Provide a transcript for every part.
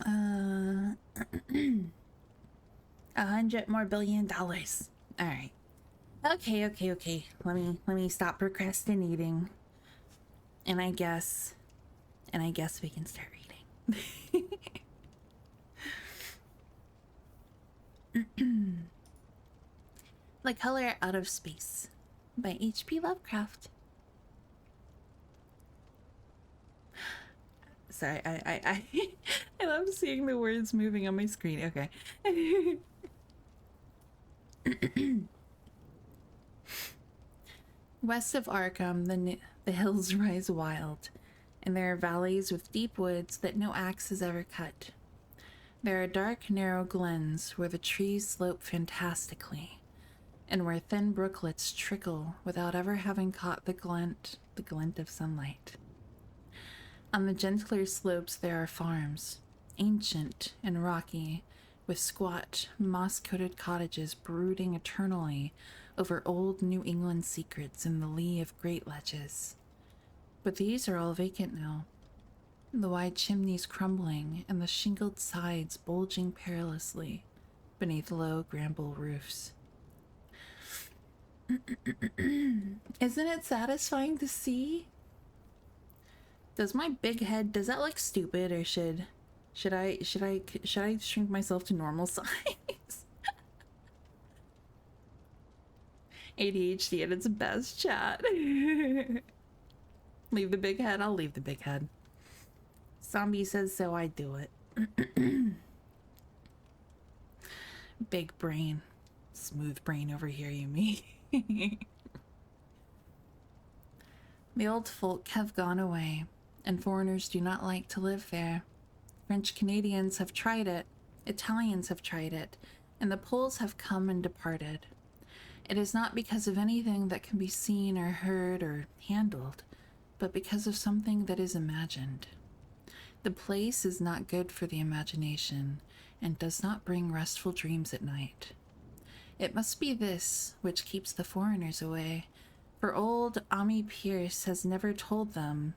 Uh, $100 more billion. All right. Okay. Let me stop procrastinating. And I guess we can start reading. The Color Out of Space by H.P. Lovecraft. Sorry, I I love seeing the words moving on my screen. Okay. West of Arkham, the hills rise wild, and there are valleys with deep woods that no axe has ever cut. There are dark, narrow glens where the trees slope fantastically, and where thin brooklets trickle without ever having caught the glint of sunlight. On the gentler slopes there are farms, ancient and rocky, with squat, moss-coated cottages brooding eternally over old New England secrets in the lee of great ledges. But these are all vacant now, the wide chimneys crumbling and the shingled sides bulging perilously beneath low bramble roofs. Isn't it satisfying to see? Does my big head, does that look stupid, or should I shrink myself to normal size? ADHD at its best, chat. Leave the big head? I'll leave the big head. Zombie says so, I do it. Big brain. Smooth brain over here, you mean? The old folk have gone away, and foreigners do not like to live there. French Canadians have tried it, Italians have tried it, and the Poles have come and departed. It is not because of anything that can be seen or heard or handled, but because of something that is imagined. The place is not good for the imagination, and does not bring restful dreams at night. It must be this which keeps the foreigners away, for old Ami Pierce has never told them.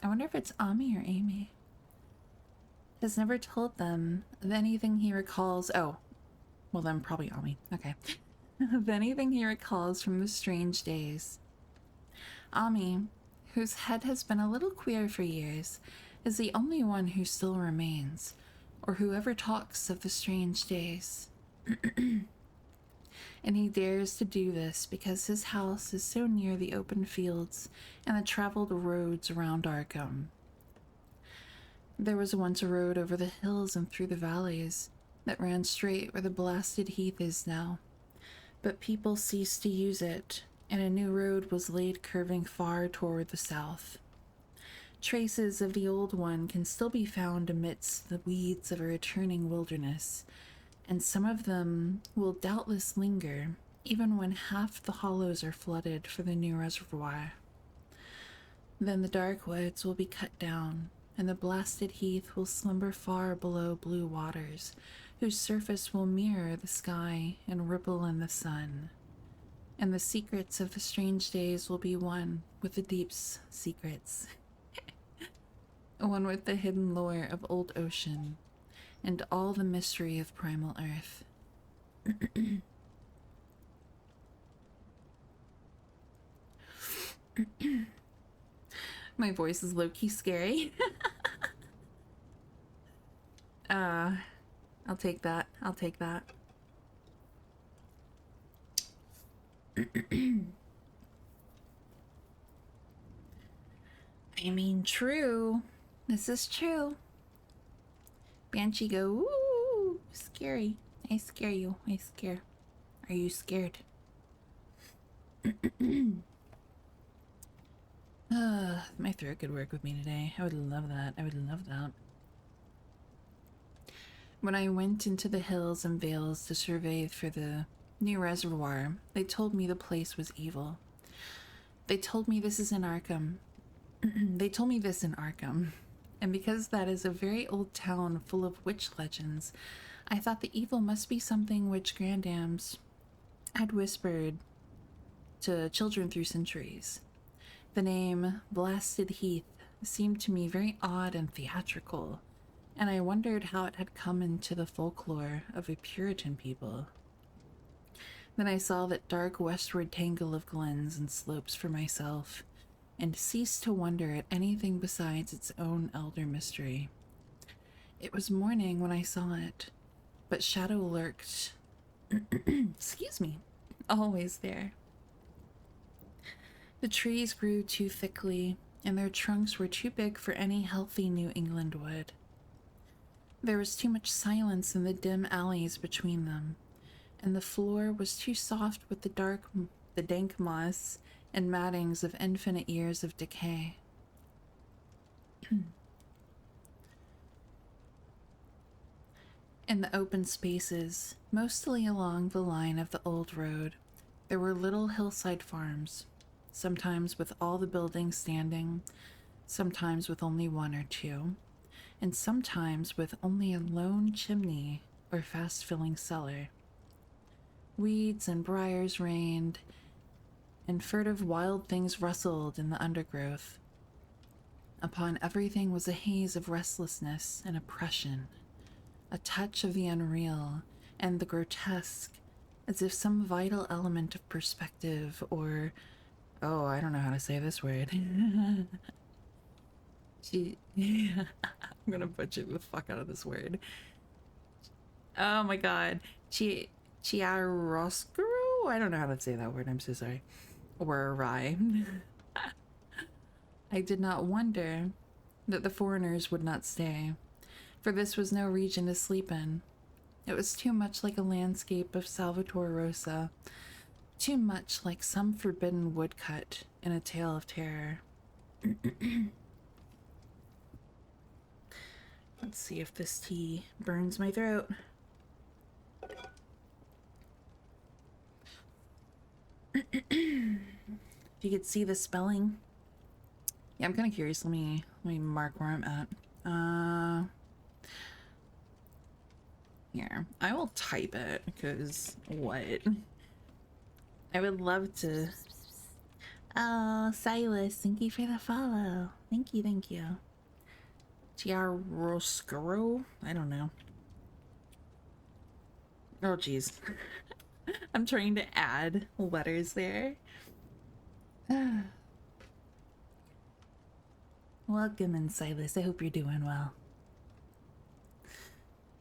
I wonder if it's Ami or Amy. Has never told them of anything he recalls. Oh, well then probably Ami. Okay. Of anything he recalls from the strange days. Ami, whose head has been a little queer for years, is the only one who still remains, or who ever talks of the strange days. And he dares to do this because his house is so near the open fields and the traveled roads around Arkham. There was once a road over the hills and through the valleys that ran straight where the blasted heath is now, but people ceased to use it, and a new road was laid curving far toward the south. Traces of the old one can still be found amidst the weeds of a returning wilderness, and some of them will doubtless linger even when half the hollows are flooded for the new reservoir. Then the dark woods will be cut down, and the blasted heath will slumber far below blue waters, whose surface will mirror the sky and ripple in the sun. And the secrets of the strange days will be one with the deep's secrets, one with the hidden lore of old ocean, and all the mystery of primal earth. My voice is low-key scary. I'll take that. I'll take that. I mean, true. This is true. Banshee go, ooh, scary. I scare you. I scare. Are you scared? My throat could work with me today. I would love that. I would love that. When I went into the hills and vales to survey for the new reservoir, they told me the place was evil. They told me this is in Arkham. They told me this in Arkham. And because that is a very old town full of witch legends, I thought the evil must be something which grandams had whispered to children through centuries. The name Blasted Heath seemed to me very odd and theatrical, and I wondered how it had come into the folklore of a Puritan people. Then I saw that dark westward tangle of glens and slopes for myself, and ceased to wonder at anything besides its own elder mystery. It was morning when I saw it, but shadow lurked, excuse me, always there. The trees grew too thickly, and their trunks were too big for any healthy New England wood. There was too much silence in the dim alleys between them, and the floor was too soft with the dank moss and mattings of infinite years of decay. In the open spaces, mostly along the line of the old road, there were little hillside farms, sometimes with all the buildings standing, sometimes with only one or two, and sometimes with only a lone chimney or fast-filling cellar. Weeds and briars reigned, and furtive wild things rustled in the undergrowth. Upon everything was a haze of restlessness and oppression, a touch of the unreal and the grotesque, as if some vital element of perspective or, oh, I don't know how to say this word. I'm gonna butcher the fuck out of this word. Oh my god. Chiaroscuro? I don't know how to say that word, I'm so sorry. Or awry. I did not wonder that the foreigners would not stay, for this was no region to sleep in. It was too much like a landscape of Salvatore Rosa, too much like some forbidden woodcut in a tale of terror. Let's see if this tea burns my throat. If you could see the spelling. Yeah, I'm kind of curious. Let me mark where I'm at. Here, I will type it because what? I would love to. Oh, Silas, thank you for the follow. Thank you, thank you. Chiaroscuro? I don't know. Oh, jeez. I'm trying to add letters there. Welcome in, Silas. I hope you're doing well.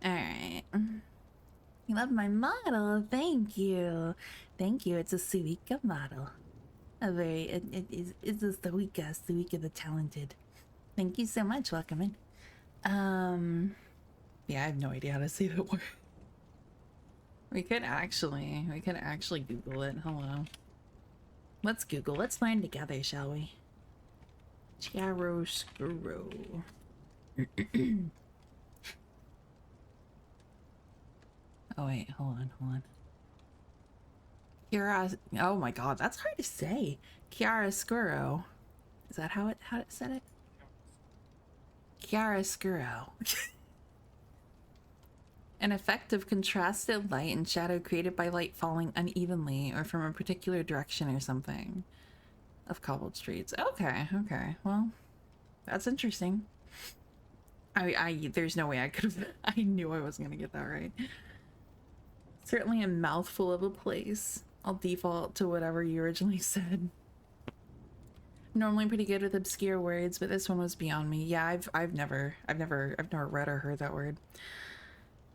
Alright. You love my model. Thank you. Thank you. It's a Suika model. A very, it's a Suika the talented. Thank you so much. Welcome in. Yeah, I have no idea how to say the word. We could actually Google it. Hello. Let's Google. Let's learn together, shall we? Chiaroscuro. Oh wait, hold on. Oh my god, that's hard to say. Chiaroscuro. Is that how it said it? Chiaroscuro. An effect of contrasted light and shadow created by light falling unevenly or from a particular direction or something. Of cobbled streets. Okay. Well, that's interesting. There's no way I could have. I knew I wasn't gonna get that right. Certainly a mouthful of a place. I'll default to whatever you originally said. Normally pretty good with obscure words, but this one was beyond me. Yeah, I've never read or heard that word.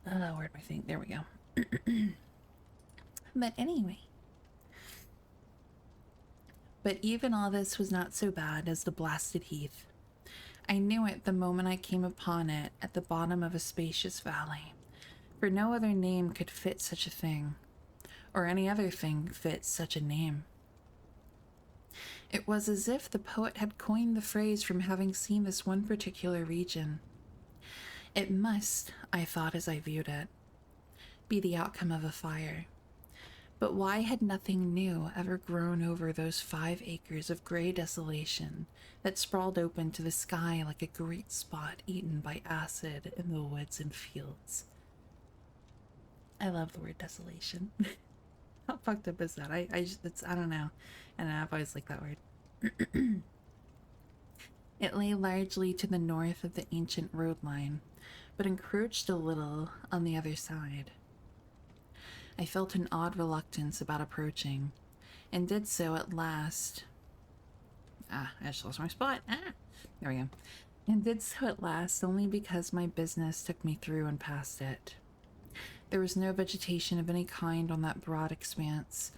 Where'd my thing? There we go. But anyway. But even all this was not so bad as the blasted heath. I knew it the moment I came upon it at the bottom of a spacious valley, for no other name could fit such a thing, or any other thing fit such a name. It was as if the poet had coined the phrase from having seen this one particular region. It must, I thought as I viewed it, be the outcome of a fire. But why had nothing new ever grown over those 5 acres of gray desolation that sprawled open to the sky like a great spot eaten by acid in the woods and fields? I love the word desolation. How fucked up is that? I don't know. And I've always liked that word. It lay largely to the north of the ancient road line, but encroached a little on the other side. I felt an odd reluctance about approaching, and did so at last. I just lost my spot. There we go. And did so at last only because my business took me through and past it. There was no vegetation of any kind on that broad expanse,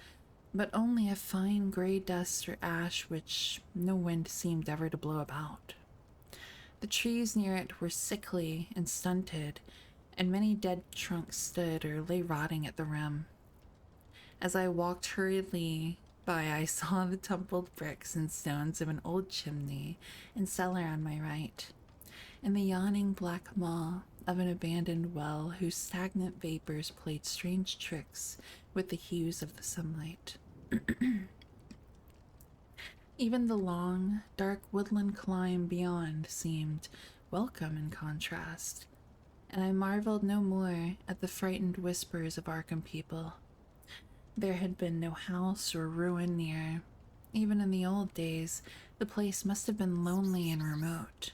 but only a fine gray dust or ash which no wind seemed ever to blow about. The trees near it were sickly and stunted, and many dead trunks stood or lay rotting at the rim. As I walked hurriedly by, I saw the tumbled bricks and stones of an old chimney and cellar on my right, and the yawning black maw of an abandoned well whose stagnant vapors played strange tricks with the hues of the sunlight. Even the long, dark woodland climb beyond seemed welcome in contrast, and I marveled no more at the frightened whispers of Arkham people. There had been no house or ruin near. Even in the old days, the place must have been lonely and remote.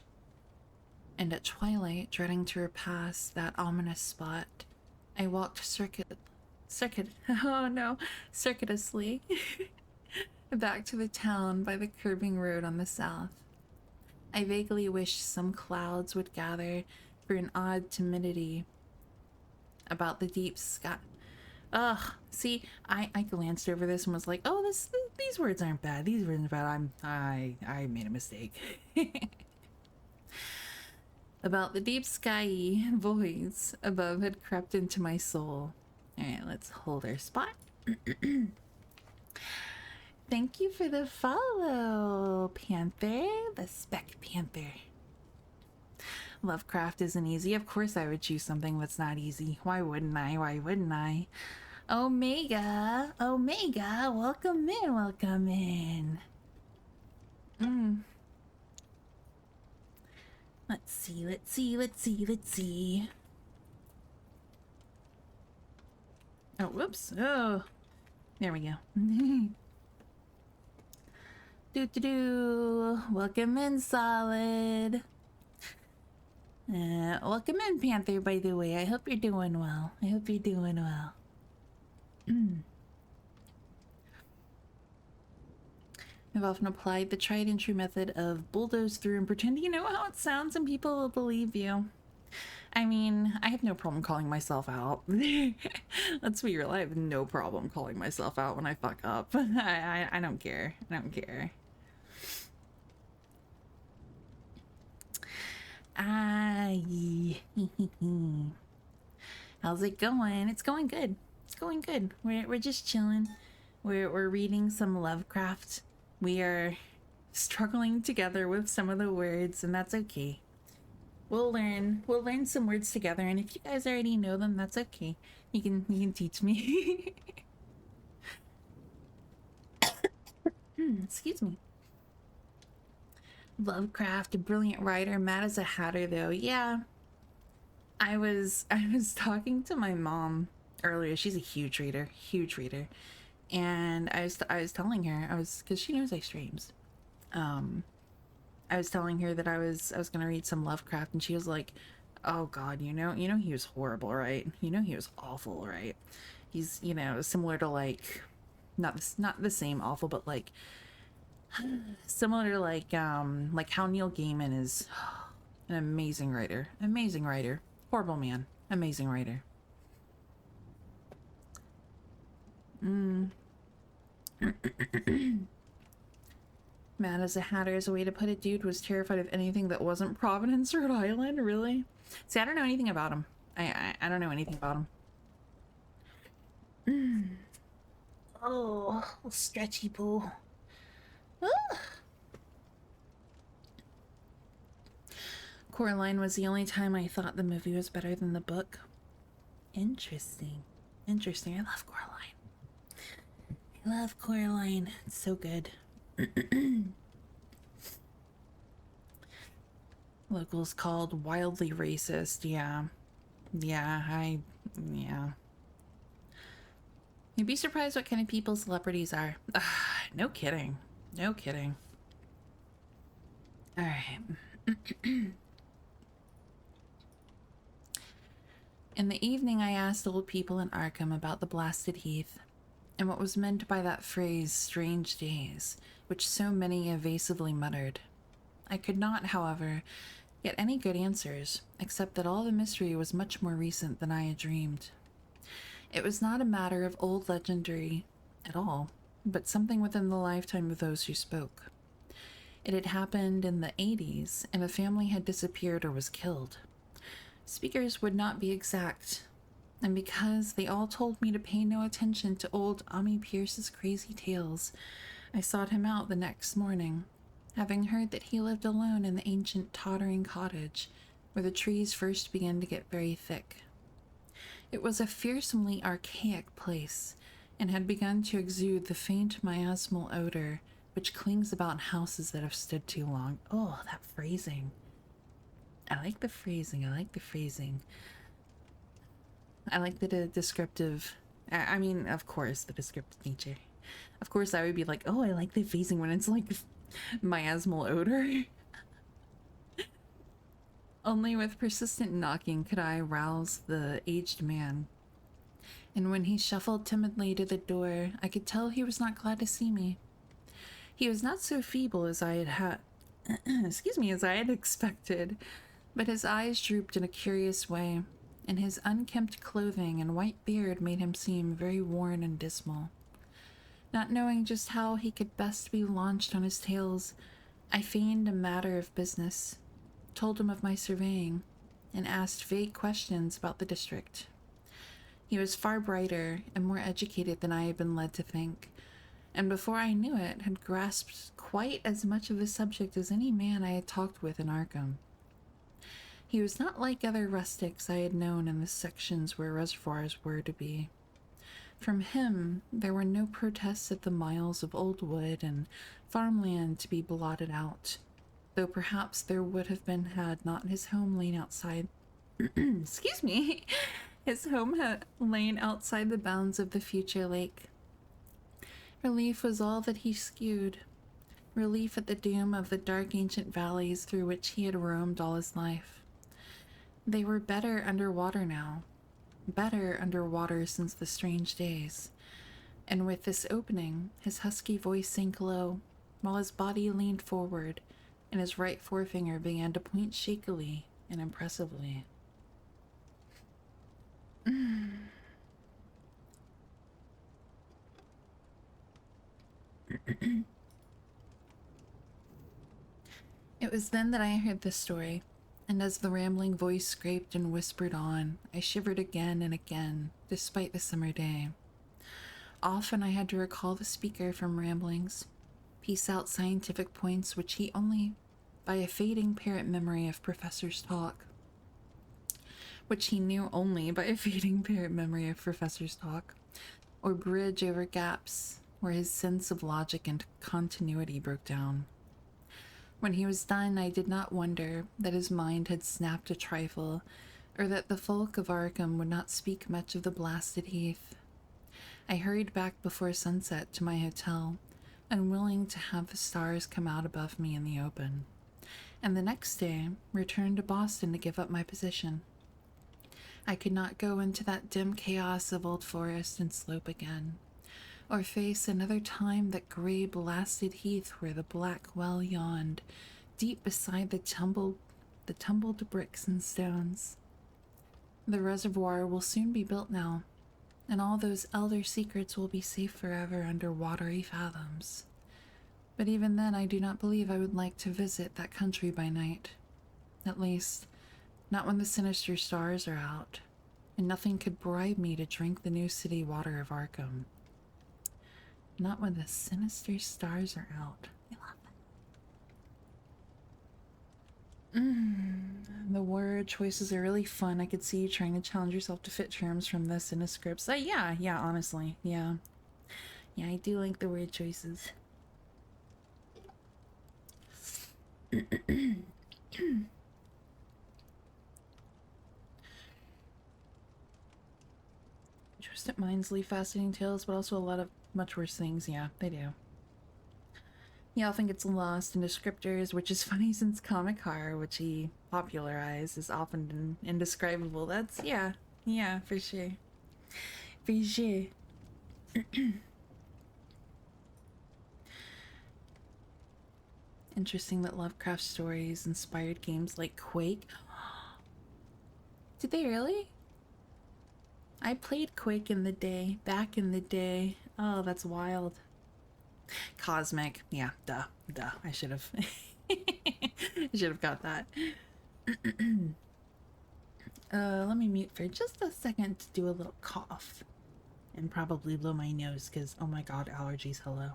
And at twilight, dreading to repass that ominous spot, I walked circuitously back to the town by the curving road on the south. I vaguely wished some clouds would gather for an odd timidity about the deep sky. Ugh, see, I glanced over this and was like, oh, these words aren't bad. These words aren't bad. I made a mistake. About the deep skyey voice above had crept into my soul. Alright, let's hold our spot. Thank you for the follow, Panther, the Spec Panther. Lovecraft isn't easy. Of course I would choose something that's not easy. Why wouldn't I? Why wouldn't I? Omega, welcome in, welcome in. Let's see. Oh, whoops. Oh, there we go. Welcome in, Solid. Welcome in, Panther, by the way. I hope you're doing well. I've often applied the tried and true method of bulldoze through and pretend you know how it sounds and people will believe you. I mean, I have no problem calling myself out. Let's be real, I have no problem calling myself out when I fuck up. I don't care. How's it going? It's going good. We're just chilling. We're reading some Lovecraft. We are struggling together with some of the words, and that's okay. We'll learn some words together, and if you guys already know them, that's okay. You can teach me. Excuse me. Lovecraft, a brilliant writer, mad as a hatter though. Yeah. I was talking to my mom earlier. She's a huge reader. And I was telling her, because she knows I streams. I was telling her that I was gonna read some Lovecraft, and she was like, "Oh God, you know he was horrible, right? You know he was awful, right? He's similar to like, not the same awful, but like similar to like how Neil Gaiman is an amazing writer, horrible man, amazing writer." Mad as a hatter is a way to put it. Dude was terrified of anything that wasn't Providence, Rhode Island. Really? See, I don't know anything about him. I don't know anything about him. Oh, stretchy poo. Coraline was the only time I thought the movie was better than the book. Interesting. I love Coraline. It's so good. Locals called wildly racist. Yeah. You'd be surprised what kind of people celebrities are. No kidding. All right. In the evening, I asked old people in Arkham about the blasted heath and what was meant by that phrase, strange days, which so many evasively muttered. I could not, however, get any good answers, except that all the mystery was much more recent than I had dreamed. It was not a matter of old legendary at all, but something within the lifetime of those who spoke. It had happened in the 80s, and a family had disappeared or was killed. Speakers would not be exact, and because they all told me to pay no attention to old Ami Pierce's crazy tales, I sought him out the next morning, having heard that he lived alone in the ancient tottering cottage where the trees first began to get very thick. It was a fearsomely archaic place, and had begun to exude the faint miasmal odor which clings about houses that have stood too long. Oh, that phrasing. I like the phrasing. I like the phrasing. I like the descriptive. I mean, of course, the descriptive nature. Of course, I would be like, oh, I like the phrasing when it's like miasmal odor. Only with persistent knocking could I rouse the aged man. And when he shuffled timidly to the door, I could tell he was not glad to see me. He was not so feeble as I had as I had expected, but his eyes drooped in a curious way, and his unkempt clothing and white beard made him seem very worn and dismal. Not knowing just how he could best be launched on his tales, I feigned a matter of business, told him of my surveying, and asked vague questions about the district. He was far brighter and more educated than I had been led to think, and before I knew it, had grasped quite as much of the subject as any man I had talked with in Arkham. He was not like other rustics I had known in the sections where reservoirs were to be. From him, there were no protests at the miles of old wood and farmland to be blotted out, though perhaps there would have been had not his home lain outside. Excuse me. His home had lain outside the bounds of the future lake. Relief was all that he skewed. Relief at the doom of the dark ancient valleys through which he had roamed all his life. They were better underwater now. Better underwater since the strange days. And with this opening, his husky voice sank low, while his body leaned forward, and his right forefinger began to point shakily and impressively. It was then that I heard this story, and as the rambling voice scraped and whispered on, I shivered again and again, despite the summer day. Often I had to recall the speaker from ramblings, piece out scientific points which he only by a fading parrot memory of professors' talk. Which he knew only by a fading parrot memory of professors' talk, or bridge over gaps where his sense of logic and continuity broke down. When he was done, I did not wonder that his mind had snapped a trifle, or that the folk of Arkham would not speak much of the blasted heath. I hurried back before sunset to my hotel, unwilling to have the stars come out above me in the open, and the next day returned to Boston to give up my position. I could not go into that dim chaos of old forest and slope again, or face another time that gray blasted heath where the black well yawned, deep beside the tumbled bricks and stones. The reservoir will soon be built now, and all those elder secrets will be safe forever under watery fathoms. But even then, I do not believe I would like to visit that country by night. At least, not when the sinister stars are out, and nothing could bribe me to drink the new city water of Arkham. Not when the sinister stars are out. I love that. The word choices are really fun. I could see you trying to challenge yourself to fit terms from this into scripts. Yeah, honestly. Yeah, I do like the word choices. Twisted minds leave fascinating tales, but also a lot of much worse things. Yeah, they do. He often gets lost in descriptors, which is funny since comic horror, which he popularized, is often indescribable. That's, yeah, Yeah, for sure. For sure. Interesting that Lovecraft stories inspired games like Quake. Did they really? I played Quake in the day, back in the day. Oh, that's wild. Cosmic. Yeah, duh. I should have. I should have got that. Let me mute for just a second to do a little cough. And probably blow my nose because, oh my god, allergies, hello.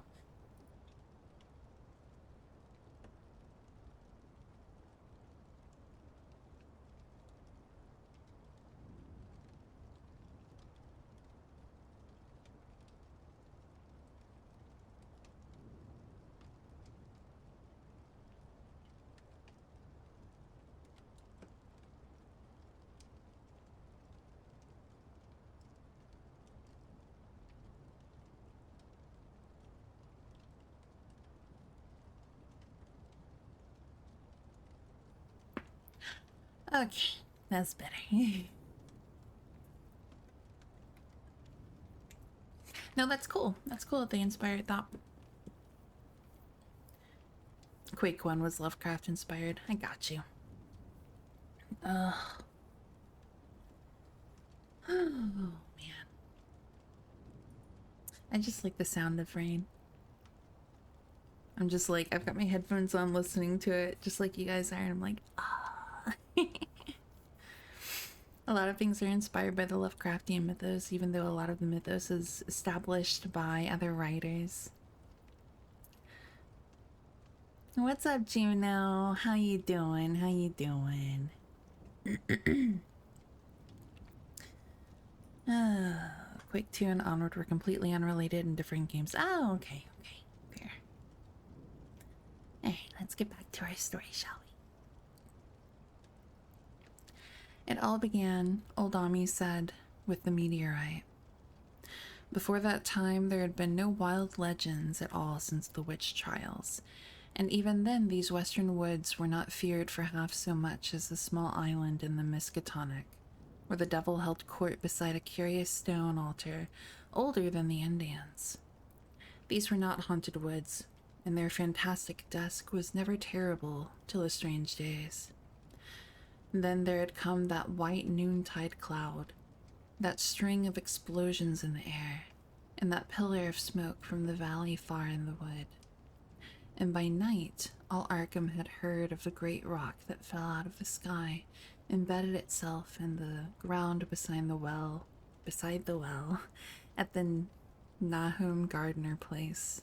Okay, that's better. No, that's cool. That's cool that they inspired that. Quake 1 was Lovecraft inspired. I got you. Ugh. Oh, man. I just like the sound of rain. I'm just like, I've got my headphones on listening to it, just like you guys are, and I'm like, ah. A lot of things are inspired by the Lovecraftian mythos, even though a lot of the mythos is established by other writers. What's up, Juno? How you doing? How you doing? Quake 2 and Onward were completely unrelated in different games. Oh, okay, fair. Alright, let's get back to our story, shall we? It all began, Old Ami said, with the meteorite. Before that time, there had been no wild legends at all since the witch trials, and even then these western woods were not feared for half so much as the small island in the Miskatonic, where the devil held court beside a curious stone altar older than the Indians. These were not haunted woods, and their fantastic dusk was never terrible till the strange days. Then there had come that white noontide cloud, that string of explosions in the air, and that pillar of smoke from the valley far in the wood. And by night, all Arkham had heard of the great rock that fell out of the sky, embedded itself in the ground beside the well, at the Nahum Gardner place.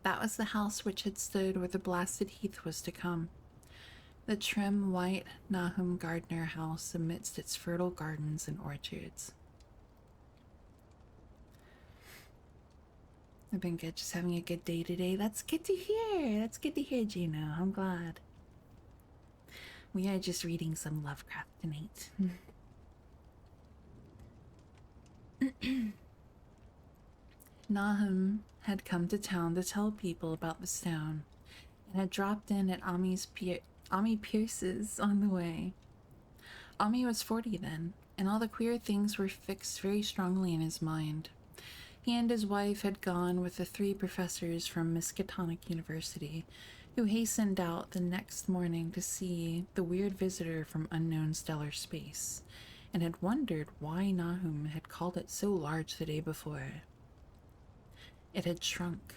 That was the house which had stood where the blasted heath was to come. The trim white Nahum Gardner house amidst its fertile gardens and orchards. I've been good, just having a good day today. That's good to hear. That's good to hear, Gino. I'm glad. We are just reading some Lovecraft tonight. Nahum had come to town to tell people about the stone and had dropped in at Ami Pierce's on the way. Ami was 40 then, and all the queer things were fixed very strongly in his mind. He and his wife had gone with the 3 professors from Miskatonic University, who hastened out the next morning to see the weird visitor from unknown stellar space, and had wondered why Nahum had called it so large the day before. It had shrunk,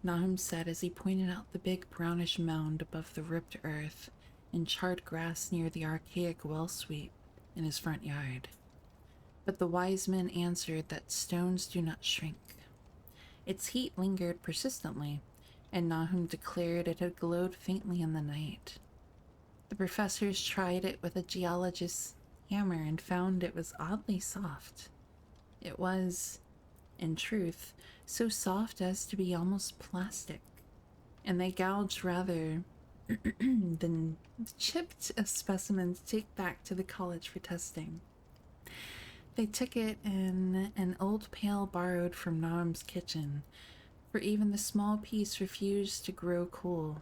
Nahum said as he pointed out the big brownish mound above the ripped earth and charred grass near the archaic well sweep in his front yard. But the wise men answered that stones do not shrink. Its heat lingered persistently, and Nahum declared it had glowed faintly in the night. The professors tried it with a geologist's hammer and found it was oddly soft. It was, in truth, so soft as to be almost plastic, and they gouged rather than chipped a specimen to take back to the college for testing. They took it in an old pail borrowed from Nahum's kitchen, for even the small piece refused to grow cool.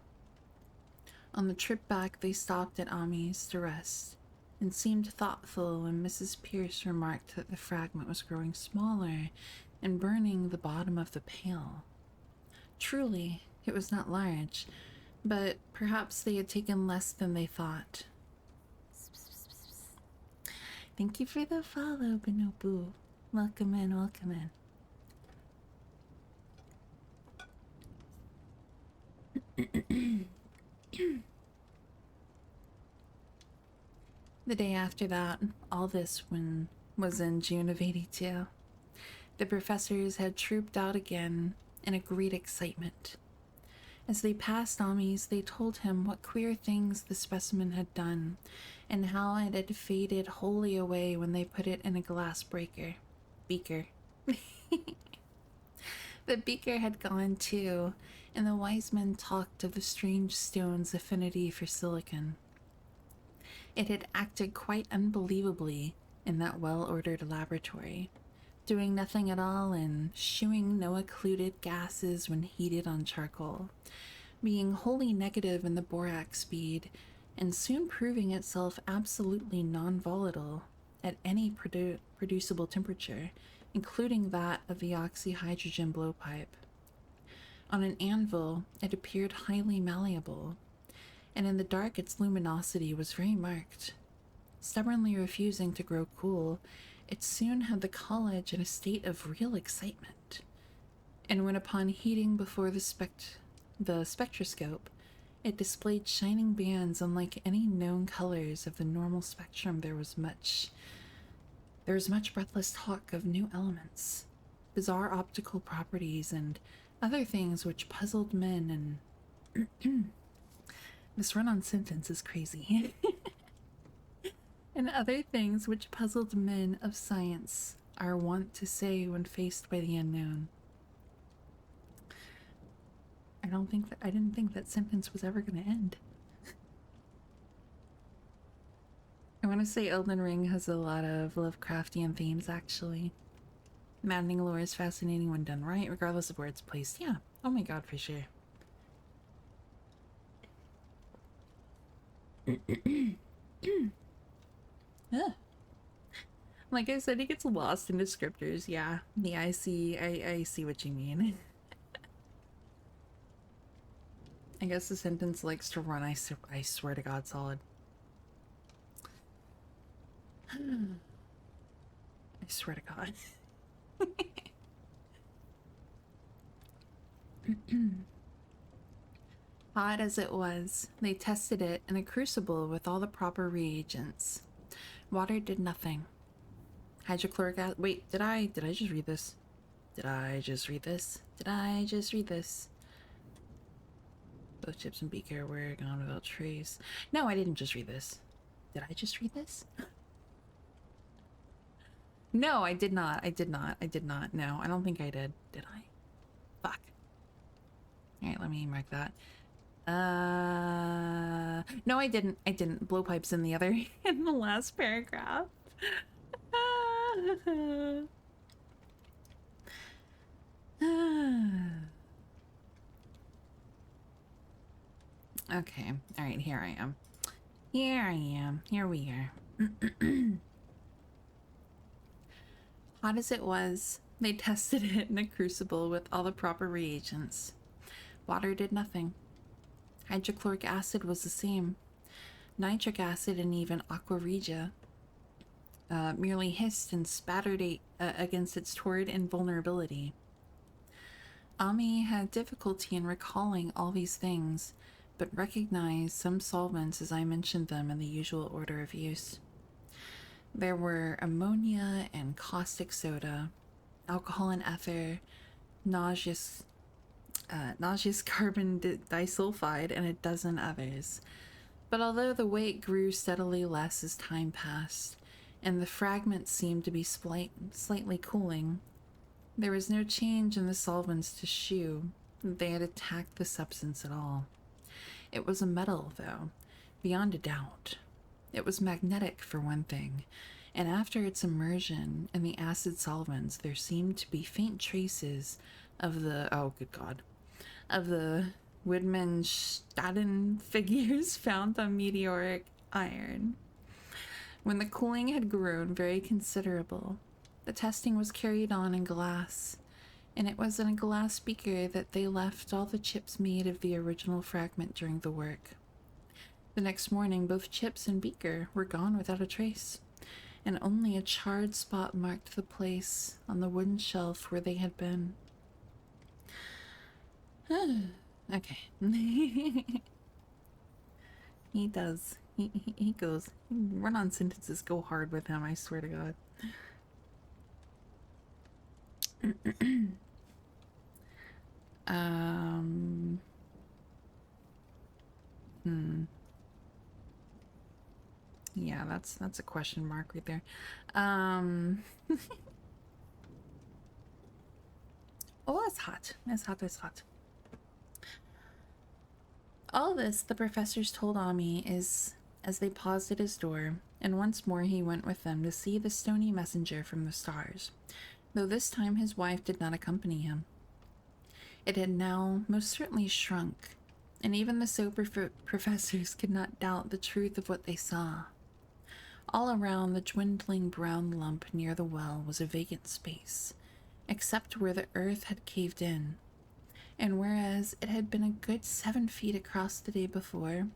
On the trip back, they stopped at Ami's to rest, and seemed thoughtful when Mrs. Pierce remarked that the fragment was growing smaller and burning the bottom of the pail. Truly, it was not large, but perhaps they had taken less than they thought. Thank you for the follow, Benobu. Welcome in, welcome in. The day after that, all this was in June of 82. The professors had trooped out again in a great excitement. As they passed Ami's, they told him what queer things the specimen had done, and how it had faded wholly away when they put it in a glass beaker. The beaker had gone too, and the wise men talked of the strange stone's affinity for silicon. It had acted quite unbelievably in that well-ordered laboratory, doing nothing at all and shooing no occluded gases when heated on charcoal, being wholly negative in the borax speed, and soon proving itself absolutely non-volatile at any producible temperature, including that of the oxyhydrogen blowpipe. On an anvil, it appeared highly malleable, and in the dark its luminosity was very marked. Stubbornly refusing to grow cool, it soon had the college in a state of real excitement, and when upon heating before the spectroscope, it displayed shining bands unlike any known colors of the normal spectrum. There was much breathless talk of new elements, bizarre optical properties, and other things which puzzled men, and this run-on sentence is crazy. And other things which puzzled men of science are wont to say when faced by the unknown. I didn't think that sentence was ever going to end. I want to say Elden Ring has a lot of Lovecraftian themes, actually. Maddening lore is fascinating when done right, regardless of where it's placed. Yeah, oh my god, for sure. Like I said, he gets lost in descriptors. Yeah, I see what you mean. I guess the sentence likes to run. I swear to God, solid. I swear to God. Hot as it was, they tested it in a crucible with all the proper reagents. Water did nothing. Hydrochloric acid. Wait, did I just read this? Did I just read this? Both chips and beaker were gone without trace. No, I didn't just read this. Did I just read this? No, I did not. No, I don't think I did. Did I? Fuck. Alright, let me mark that. No, I didn't. Blowpipes in the other, in the last paragraph. Okay, alright, here I am. Here we are. Hot as it was, they tested it in a crucible with all the proper reagents. Water did nothing. Hydrochloric acid was the same. Nitric acid and even aqua regia merely hissed and spattered against its torrid invulnerability. Ami had difficulty in recalling all these things, but recognized some solvents as I mentioned them in the usual order of use. There were ammonia and caustic soda, alcohol and ether, nauseous carbon disulfide, and a dozen others. But although the weight grew steadily less as time passed, and the fragments seemed to be slightly cooling, there was no change in the solvents to shew that they had attacked the substance at all. It was a metal, though, beyond a doubt. It was magnetic, for one thing, and after its immersion in the acid solvents, there seemed to be faint traces of the, oh good god, of the Widmanstatten figures found on meteoric iron. When the cooling had grown very considerable, the testing was carried on in glass, and it was in a glass beaker that they left all the chips made of the original fragment during the work. The next morning, both chips and beaker were gone without a trace, and only a charred spot marked the place on the wooden shelf where they had been. Okay. He does. He goes. Run-on sentences go hard with him, I swear to God. Yeah, that's a question mark right there. Oh, that's hot. That's hot, that's hot. All this the professors told Ami as they paused at his door, and once more he went with them to see the stony messenger from the stars, though this time his wife did not accompany him. It had now most certainly shrunk, and even the sober professors could not doubt the truth of what they saw. All around the dwindling brown lump near the well was a vacant space, except where the earth had caved in, and whereas it had been a good 7 feet across the day before,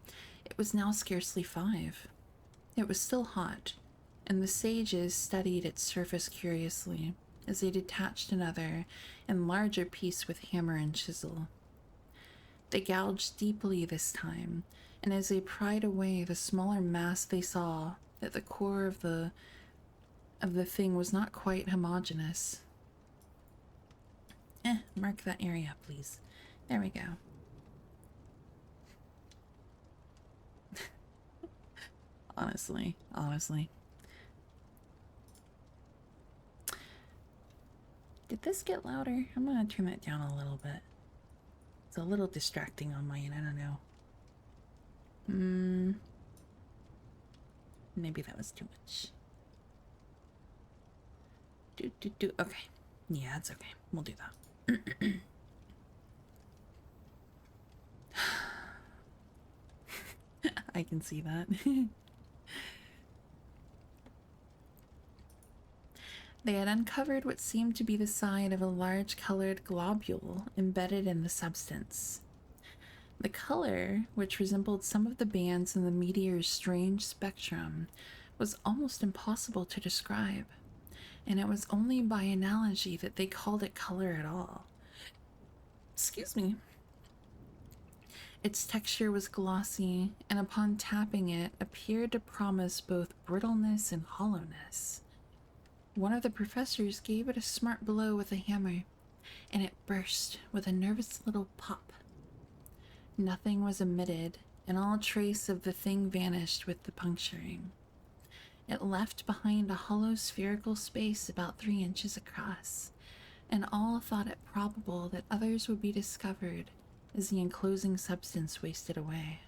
it was now scarcely 5. It was still hot, and the sages studied its surface curiously as they detached another and larger piece with hammer and chisel. They gouged deeply this time, and as they pried away the smaller mass, they saw that the core of the thing was not quite homogeneous. Mark that area, please. There we go. Honestly. Did this get louder? I'm gonna turn that down a little bit. It's a little distracting on my end, I don't know. Maybe that was too much. Okay. Yeah, it's okay. We'll do that. I can see that. They had uncovered what seemed to be the side of a large colored globule embedded in the substance. The color, which resembled some of the bands in the meteor's strange spectrum, was almost impossible to describe, and it was only by analogy that they called it color at all. Excuse me. Its texture was glossy, and upon tapping it, appeared to promise both brittleness and hollowness. One of the professors gave it a smart blow with a hammer, and it burst with a nervous little pop. Nothing was emitted, and all trace of the thing vanished with the puncturing. It left behind a hollow spherical space about 3 inches across, and all thought it probable that others would be discovered as the enclosing substance wasted away.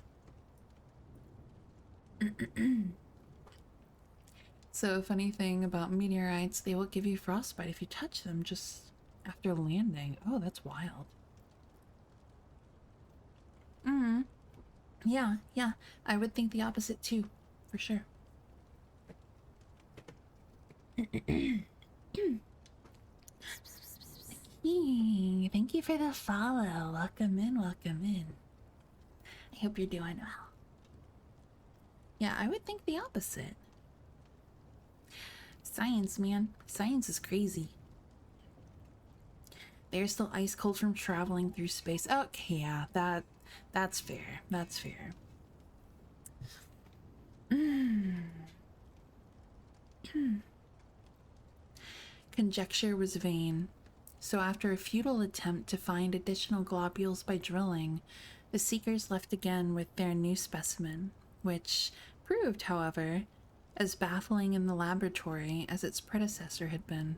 So, a funny thing about meteorites, they will give you frostbite if you touch them just after landing. Oh, that's wild. Yeah, I would think the opposite too, for sure. Thank you for the follow. Welcome in. I hope you're doing well. Yeah, I would think the opposite. Science, man. Science is crazy. They're still ice cold from traveling through space. Okay, yeah, that's fair. That's fair. Conjecture was vain, so after a futile attempt to find additional globules by drilling, the seekers left again with their new specimen, which proved, however, as baffling in the laboratory as its predecessor had been.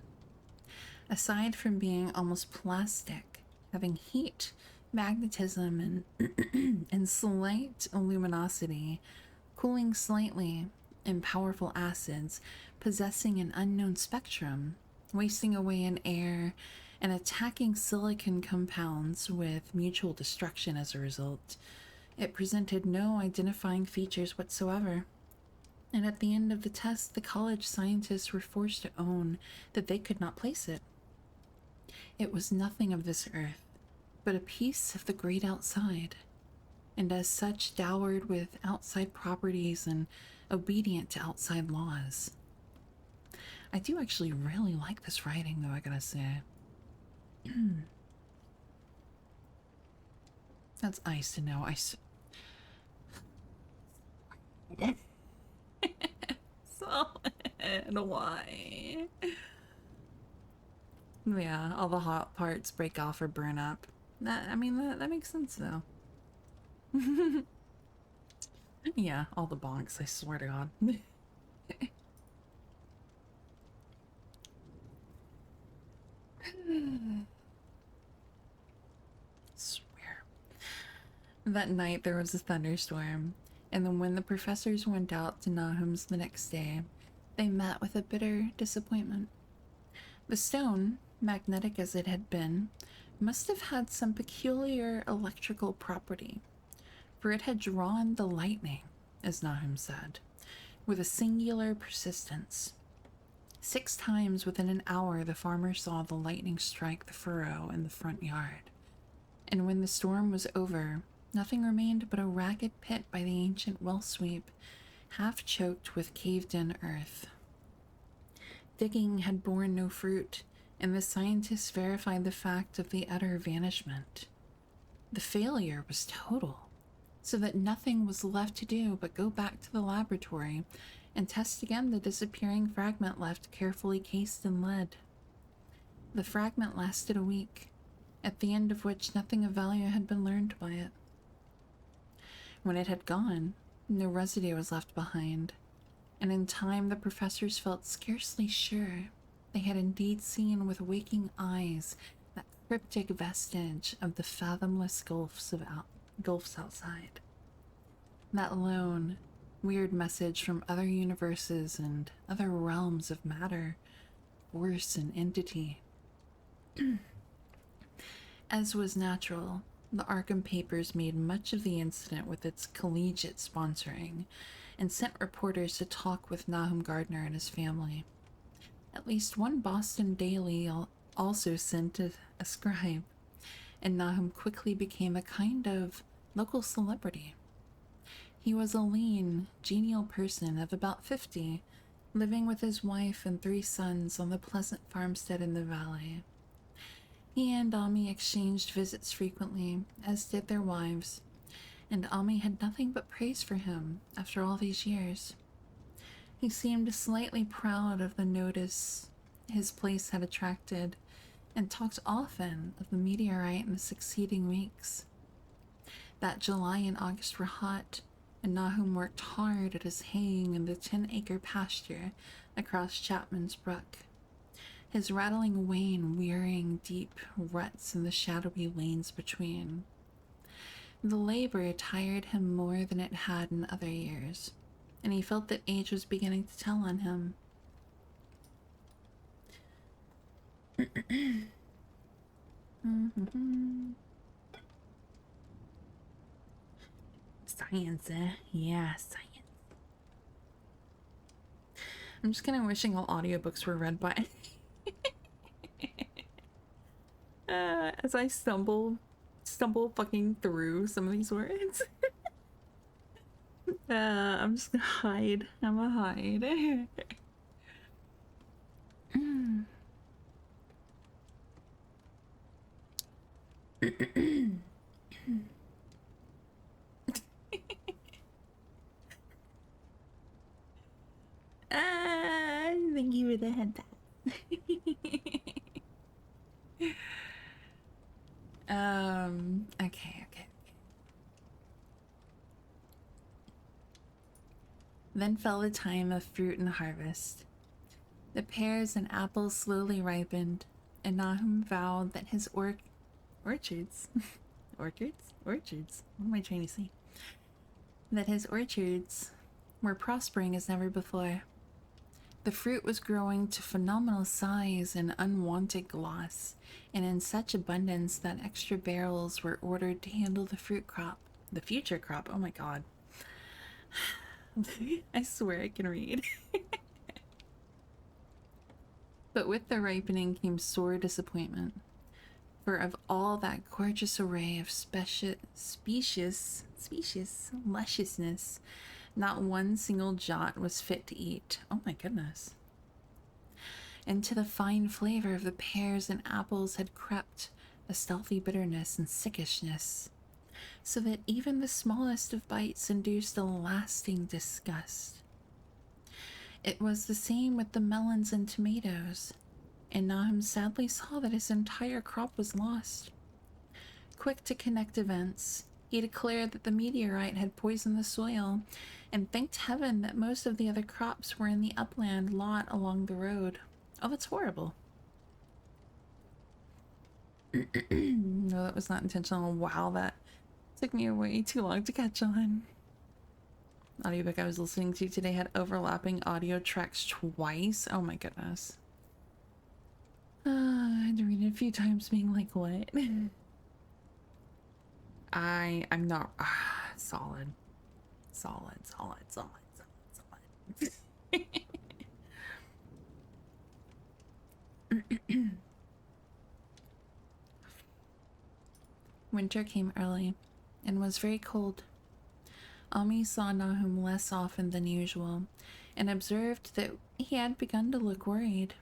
Aside from being almost plastic, having heat, magnetism, and slight luminosity, cooling slightly, and powerful acids, possessing an unknown spectrum, wasting away in air, and attacking silicon compounds with mutual destruction as a result, it presented no identifying features whatsoever. And at the end of the test, the college scientists were forced to own that they could not place it. It was nothing of this earth, but a piece of the great outside, and as such dowered with outside properties and obedient to outside laws. I do actually really like this writing, though, I gotta say. That's nice to know. So, why? Yeah, all the hot parts break off or burn up. I mean, that makes sense, though. Yeah, all the bonks, I swear to God. Swear. That night there was a thunderstorm, and then when the professors went out to Nahum's the next day, they met with a bitter disappointment. The stone, magnetic as it had been, must have had some peculiar electrical property, for it had drawn the lightning, as Nahum said, with a singular persistence. 6 times within an hour the farmer saw the lightning strike the furrow in the front yard, and when the storm was over, nothing remained but a ragged pit by the ancient well sweep, half choked with caved-in earth. Digging had borne no fruit, and the scientists verified the fact of the utter vanishment. The failure was total, so that nothing was left to do but go back to the laboratory and test again the disappearing fragment left carefully cased in lead. The fragment lasted a week, at the end of which nothing of value had been learned by it. When it had gone, no residue was left behind, and in time the professors felt scarcely sure they had indeed seen with waking eyes that cryptic vestige of the fathomless gulfs outside. That lone, weird message from other universes and other realms of matter, force, and entity. As was natural, the Arkham papers made much of the incident with its collegiate sponsoring and sent reporters to talk with Nahum Gardner and his family. At least one Boston daily also sent a scribe, and Nahum quickly became a kind of local celebrity. He was a lean, genial person of about 50, living with his wife and 3 sons on the pleasant farmstead in the valley. He and Ami exchanged visits frequently, as did their wives, and Ami had nothing but praise for him after all these years. He seemed slightly proud of the notice his place had attracted, and talked often of the meteorite in the succeeding weeks. That July and August were hot, and Nahum worked hard at his haying in the 10-acre pasture across Chapman's Brook, his rattling wain wearing deep ruts in the shadowy lanes between. The labor tired him more than it had in other years, and he felt that age was beginning to tell on him. Science, yeah, science. I'm just kind of wishing all audiobooks were read by as I stumble fucking through some of these words. I'm just gonna hide. I'm a hide. Thank you for the head tap. Okay. Then fell the time of fruit and harvest. The pears and apples slowly ripened, and Nahum vowed that his orchards, orchards, what am I trying to say? That his orchards were prospering as never before. The fruit was growing to phenomenal size and unwanted gloss, and in such abundance that extra barrels were ordered to handle the future crop, oh my god. I swear I can read. But with the ripening came sore disappointment. For of all that gorgeous array of lusciousness, not one single jot was fit to eat. Oh my goodness. And to the fine flavor of the pears and apples had crept a stealthy bitterness and sickishness, so that even the smallest of bites induced a lasting disgust. It was the same with the melons and tomatoes, and Nahum sadly saw that his entire crop was lost. Quick to connect events, he declared that the meteorite had poisoned the soil, and thanked heaven that most of the other crops were in the upland lot along the road. Oh, that's horrible. No, that was not intentional. Wow, that took me way too long to catch on. Audiobook I was listening to today had overlapping audio tracks twice. Oh my goodness. I had to read it a few times being like, what? I'm not solid. Solid. Winter came early and was very cold. Ami saw Nahum less often than usual and observed that he had begun to look worried.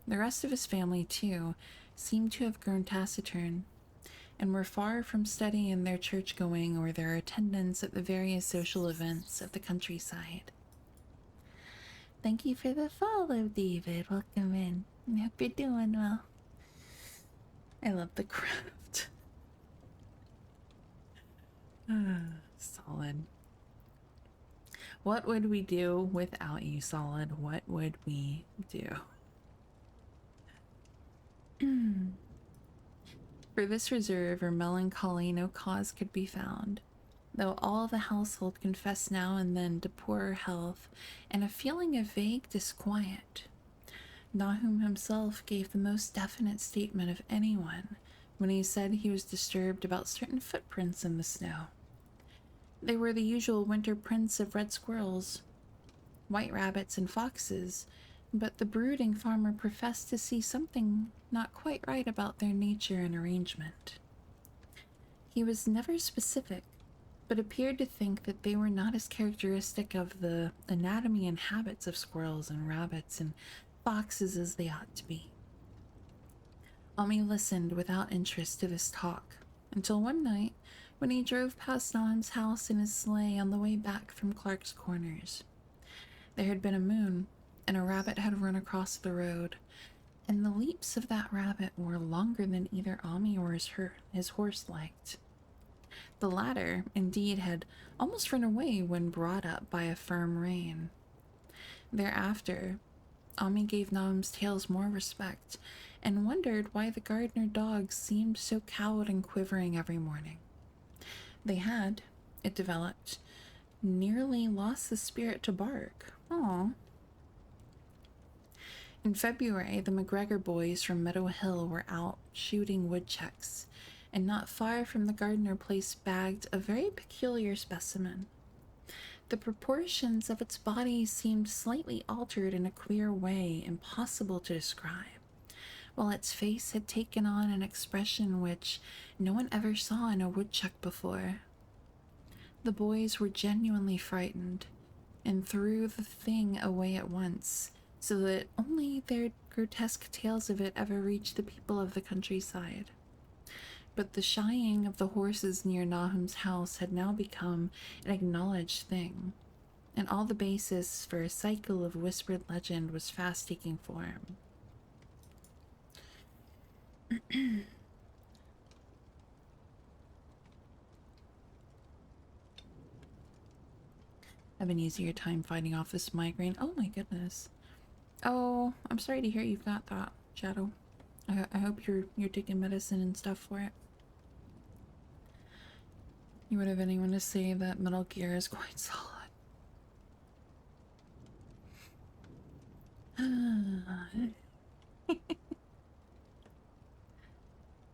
The rest of his family, too, seemed to have grown taciturn and were far from steady in their church going or their attendance at the various social events of the countryside. Thank you for the follow, David. Welcome in. I hope you're doing well. I love the craft. Solid. What would we do without you, Solid? What would we do? For this reserve or melancholy no cause could be found, though all the household confessed now and then to poorer health and a feeling of vague disquiet. Nahum himself gave the most definite statement of anyone when he said he was disturbed about certain footprints in the snow. They were the usual winter prints of red squirrels, white rabbits, and foxes, but the brooding farmer professed to see something not quite right about their nature and arrangement. He was never specific, but appeared to think that they were not as characteristic of the anatomy and habits of squirrels and rabbits and foxes as they ought to be. Ami listened without interest to this talk, until one night, when he drove past Nahum's house in his sleigh on the way back from Clark's Corners. There had been a moon, and a rabbit had run across the road, and the leaps of that rabbit were longer than either Ami or his horse liked. The latter, indeed, had almost run away when brought up by a firm rein. Thereafter, Ami gave Nahum's tales more respect, and wondered why the gardener dogs seemed so cowed and quivering every morning. They had, it developed, nearly lost the spirit to bark. Aww. In February, the McGregor boys from Meadow Hill were out shooting woodchucks, and not far from the Gardner place bagged a very peculiar specimen. The proportions of its body seemed slightly altered in a queer way impossible to describe, while its face had taken on an expression which no one ever saw in a woodchuck before. The boys were genuinely frightened, and threw the thing away at once, so that only their grotesque tales of it ever reached the people of the countryside. But the shying of the horses near Nahum's house had now become an acknowledged thing, and all the basis for a cycle of whispered legend was fast taking form. I've been using your time fighting off this migraine. Oh my goodness. Oh, I'm sorry to hear you've got that, Shadow. I hope you're taking medicine and stuff for it. You would have anyone to say that Metal Gear is quite solid.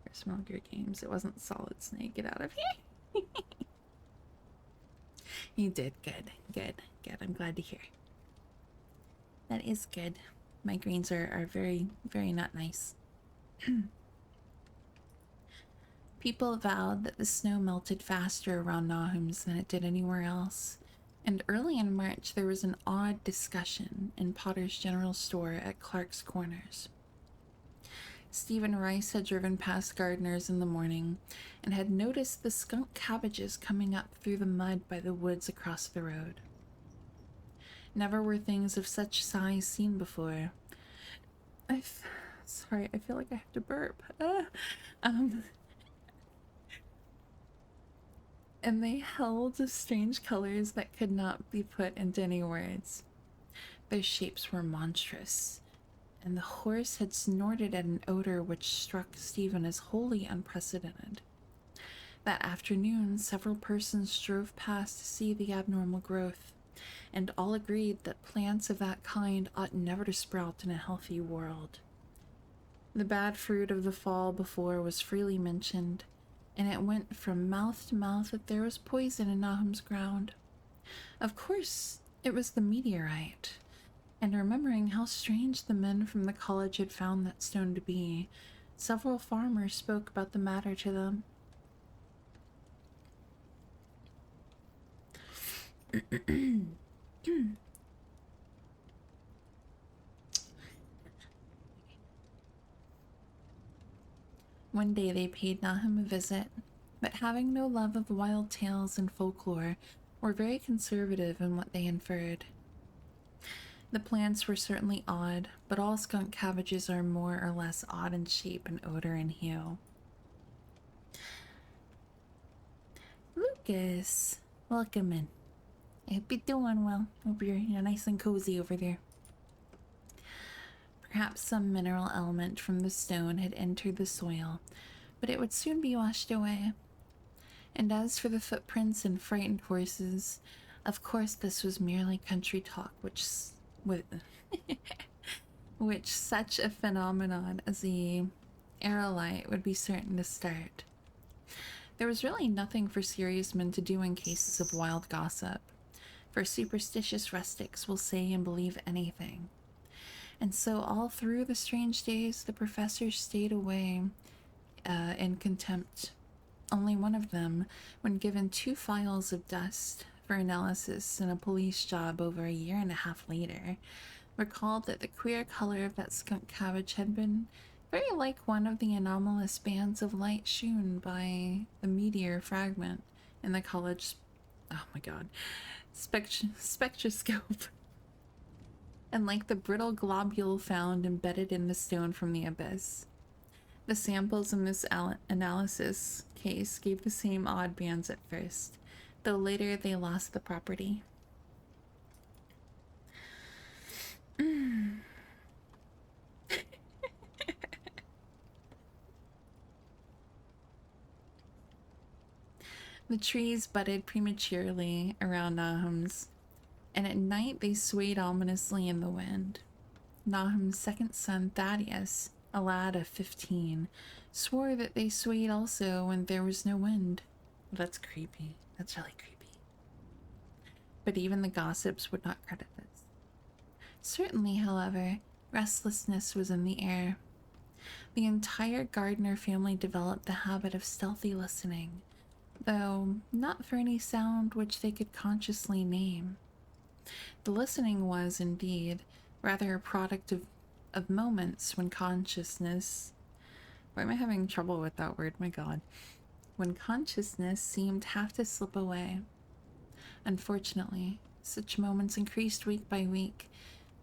First Metal Gear games, it wasn't Solid Snake. Get out of here. You did good, good, good. I'm glad to hear. That is good. Migraines are very, very not nice. People vowed that the snow melted faster around Nahum's than it did anywhere else, and early in March there was an odd discussion in Potter's General Store at Clark's Corners. Stephen Rice had driven past Gardner's in the morning and had noticed the skunk cabbages coming up through the mud by the woods across the road. Never were things of such size seen before. Sorry, I feel like I have to burp. And they held strange colors that could not be put into any words. Their shapes were monstrous, and the horse had snorted at an odor which struck Stephen as wholly unprecedented. That afternoon, several persons drove past to see the abnormal growth, and all agreed that plants of that kind ought never to sprout in a healthy world. The bad fruit of the fall before was freely mentioned, and it went from mouth to mouth that there was poison in Nahum's ground. Of course, it was the meteorite, and remembering how strange the men from the college had found that stone to be, several farmers spoke about the matter to them. One day they paid Nahum a visit, but having no love of wild tales and folklore, were very conservative in what they inferred. The plants were certainly odd, but all skunk cabbages are more or less odd in shape and odor and hue. Lucas, welcome in. I hope you're doing well. Hope you're nice and cozy over there. Perhaps some mineral element from the stone had entered the soil, but it would soon be washed away. And as for the footprints and frightened horses, of course this was merely country talk, which such a phenomenon as the aerolite would be certain to start. There was really nothing for serious men to do in cases of wild gossip, for superstitious rustics will say and believe anything. And so all through the strange days the professors stayed away in contempt. Only one of them, when given 2 files of dust for analysis in a police job over a year and a half later, recalled that the queer color of that skunk cabbage had been very like one of the anomalous bands of light shewn by the meteor fragment in the college, spectroscope, and like the brittle globule found embedded in the stone from the abyss. The samples in this analysis case gave the same odd bands at first, though later they lost the property. The trees budded prematurely around Nahum's, and at night they swayed ominously in the wind. Nahum's second son, Thaddeus, a lad of 15, swore that they swayed also when there was no wind. That's creepy. That's really creepy. But even the gossips would not credit this. Certainly, however, restlessness was in the air. The entire Gardner family developed the habit of stealthy listening, though not for any sound which they could consciously name. The listening was, indeed, rather a product of moments when consciousness... Why am I having trouble with that word? My god. When consciousness seemed half to slip away. Unfortunately, such moments increased week by week,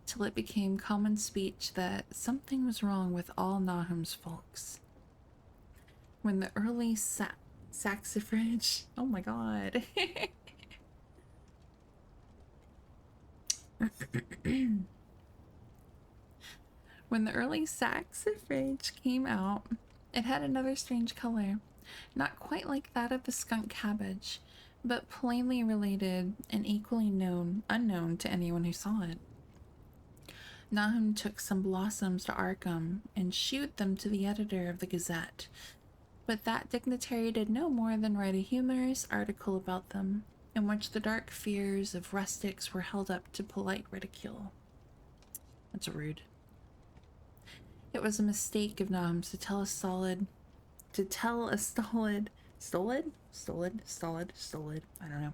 till it became common speech that something was wrong with all Nahum's folks. When the early saxifrage... Oh my god. When the early saxifrage came out, it had another strange color, not quite like that of the skunk cabbage, but plainly related and equally unknown to anyone who saw it. Nahum took some blossoms to Arkham and shewed them to the editor of the Gazette, but that dignitary did no more than write a humorous article about them, in which the dark fears of rustics were held up to polite ridicule. That's rude. It was a mistake of Noms to tell a stolid, I don't know,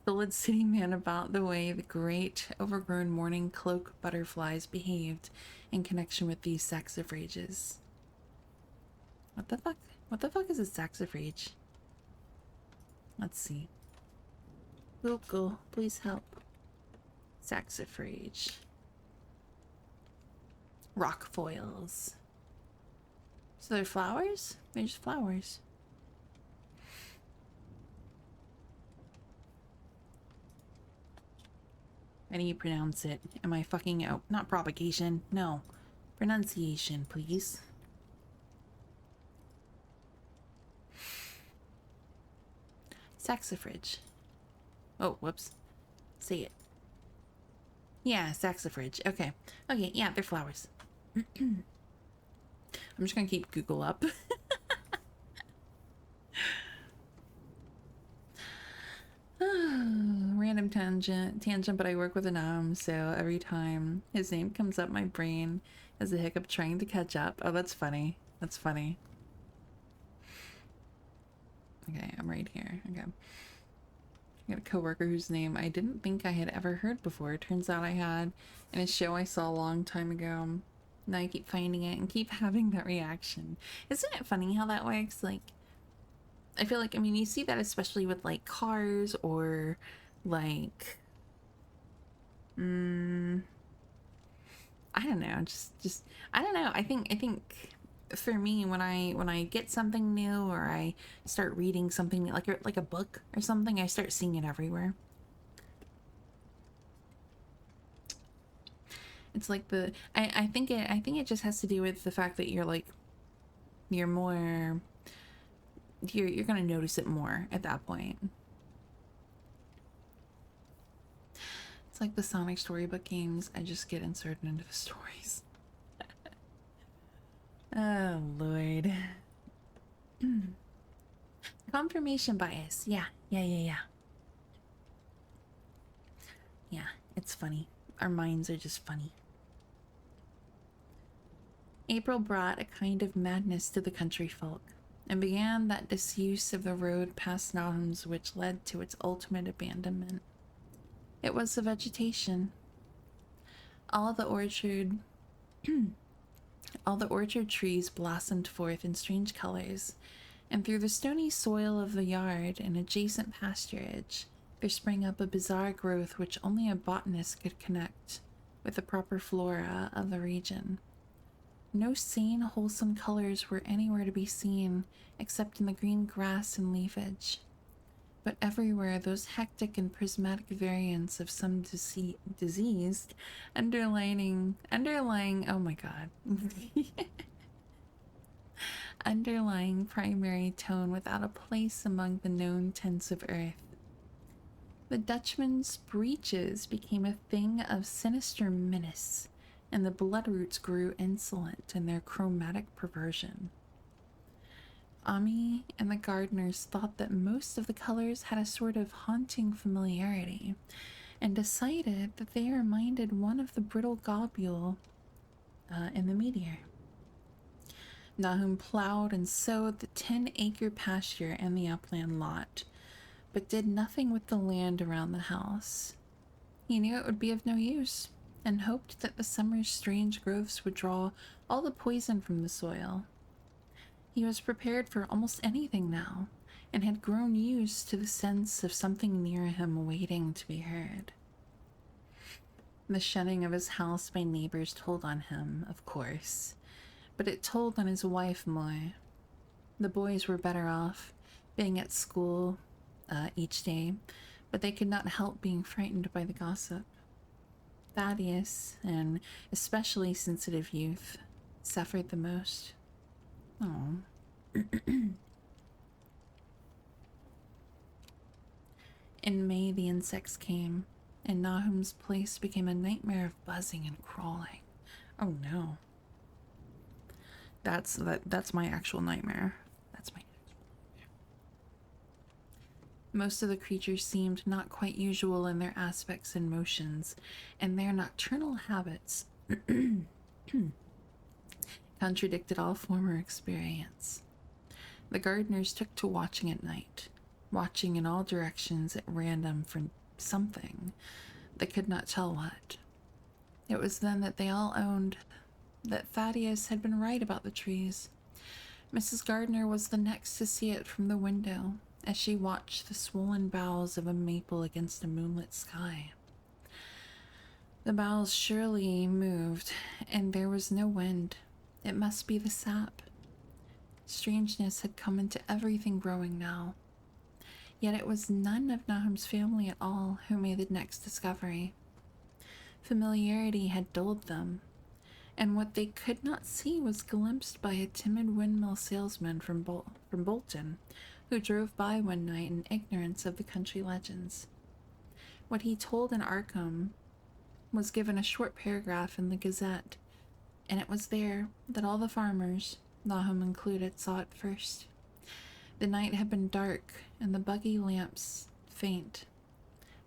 stolid city man about the way the great, overgrown morning cloak butterflies behaved in connection with these saxifrages. What the fuck? What the fuck is a saxifrage? Let's see. Google, please help. Saxifrage. Rock foils. So they're flowers? They're just flowers. How do you pronounce it? Am I fucking out? Not propagation. No. Pronunciation, please. Saxifrage. Oh, whoops. Say it. Yeah, saxifrage. Okay. Okay, yeah, they're flowers. I'm just gonna keep Google up. Random tangent, but I work with a nom, so every time his name comes up, my brain has a hiccup trying to catch up. Oh, that's funny. That's funny. Okay, I'm right here. Okay. I got a coworker whose name I didn't think I had ever heard before. Turns out I had in a show I saw a long time ago. Now I keep finding it and keep having that reaction. Isn't it funny how that works? Like, I feel like, I mean, you see that especially with like cars or like, I don't know, just, I don't know. I think for me, when I get something new or I start reading something like a book or something, I start seeing it everywhere. It's like I think it just has to do with the fact that you're like, you're more, you're gonna notice it more at that point. It's like the Sonic storybook games. I just get inserted into the stories. Oh Lord. Confirmation bias. Yeah, yeah. Yeah, it's funny. Our minds are just funny. April brought a kind of madness to the country folk, and began that disuse of the road past Nahum's which led to its ultimate abandonment. It was the vegetation. All the orchard trees blossomed forth in strange colors, and through the stony soil of the yard and adjacent pasturage there sprang up a bizarre growth which only a botanist could connect with the proper flora of the region. No sane, wholesome colors were anywhere to be seen except in the green grass and leafage, but everywhere those hectic and prismatic variants of some diseased underlying oh my god underlying primary tone without a place among the known tints of earth. The Dutchman's breeches became a thing of sinister menace, and the bloodroots grew insolent in their chromatic perversion. Ami and the gardeners thought that most of the colors had a sort of haunting familiarity, and decided that they reminded one of the brittle globule in the meteor. Nahum plowed and sowed the 10-acre pasture and the upland lot, but did nothing with the land around the house. He knew it would be of no use, and hoped that the summer's strange growths would draw all the poison from the soil. He was prepared for almost anything now, and had grown used to the sense of something near him waiting to be heard. The shunning of his house by neighbors told on him, of course, but it told on his wife more. The boys were better off, being at school each day, but they could not help being frightened by the gossip. Thaddeus, an especially sensitive youth, suffered the most. Oh. In May, the insects came, and Nahum's place became a nightmare of buzzing and crawling. Oh no. That's my actual nightmare. That's my Most of the creatures seemed not quite usual in their aspects and motions, and their nocturnal habits contradicted all former experience. The gardeners took to watching at night, watching in all directions at random for something. They could not tell what. It was then that they all owned that Thaddeus had been right about the trees. Mrs. Gardner was the next to see it from the window as she watched the swollen boughs of a maple against a moonlit sky. The boughs surely moved, and there was no wind. It must be the sap. Strangeness had come into everything growing now. Yet it was none of Nahum's family at all who made the next discovery. Familiarity had dulled them, and what they could not see was glimpsed by a timid windmill salesman from Bolton, who drove by one night in ignorance of the country legends. What he told in Arkham was given a short paragraph in the Gazette, and it was there that all the farmers, Nahum included, saw it first. The night had been dark, and the buggy lamps faint,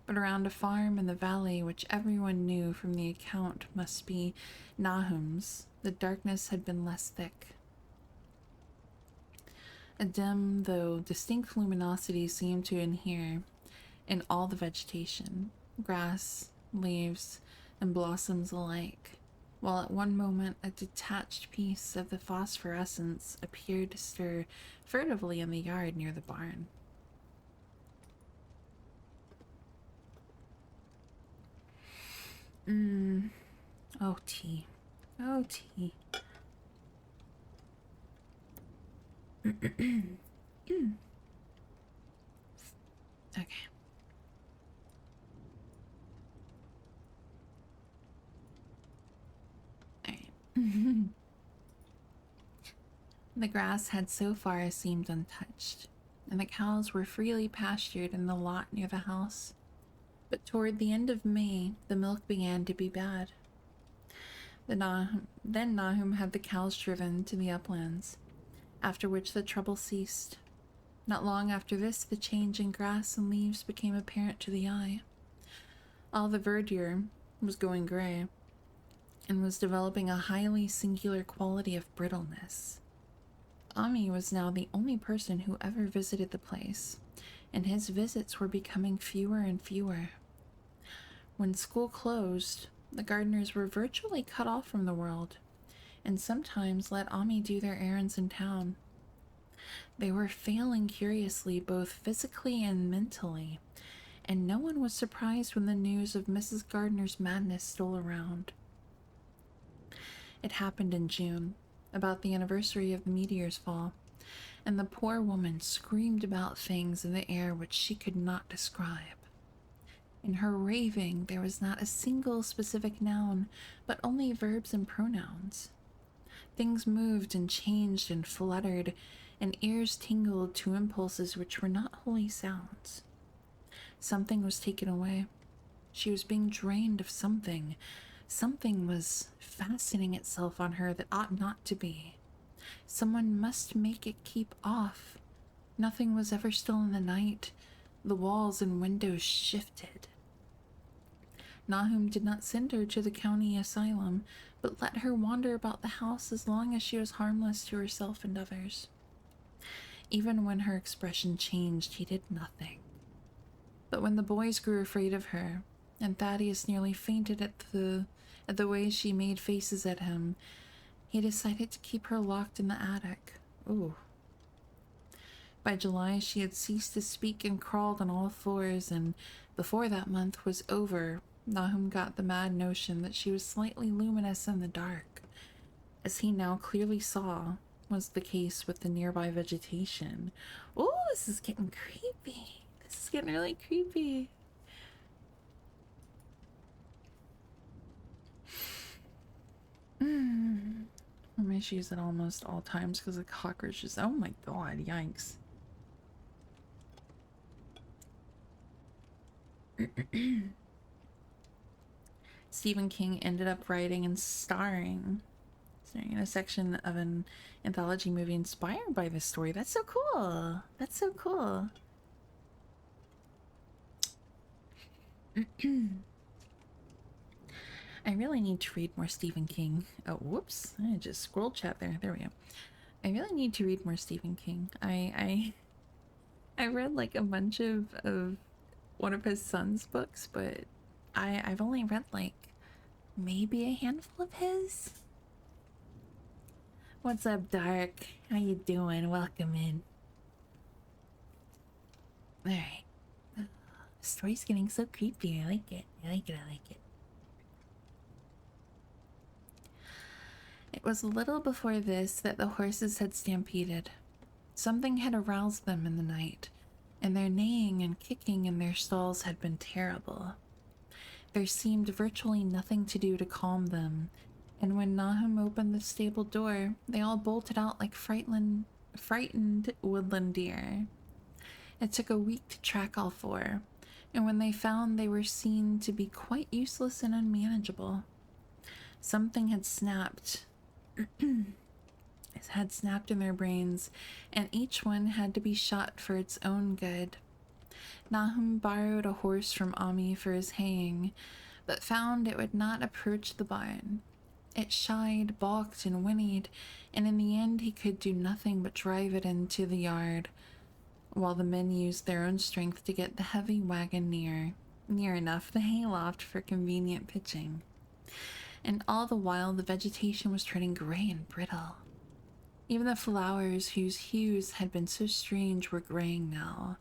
but around a farm in the valley, which everyone knew from the account must be Nahum's, the darkness had been less thick. A dim, though distinct luminosity seemed to inhere in all the vegetation, grass, leaves, and blossoms alike, while at one moment a detached piece of the phosphorescence appeared to stir furtively in the yard near the barn. Oh, tea. Oh, tea. Okay. Alright. The grass had so far seemed untouched, and the cows were freely pastured in the lot near the house. But toward the end of May, the milk began to be bad. Then Nahum had the cows driven to the uplands, after which the trouble ceased. Not long after this, the change in grass and leaves became apparent to the eye. All the verdure was going gray, and was developing a highly singular quality of brittleness. Ami was now the only person who ever visited the place, and his visits were becoming fewer and fewer. When school closed, the gardeners were virtually cut off from the world, and sometimes let Ami do their errands in town. They were failing curiously, both physically and mentally, and no one was surprised when the news of Mrs. Gardner's madness stole around. It happened in June, about the anniversary of the meteor's fall, and the poor woman screamed about things in the air which she could not describe. In her raving, there was not a single specific noun, but only verbs and pronouns. Things moved and changed and fluttered, and ears tingled to impulses which were not wholly sounds. Something was taken away. She was being drained of something. Something was fastening itself on her that ought not to be. Someone must make it keep off. Nothing was ever still in the night. The walls and windows shifted. Nahum did not send her to the county asylum, but let her wander about the house as long as she was harmless to herself and others. Even when her expression changed, he did nothing. But when the boys grew afraid of her, and Thaddeus nearly fainted at the way she made faces at him, he decided to keep her locked in the attic. Ooh. By July, she had ceased to speak and crawled on all fours, and before that month was over, Nahum got the mad notion that she was slightly luminous in the dark, as he now clearly saw was the case with the nearby vegetation. Oh, this is getting creepy. This is getting really creepy. I'm issues at almost all times because of cockroaches. Oh my god, yikes. Stephen King ended up writing and starring in a section of an anthology movie inspired by this story. That's so cool. That's so cool. I really need to read more Stephen King. Oh, whoops. I just scrolled chat there. There we go. I really need to read more Stephen King. I read like a bunch of one of his son's books, but I've only read like maybe a handful of his. What's up, Dark? How you doing? Welcome in. Alright. The story's getting so creepy. I like it. I like it. I like it. It was a little before this that the horses had stampeded. Something had aroused them in the night, and their neighing and kicking in their stalls had been terrible. There seemed virtually nothing to do to calm them, and when Nahum opened the stable door, they all bolted out like frightened woodland deer. It took a week to track all four, and when they found they were seen to be quite useless and unmanageable. Something had snapped. Had snapped in their brains, and each one had to be shot for its own good. Nahum borrowed a horse from Ami for his haying, but found it would not approach the barn. It shied, balked, and whinnied, and in the end he could do nothing but drive it into the yard, while the men used their own strength to get the heavy wagon near enough the hayloft for convenient pitching. And all the while the vegetation was turning gray and brittle. Even the flowers, whose hues had been so strange, were graying now,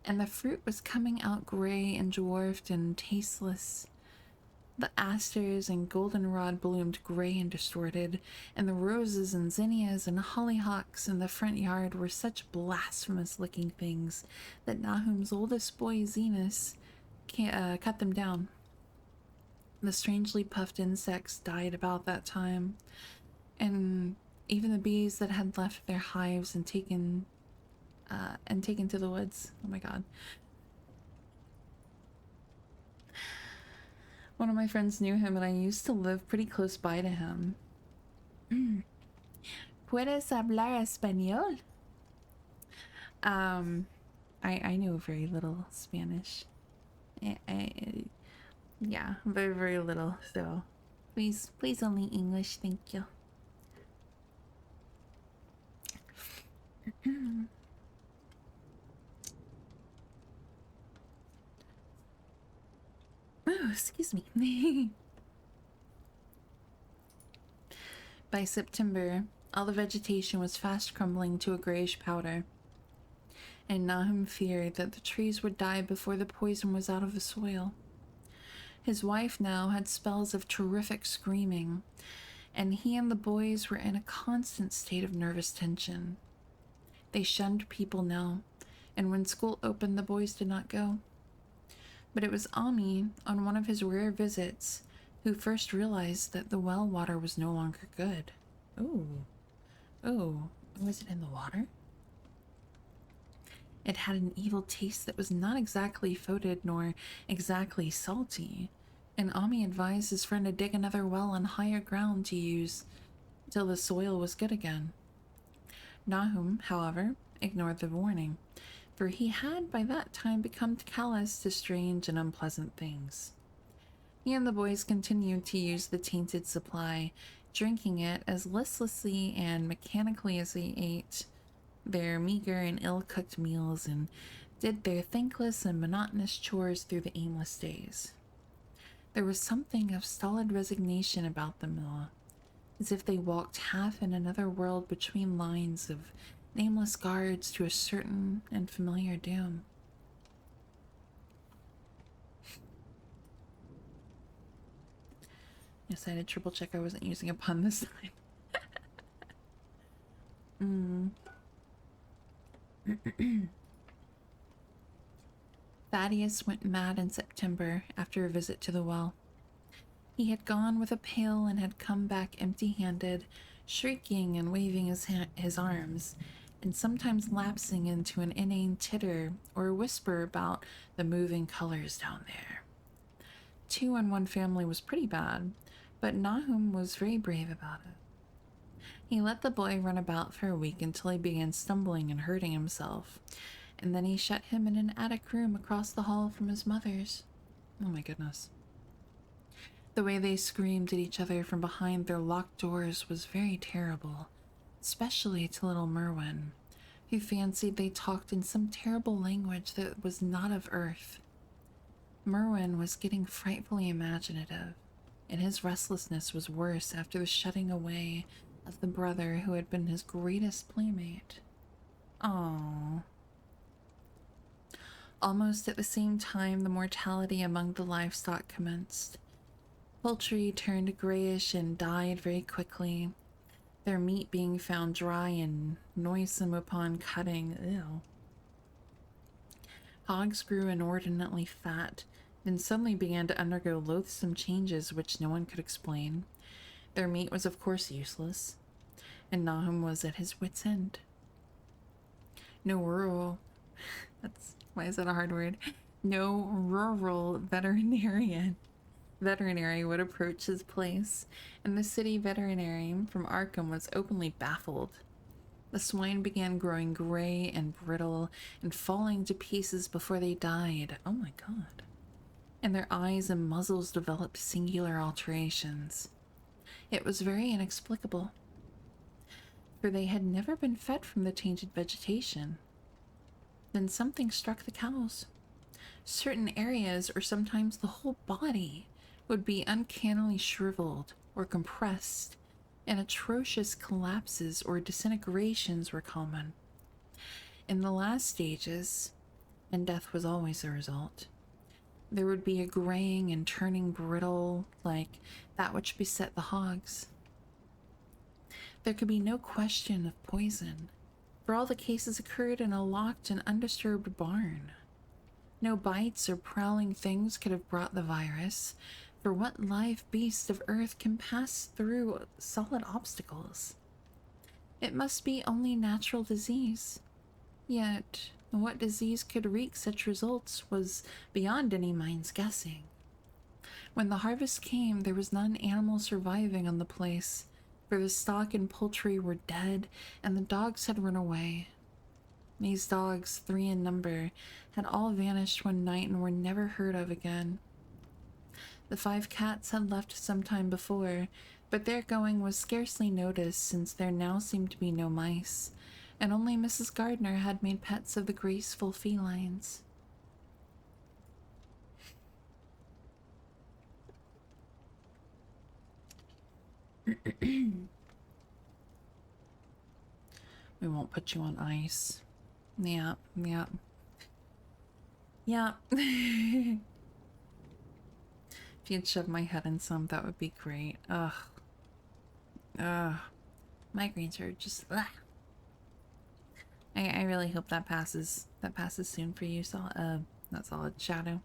and the fruit was coming out gray and dwarfed and tasteless. The asters and goldenrod bloomed gray and distorted, and the roses and zinnias and hollyhocks in the front yard were such blasphemous-looking things that Nahum's oldest boy, Zenas, cut them down. The strangely puffed insects died about that time, and even the bees that had left their hives and taken to the woods. Oh my god. One of my friends knew him, and I used to live pretty close by to him. ¿Puedes hablar español? I know very little Spanish. Yeah, very, very little, so please only English, thank you. Oh, excuse me. By September, all the vegetation was fast crumbling to a grayish powder, and Nahum feared that the trees would die before the poison was out of the soil. His wife now had spells of terrific screaming, and he and the boys were in a constant state of nervous tension. They shunned people now, and when school opened, the boys did not go. But it was Ami, on one of his rare visits, who first realized that the well water was no longer good. Oh, was it in the water? It had an evil taste that was not exactly fetid nor exactly salty, and Ami advised his friend to dig another well on higher ground to use till the soil was good again. Nahum, however, ignored the warning, for he had by that time become callous to strange and unpleasant things. He and the boys continued to use the tainted supply, drinking it as listlessly and mechanically as they ate their meager and ill-cooked meals and did their thankless and monotonous chores through the aimless days. There was something of stolid resignation about them all, as if they walked half in another world between lines of nameless guards to a certain and familiar doom. Yes, I had to triple check I wasn't using a pun this time. Thaddeus went mad in September after a visit to the well. He had gone with a pail and had come back empty-handed, shrieking and waving his arms, and sometimes lapsing into an inane titter or a whisper about the moving colors down there. 2 in one family was pretty bad, but Nahum was very brave about it. He let the boy run about for a week until he began stumbling and hurting himself, and then he shut him in an attic room across the hall from his mother's. Oh my goodness. The way they screamed at each other from behind their locked doors was very terrible, especially to little Merwin, who fancied they talked in some terrible language that was not of Earth. Merwin was getting frightfully imaginative, and his restlessness was worse after the shutting away of the brother who had been his greatest playmate. Aww. Almost at the same time, the mortality among the livestock commenced. Poultry turned grayish and died very quickly, their meat being found dry and noisome upon cutting. Ew. Hogs grew inordinately fat, then suddenly began to undergo loathsome changes which no one could explain. Their meat was of course useless, and Nahum was at his wit's end. No rural... that's... why is that a hard word? No rural veterinary would approach his place, and the city veterinary from Arkham was openly baffled. The swine began growing gray and brittle and falling to pieces before they died. Oh my god. And their eyes and muzzles developed singular alterations. It was very inexplicable, for they had never been fed from the tainted vegetation. Then something struck the cows. Certain areas, or sometimes the whole body, would be uncannily shriveled or compressed, and atrocious collapses or disintegrations were common. In the last stages, and death was always the result, there would be a graying and turning brittle like that which beset the hogs. There could be no question of poison, for all the cases occurred in a locked and undisturbed barn. No bites or prowling things could have brought the virus, for what live beast of earth can pass through solid obstacles? It must be only natural disease. Yet, what disease could wreak such results was beyond any mind's guessing. When the harvest came, there was not an animal surviving on the place, for the stock and poultry were dead, and the dogs had run away. These dogs, 3 in number, had all vanished one night and were never heard of again. The 5 cats had left some time before, but their going was scarcely noticed since there now seemed to be no mice, and only Mrs. Gardner had made pets of the graceful felines. We won't put you on ice. Yeah. If you'd shove my head in some, that would be great. Ugh. Migraines are just... ugh. I really hope that passes. That passes soon for you, not Solid Shadow.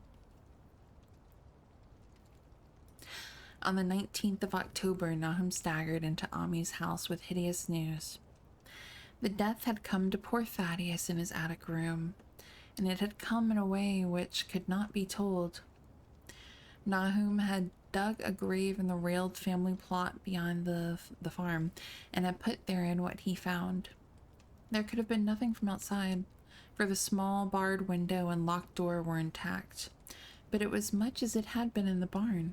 On the 19th of October, Nahum staggered into Ami's house with hideous news. The death had come to poor Thaddeus in his attic room, and it had come in a way which could not be told. Nahum had dug a grave in the railed family plot beyond the farm, and had put therein what he found. There could have been nothing from outside, for the small barred window and locked door were intact, but it was much as it had been in the barn.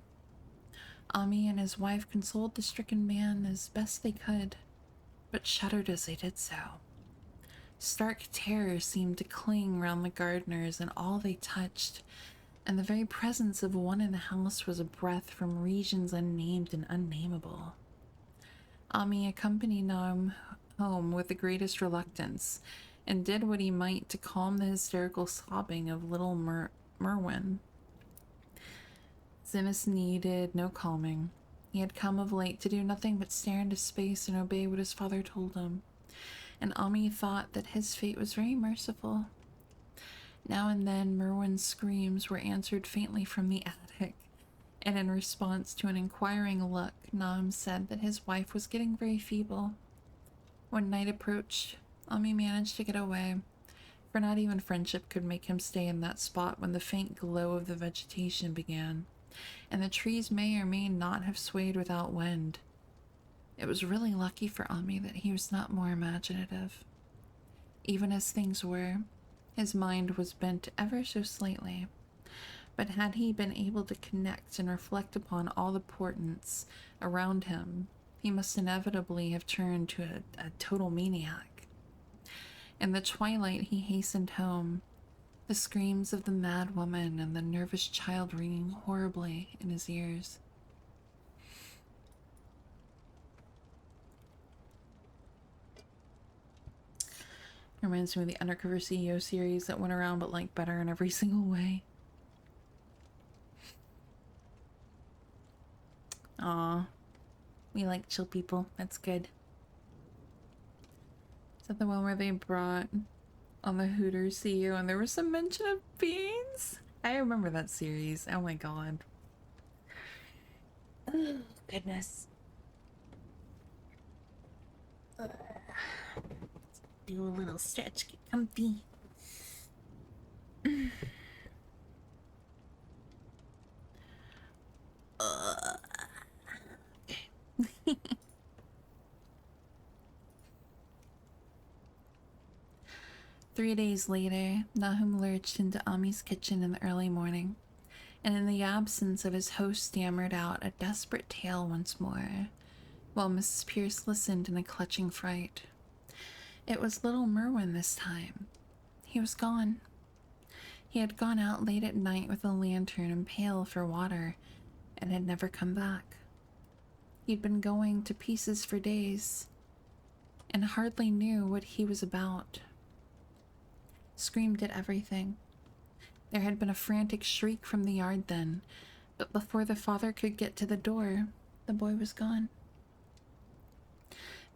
Ami and his wife consoled the stricken man as best they could, but shuddered as they did so. Stark terror seemed to cling round the Gardners and all they touched, and the very presence of one in the house was a breath from regions unnamed and unnameable. Ami accompanied Nahum home with the greatest reluctance, and did what he might to calm the hysterical sobbing of little Merwin. Zinnis needed no calming. He had come of late to do nothing but stare into space and obey what his father told him, and Ami thought that his fate was very merciful. Now and then Merwin's screams were answered faintly from the attic, and in response to an inquiring look, Nahum said that his wife was getting very feeble. When night approached, Ami managed to get away, for not even friendship could make him stay in that spot when the faint glow of the vegetation began, and the trees may or may not have swayed without wind. It was really lucky for Ami that he was not more imaginative. Even as things were, his mind was bent ever so slightly, But had he been able to connect and reflect upon all the portents around him, he must inevitably have turned to a total maniac. In the twilight, he hastened home, the screams of the mad woman and the nervous child ringing horribly in his ears. Reminds me of the Undercover CEO series that went around, but like better in every single way. Aw, we like chill people. That's good. Is that the one where they brought on the Hooters CEO and there was some mention of beans? I remember that series. Oh my god. Oh, goodness. Do a little stretch, get comfy. Okay. 3 days later, Nahum lurched into Ami's kitchen in the early morning, and in the absence of his host stammered out a desperate tale once more, while Mrs. Pierce listened in a clutching fright. It was little Merwin this time. He was gone. He had gone out late at night with a lantern and pail for water, and had never come back. He'd been going to pieces for days, and hardly knew what he was about. Screamed at everything. There had been a frantic shriek from the yard then, but before the father could get to the door, the boy was gone.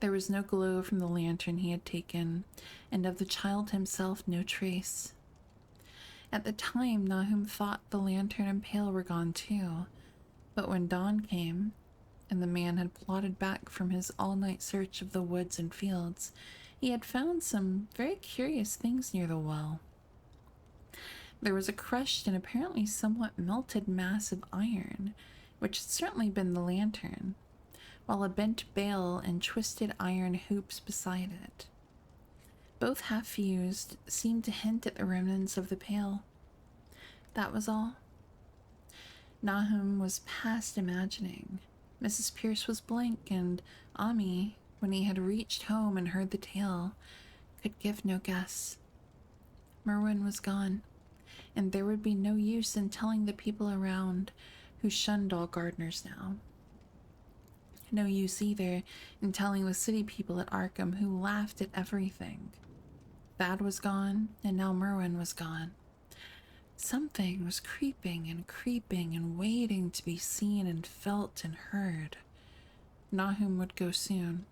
There was no glow from the lantern he had taken, and of the child himself no trace. At the time, Nahum thought the lantern and pail were gone too, but when dawn came, and the man had plodded back from his all-night search of the woods and fields, he had found some very curious things near the well. There was a crushed and apparently somewhat melted mass of iron, which had certainly been the lantern, while a bent bale and twisted iron hoops beside it. Both half-fused, seemed to hint at the remnants of the pail. That was all. Nahum was past imagining. Mrs. Pierce was blank, and Ami, when he had reached home and heard the tale, could give no guess. Merwin was gone, and there would be no use in telling the people around, who shunned all gardeners now. No use either in telling the city people at Arkham, who laughed at everything. Thad was gone, and now Merwin was gone. Something was creeping and waiting to be seen and felt and heard. Nahum would go soon,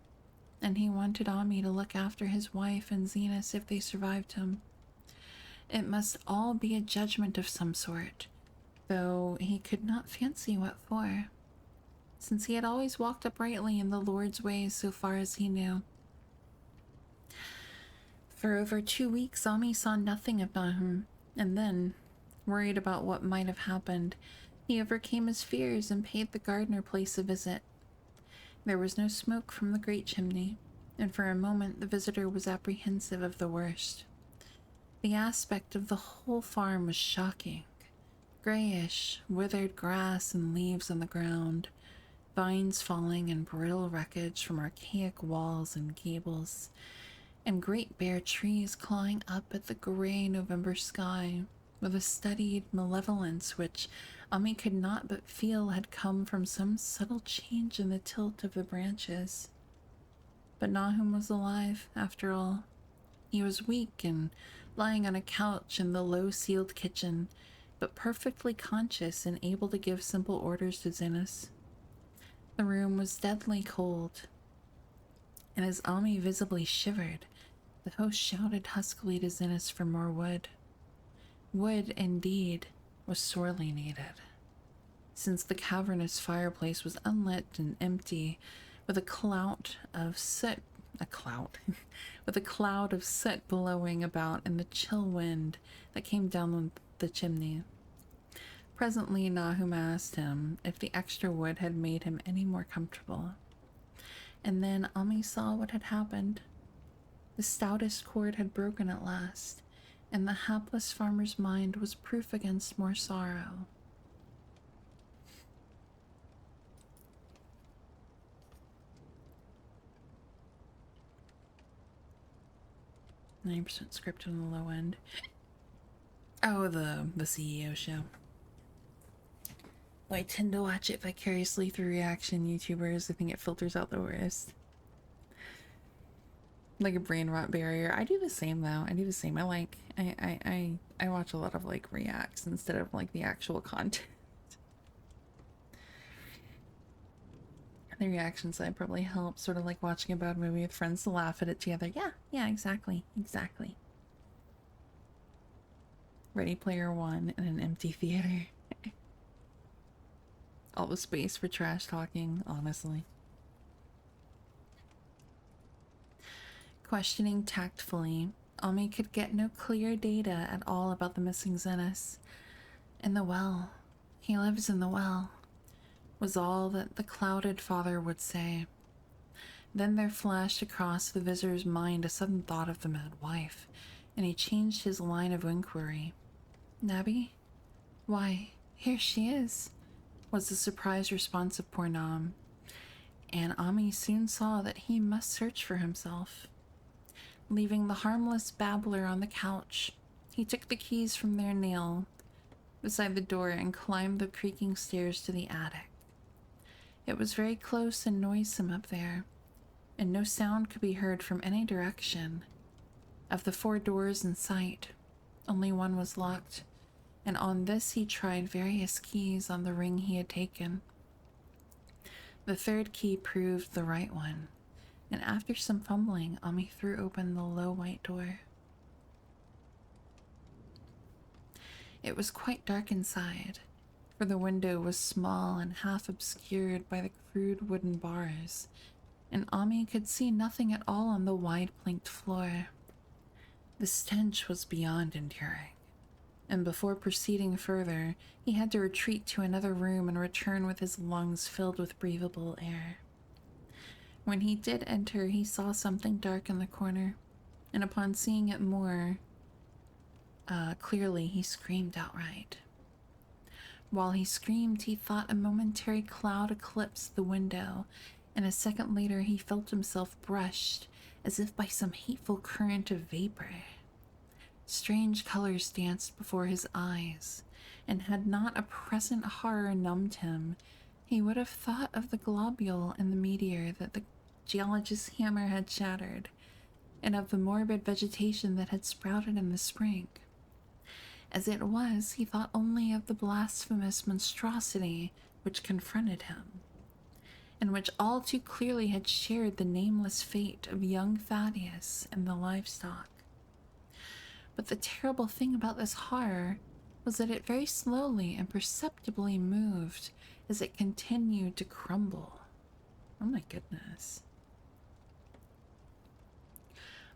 and he wanted Ami to look after his wife and Zenas if they survived him. It must all be a judgment of some sort, though he could not fancy what for, since he had always walked uprightly in the Lord's ways so far as he knew. For over 2 weeks, Ami saw nothing of Nahum, and then, worried about what might have happened, he overcame his fears and paid the gardener place a visit. There was no smoke from the great chimney, and for a moment the visitor was apprehensive of the worst. The aspect of the whole farm was shocking. Grayish, withered grass and leaves on the ground, vines falling and brittle wreckage from archaic walls and gables, and great bare trees clawing up at the gray November sky with a studied malevolence which Ami could not but feel had come from some subtle change in the tilt of the branches. But Nahum was alive, after all. He was weak and lying on a couch in the low-ceiled kitchen, but perfectly conscious and able to give simple orders to Zenas. The room was deadly cold, and as Ami visibly shivered, the host shouted huskily to Zenas for more wood. Wood, indeed, was sorely needed, since the cavernous fireplace was unlit and empty, with a cloud of soot blowing about in the chill wind that came down the chimney. Presently Nahum asked him if the extra wood had made him any more comfortable, and then Ami saw what had happened. The stoutest cord had broken at last, and the hapless farmer's mind was proof against more sorrow. 90% scripted on the low end. Oh, the CEO show. Well, I tend to watch it vicariously through reaction YouTubers. I think it filters out the worst. Like a brain rot barrier. I do the same though. I do the same. I watch a lot of like reacts instead of like the actual content. The reaction side probably helps, sort of like watching a bad movie with friends to laugh at it together. Yeah, exactly. Ready Player One in an empty theater. All the space for trash talking, honestly. Questioning tactfully, Ami could get no clear data at all about the missing Zenith. In the well. He lives in the well, was all that the clouded father would say. Then there flashed across the visitor's mind a sudden thought of the mad wife, and he changed his line of inquiry. Nabby? Why, here she is, was the surprised response of poor Nam, and Ami soon saw that he must search for himself. Leaving the harmless babbler on the couch, he took the keys from their nail beside the door and climbed the creaking stairs to the attic. It was very close and noisome up there, and no sound could be heard from any direction. Of the 4 doors in sight, only one was locked, and on this he tried various keys on the ring he had taken. The 3rd key proved the right one, and after some fumbling, Ami threw open the low white door. It was quite dark inside, for the window was small and half obscured by the crude wooden bars, and Ami could see nothing at all on the wide planked floor. The stench was beyond enduring, and before proceeding further, he had to retreat to another room and return with his lungs filled with breathable air. When he did enter, he saw something dark in the corner, and upon seeing it more clearly, he screamed outright. While he screamed, he thought a momentary cloud eclipsed the window, and a second later he felt himself brushed as if by some hateful current of vapor. Strange colors danced before his eyes, and had not a present horror numbed him, he would have thought of the globule in the meteor that the geologist's hammer had shattered, and of the morbid vegetation that had sprouted in the spring. As it was, he thought only of the blasphemous monstrosity which confronted him, and which all too clearly had shared the nameless fate of young Thaddeus and the livestock. But the terrible thing about this horror was that it very slowly and perceptibly moved as it continued to crumble. Oh my goodness.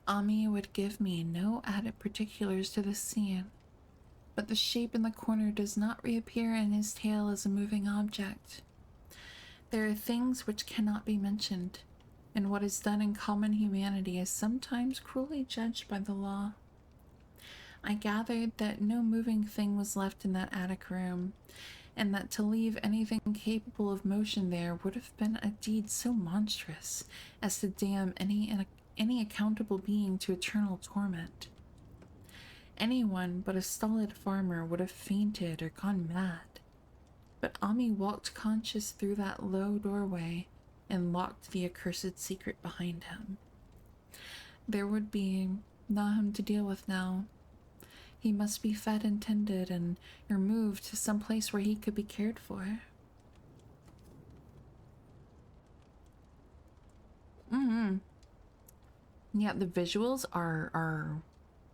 Ami would give me no added particulars to this scene, but the shape in the corner does not reappear in his tale as a moving object. There are things which cannot be mentioned, and what is done in common humanity is sometimes cruelly judged by the law. I gathered that no moving thing was left in that attic room, and that to leave anything capable of motion there would have been a deed so monstrous as to damn any accountable being to eternal torment. Anyone but a stolid farmer would have fainted or gone mad, but Ami walked conscious through that low doorway and locked the accursed secret behind him. There would be Nahum to deal with now. He must be fed and tended and removed to some place where he could be cared for. Yeah, the visuals are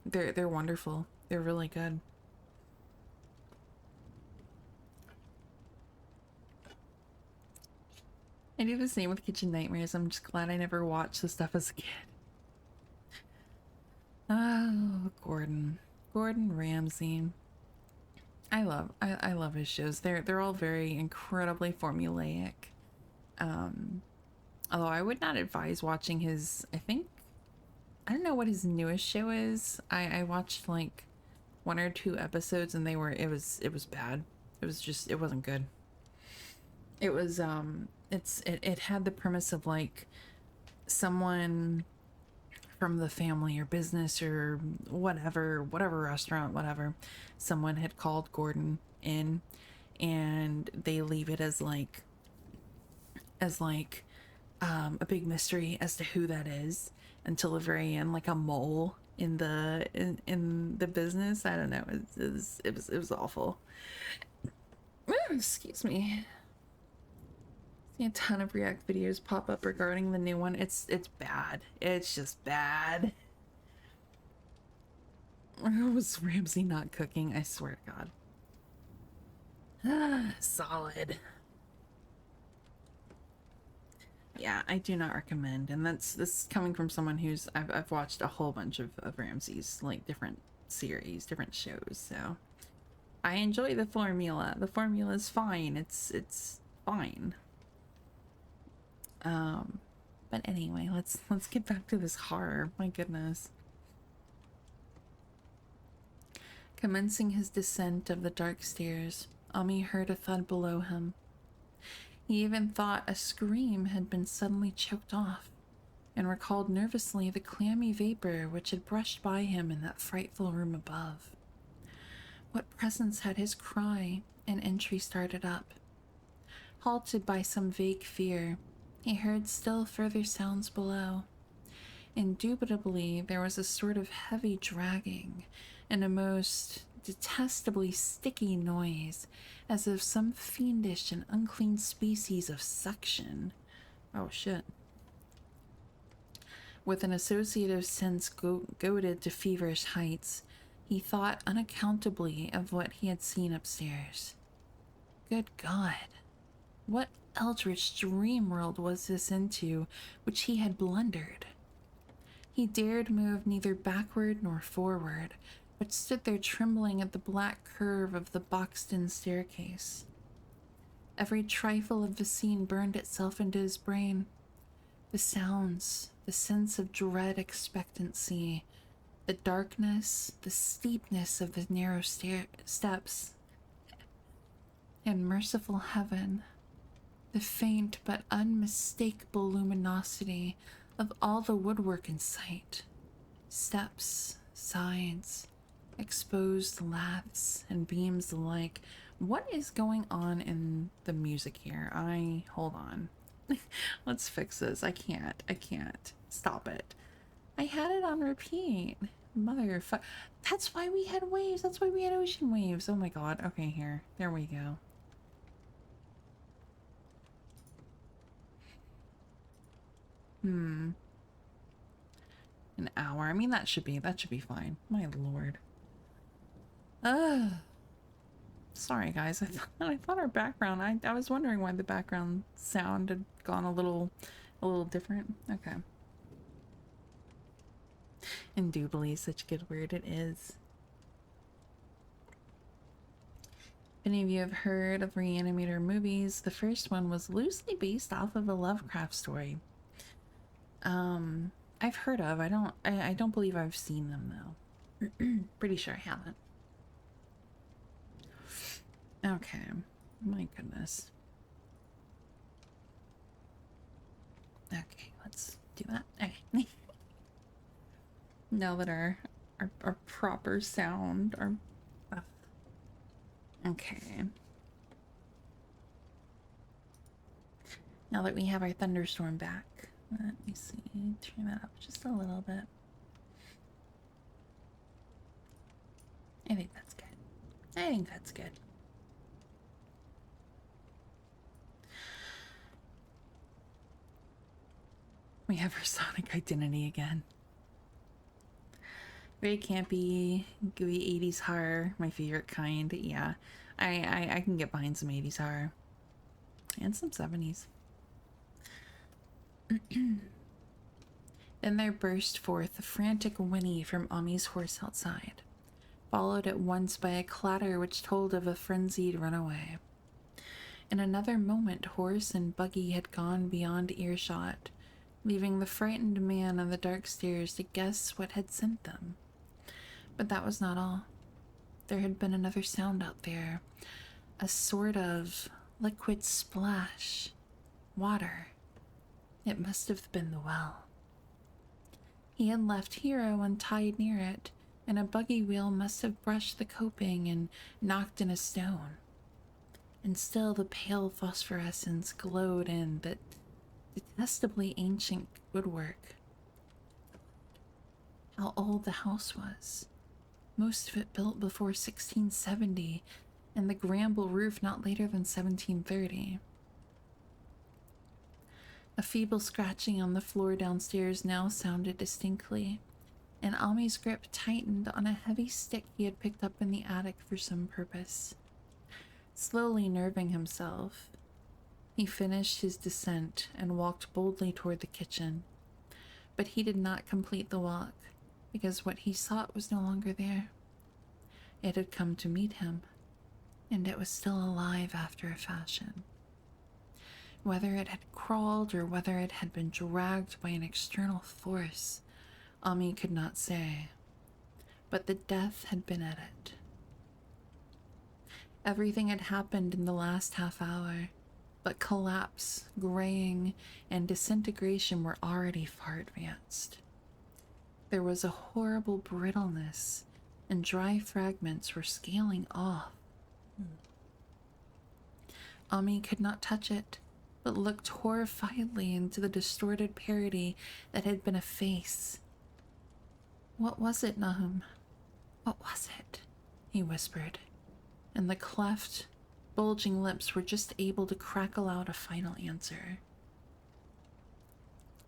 they're wonderful. They're really good. I do the same with Kitchen Nightmares. I'm just glad I never watched the stuff as a kid. Oh, Gordon Ramsay. I love his shows. They're all very incredibly formulaic. Although I would not advise watching his, I don't know what his newest show is. I watched like one or two episodes, and it was bad. It was just, it wasn't good. It was it had the premise of like someone from the family or business or whatever restaurant, whatever, someone had called Gordon in, and they leave it as like a big mystery as to who that is until the very end, like a mole in the business. I don't know. It was awful. Excuse me. See a ton of React videos pop up regarding the new one. It's bad. It's just bad. Was Ramsay not cooking? I swear to God. Solid. Yeah, I do not recommend, and this is coming from someone who's I've watched a whole bunch of Ramsay's like different series, different shows, so I enjoy the formula. The formula is fine. It's fine. But anyway, let's get back to this horror. My goodness. Commencing his descent of the dark stairs, Ami heard a thud below him. He even thought a scream had been suddenly choked off, and recalled nervously the clammy vapor which had brushed by him in that frightful room above. What presence had his cry and entry started up? Halted by some vague fear, he heard still further sounds below. Indubitably, there was a sort of heavy dragging and a most detestably sticky noise, as of some fiendish and unclean species of suction. Oh shit. With an associative sense goaded to feverish heights, he thought unaccountably of what he had seen upstairs. Good God. What eldritch dream world was this into which he had blundered? He dared move neither backward nor forward, but stood there trembling at the black curve of the boxed-in staircase. Every trifle of the scene burned itself into his brain. The sounds, the sense of dread expectancy, the darkness, the steepness of the narrow steps, and merciful heaven, the faint but unmistakable luminosity of all the woodwork in sight. Steps, sides, exposed laths, and beams alike. What is going on in the music here? Hold on. Let's fix this. I can't. Stop it. I had it on repeat. Motherfucker. That's why we had waves. That's why we had ocean waves. Oh my God. Okay, here. There we go. An hour. I mean, that should be fine. My lord. Sorry guys. I thought our background, I was wondering why the background sound had gone a little different. Okay. Indubitably, such a good word it is. If any of you have heard of Reanimator movies, the first one was loosely based off of a Lovecraft story. I've heard of. I don't believe I've seen them though. Pretty sure I haven't. Okay. My goodness. Okay, let's do that. Okay. Now that our proper sound okay. Now that we have our thunderstorm back, let me see. Turn that up just a little bit. I think that's good. We have our sonic identity again. Very campy, gooey 80s horror, my favorite kind. Yeah, I can get behind some 80s horror. And some 70s. Then there burst forth a frantic whinny from Ami's horse outside, followed at once by a clatter which told of a frenzied runaway. In another moment, horse and buggy had gone beyond earshot, leaving the frightened man on the dark stairs to guess what had sent them. But that was not all. there had been another sound out there, a sort of liquid splash. Water. It must have been the well. He had left Hero untied near it, and a buggy wheel must have brushed the coping and knocked in a stone. And still the pale phosphorescence glowed in the detestably ancient woodwork. How old the house was. Most of it built before 1670, and the gramble roof not later than 1730. A feeble scratching on the floor downstairs now sounded distinctly, and Ami's grip tightened on a heavy stick he had picked up in the attic for some purpose. Slowly nerving himself, he finished his descent and walked boldly toward the kitchen. But he did not complete the walk, because what he sought was no longer there. It had come to meet him, and it was still alive after a fashion. Whether it had crawled or whether it had been dragged by an external force, Ami could not say, but the death had been at it. Everything had happened in the last half hour, but collapse, graying, and disintegration were already far advanced. There was a horrible brittleness, and dry fragments were scaling off. Ami could not touch it, but looked horrifiedly into the distorted parody that had been a face. "What was it, Nahum? What was it?" he whispered, and the cleft, bulging lips were just able to crackle out a final answer.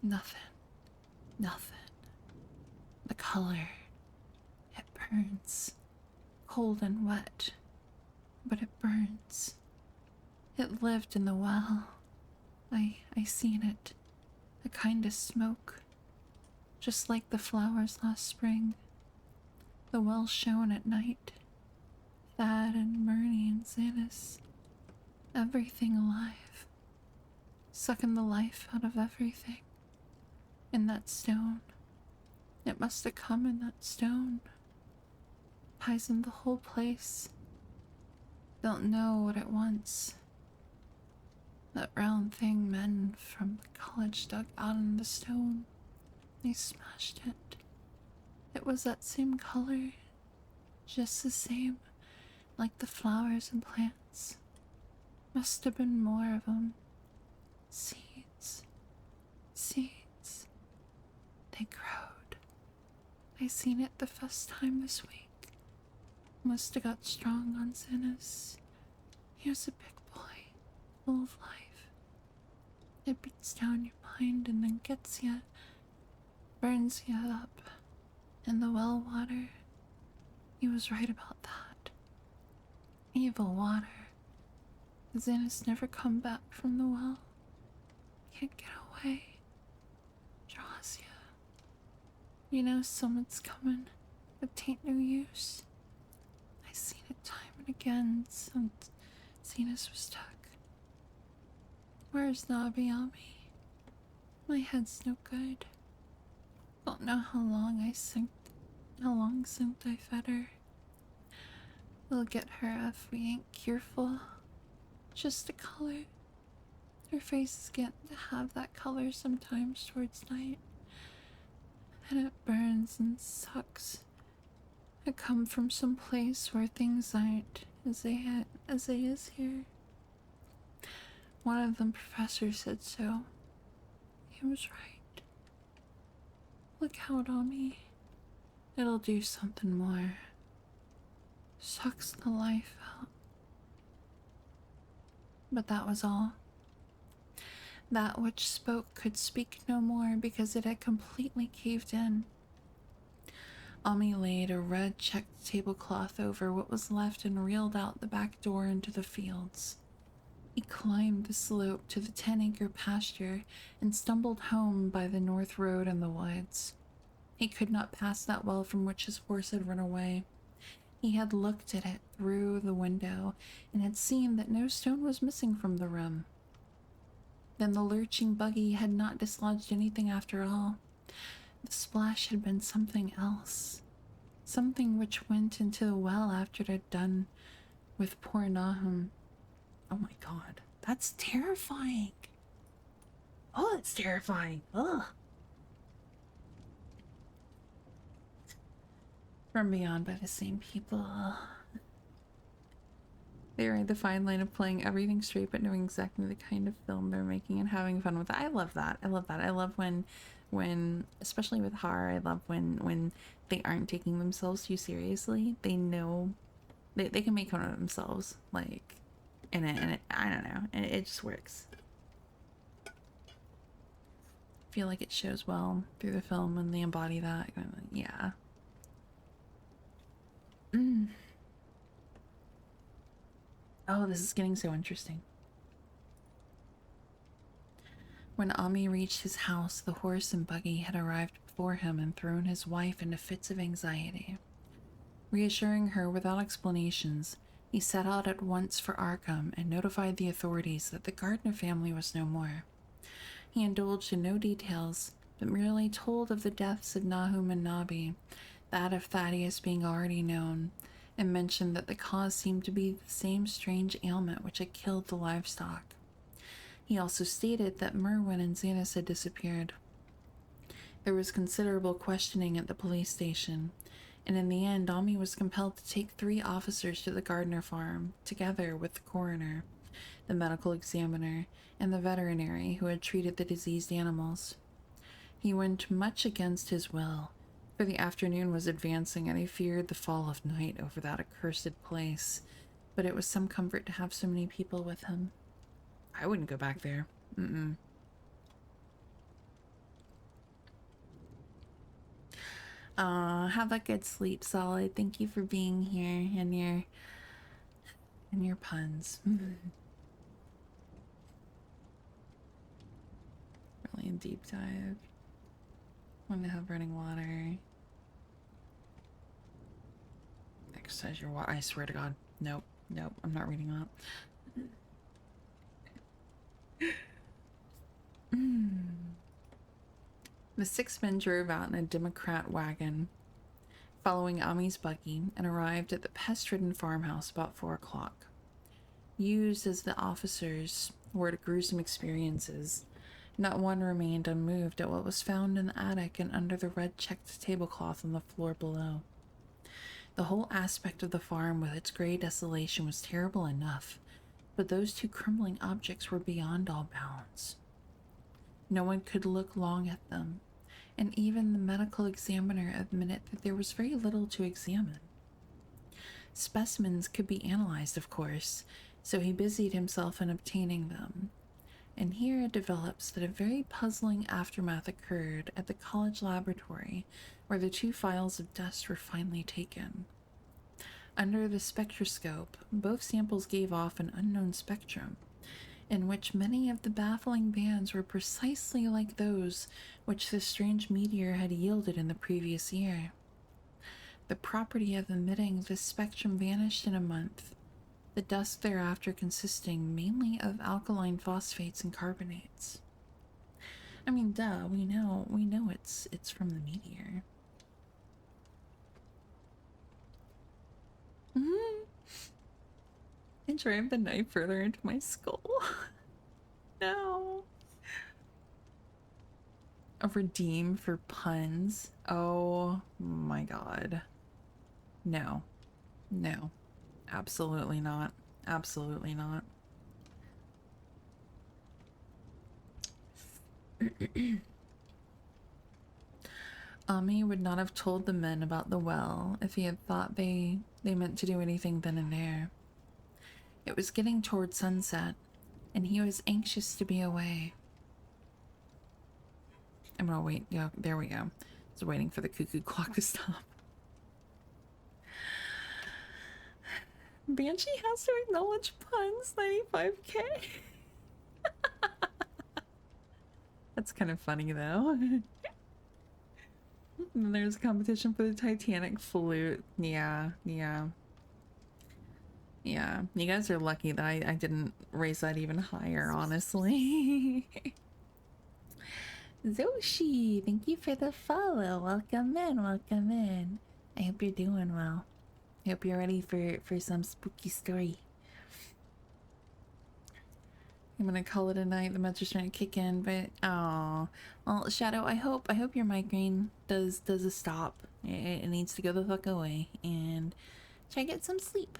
"Nothing. Nothing. The color. It burns. Cold and wet. But it burns. It lived in the well. I seen it. A kind of smoke. Just like the flowers last spring. The well shone at night. Thad and Murney and Xanis. Everything alive. Sucking the life out of everything. In that stone. It must have come in that stone. Poisoned the whole place. Don't know what it wants. That round thing men from the college dug out in the stone. They smashed it. It was that same color. Just the same, like the flowers and plants. Must have been more of them. Seeds. Seeds. They growed. I seen it the first time this week. Must have got strong on Xanis. He was a big boy, full of life. It beats down your mind and then gets ya, burns ya up. And the well water, he was right about that. Evil water. Xanis never come back from the well. Can't get away. Draws ya. You know someone's coming, but 'tain't no use. I seen it time and again since Xanis was stuck. Where's Nabiami? My head's no good. Don't know how long since I fed her. We'll get her if we ain't careful. Just the color. Her face is getting to have that color sometimes towards night. And it burns and sucks. It come from some place where things aren't as they is here. One of them professors said so. He was right. Look out on me. It'll do something more. Sucks the life out. But that was all. That which spoke could speak no more because it had completely caved in. Ami laid a red checked tablecloth over what was left and reeled out the back door into the fields. He climbed the slope to the 10-acre pasture and stumbled home by the north road and the woods. He could not pass that well from which his horse had run away. He had looked at it through the window and had seen that no stone was missing from the rim. Then the lurching buggy had not dislodged anything after all. The splash had been something else. Something which went into the well after it had done with poor Nahum. Oh my god, that's terrifying. Oh, that's terrifying. Ugh. From Beyond by the same people. They ride the fine line of playing everything straight but knowing exactly the kind of film they're making and having fun with it. I love that. I love that. I love when especially with horror, I love when they aren't taking themselves too seriously. They know they can make fun of themselves, like and it I don't know, and it just works. I feel like it shows well through the film when they embody that. Yeah. Oh, this is getting so interesting. When Ami reached his house, the horse and buggy had arrived before him and thrown his wife into fits of anxiety. Reassuring her without explanations, he set out at once for Arkham and notified the authorities that the Gardner family was no more. He indulged in no details, but merely told of the deaths of Nahum and Nabi, that of Thaddeus being already known, and mentioned that the cause seemed to be the same strange ailment which had killed the livestock. He also stated that Merwin and Xanis had disappeared. There was considerable questioning at the police station, and in the end, Ami was compelled to take 3 officers to the Gardner farm, together with the coroner, the medical examiner, and the veterinary who had treated the diseased animals. He went much against his will, for the afternoon was advancing and he feared the fall of night over that accursed place, but it was some comfort to have so many people with him. I wouldn't go back there. Have a good sleep, Solid. Thank you for being here and your puns. Really a deep dive. Want to have running water. Exercise your water. I swear to God. Nope. Nope. I'm not reading that. The 6 men drove out in a Democrat wagon, following Ami's buggy, and arrived at the pest-ridden farmhouse about 4 o'clock. Used as the officers were to gruesome experiences, not one remained unmoved at what was found in the attic and under the red-checked tablecloth on the floor below. The whole aspect of the farm with its gray desolation was terrible enough, but those 2 crumbling objects were beyond all bounds. No one could look long at them, and even the medical examiner admitted that there was very little to examine. Specimens could be analyzed, of course, so he busied himself in obtaining them. And here it develops that a very puzzling aftermath occurred at the college laboratory where the 2 files of dust were finally taken. Under the spectroscope, both samples gave off an unknown spectrum, in which many of the baffling bands were precisely like those which the strange meteor had yielded in the previous year. The property of emitting this spectrum vanished in a month, the dust thereafter consisting mainly of alkaline phosphates and carbonates. I mean, duh, we know it's from the meteor. And drive the knife further into my skull. No. A redeem for puns. Oh my god. No. No. Absolutely not. Absolutely not. Ami would not have told the men about the well if he had thought they meant to do anything then and there. It was getting toward sunset, and he was anxious to be away. I'm gonna wait. Yeah, there we go. I was waiting for the cuckoo clock to stop. Banshee has to acknowledge puns. 95k. That's kind of funny though. And there's a competition for the Titanic flute. Yeah. You guys are lucky that I didn't raise that even higher, honestly. Zoshi, thank you for the follow. Welcome in. I hope you're doing well. I hope you're ready for some spooky story. I'm gonna call it a night. The meds are starting to kick in, but oh, well, Shadow. I hope your migraine does a stop. It needs to go the fuck away, and try to get some sleep.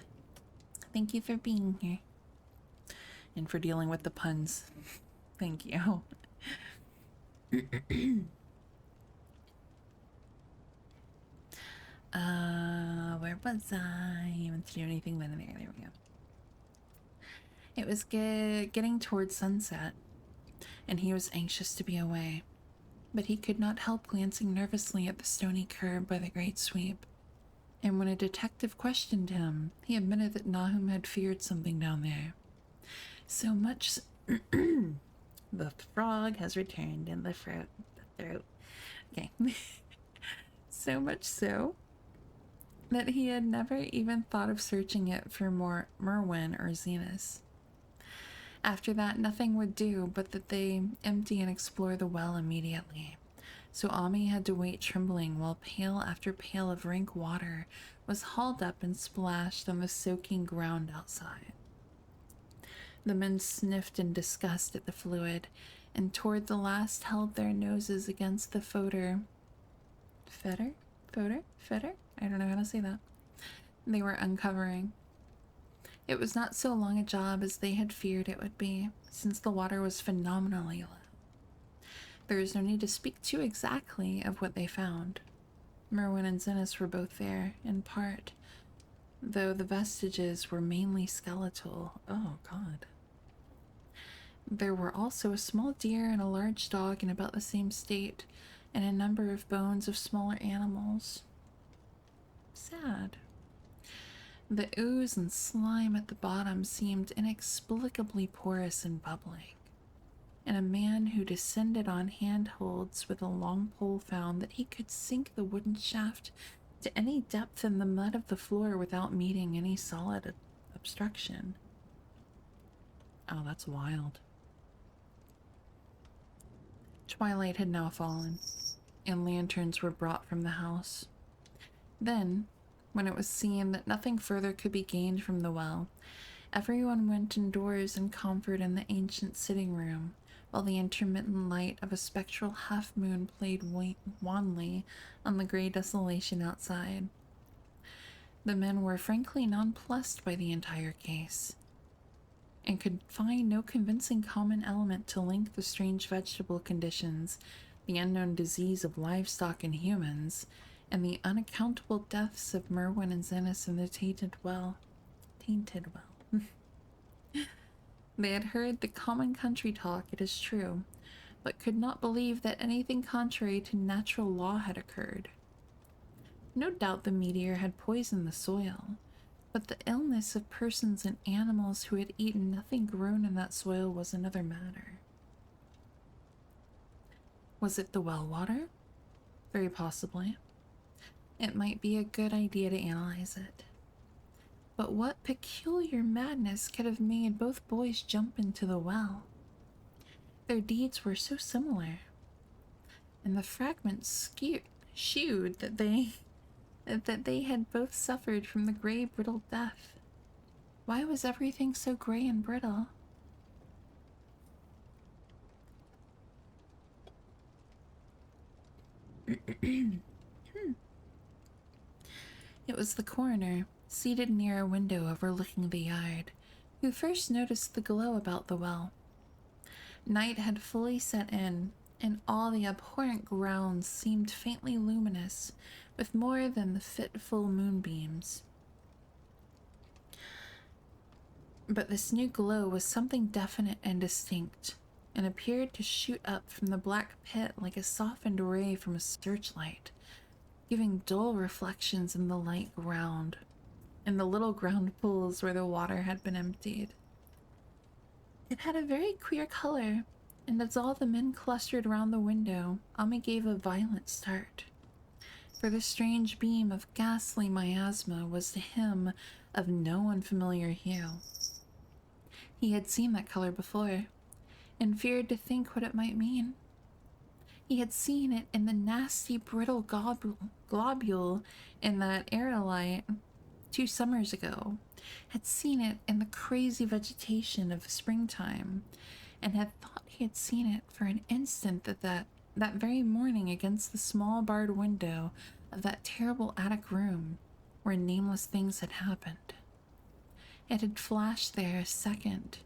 Thank you for being here, and for dealing with the puns. Thank you. Where was I? I haven't do anything then. There we go. It was getting towards sunset, and he was anxious to be away, but he could not help glancing nervously at the stony curb by the great sweep. And when a detective questioned him, he admitted that Nahum had feared something down there. So much the frog has returned in the throat. Okay. So much so that he had never even thought of searching it for more Merwin or Zenas. After that, nothing would do but that they empty and explore the well immediately. So Ami had to wait trembling while pail after pail of rank water was hauled up and splashed on the soaking ground outside. The men sniffed in disgust at the fluid, and toward the last held their noses against the fodder. Fodder? I don't know how to say that. They were uncovering. It was not so long a job as they had feared it would be, since the water was phenomenally low. There is no need to speak too exactly of what they found. Merwin and Zenas were both there, in part, though the vestiges were mainly skeletal. Oh, God. There were also a small deer and a large dog in about the same state, and a number of bones of smaller animals. Sad. The ooze and slime at the bottom seemed inexplicably porous and bubbling, and a man who descended on handholds with a long pole found that he could sink the wooden shaft to any depth in the mud of the floor without meeting any solid obstruction. Oh, that's wild. Twilight had now fallen, and lanterns were brought from the house. Then, when it was seen that nothing further could be gained from the well, everyone went indoors in comfort in the ancient sitting room, while the intermittent light of a spectral half-moon played wanly on the gray desolation outside. The men were frankly nonplussed by the entire case, and could find no convincing common element to link the strange vegetable conditions, the unknown disease of livestock and humans, and the unaccountable deaths of Merwin and Zenas in the tainted well. They had heard the common country talk, it is true, but could not believe that anything contrary to natural law had occurred. No doubt the meteor had poisoned the soil, but the illness of persons and animals who had eaten nothing grown in that soil was another matter. Was it the well water? Very possibly. It might be a good idea to analyze it. But what peculiar madness could have made both boys jump into the well? Their deeds were so similar, and the fragments shewed that they had both suffered from the gray, brittle death. Why was everything so gray and brittle? It was the coroner, seated near a window overlooking the yard, who first noticed the glow about the well. Night had fully set in, and all the abhorrent grounds seemed faintly luminous, with more than the fitful moonbeams. But this new glow was something definite and distinct, and appeared to shoot up from the black pit like a softened ray from a searchlight, giving dull reflections in the light ground, in the little ground pools where the water had been emptied. It had a very queer color, and as all the men clustered round the window, Ami gave a violent start, for the strange beam of ghastly miasma was to him of no unfamiliar hue. He had seen that color before, and feared to think what it might mean. He had seen it in the nasty brittle globule in that aerolite 2 summers ago, had seen it in the crazy vegetation of springtime, and had thought he had seen it for an instant that very morning against the small barred window of that terrible attic room where nameless things had happened. It had flashed there a second,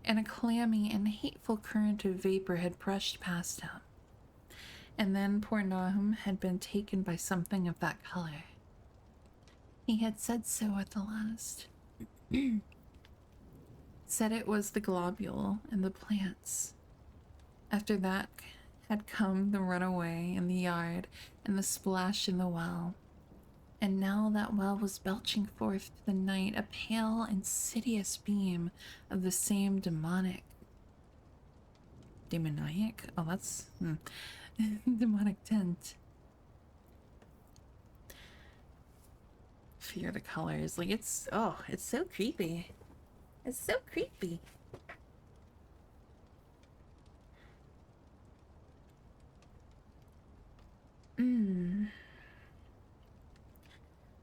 and a clammy and hateful current of vapor had brushed past him. And then poor Nahum had been taken by something of that color. He had said so at the last. Said it was the globule and the plants. After that had come the runaway in the yard and the splash in the well. And now that well was belching forth to the night a pale, insidious beam of the same demonic. Oh, that's demonic tint. Fear the colors. Like, it's so creepy. It's so creepy.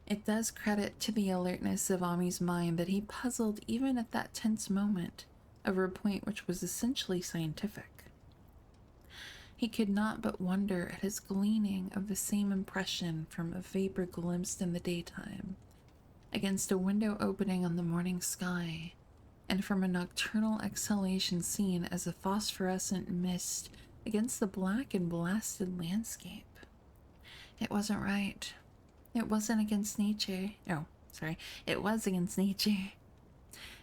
It does credit to the alertness of Ami's mind that he puzzled even at that tense moment over a point which was essentially scientific. He could not but wonder at his gleaning of the same impression from a vapor glimpsed in the daytime, against a window opening on the morning sky, and from a nocturnal exhalation seen as a phosphorescent mist against the black and blasted landscape. It wasn't right. It wasn't against nature. Oh, sorry. It was against nature.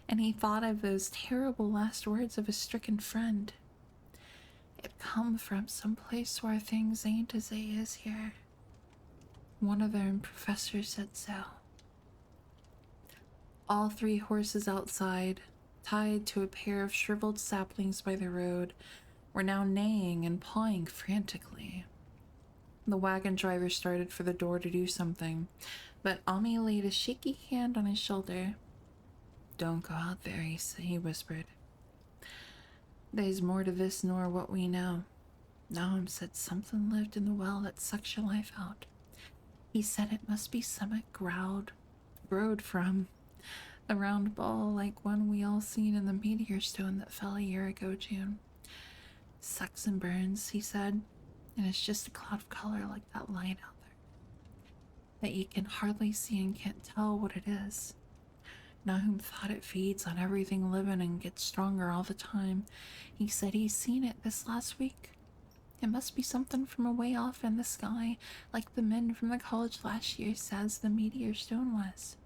And he thought of those terrible last words of a stricken friend. It come from some place where things ain't as they is here. One of them professors said so. All 3 horses outside, tied to a pair of shriveled saplings by the road, were now neighing and pawing frantically. The wagon driver started for the door to do something, but Ami laid a shaky hand on his shoulder. "Don't go out there," he whispered. "There's more to this nor what we know. Nahum said something lived in the well that sucks your life out. He said it must be summit growed from the round ball like one we all seen in the meteor stone that fell a year ago June. Sucks and burns, he said, and it's just a cloud of color like that light out there that you can hardly see and can't tell what it is. Nahum thought it feeds on everything living and gets stronger all the time. He said he's seen it this last week. It must be something from away off in the sky, like the men from the college last year says the meteor stone was.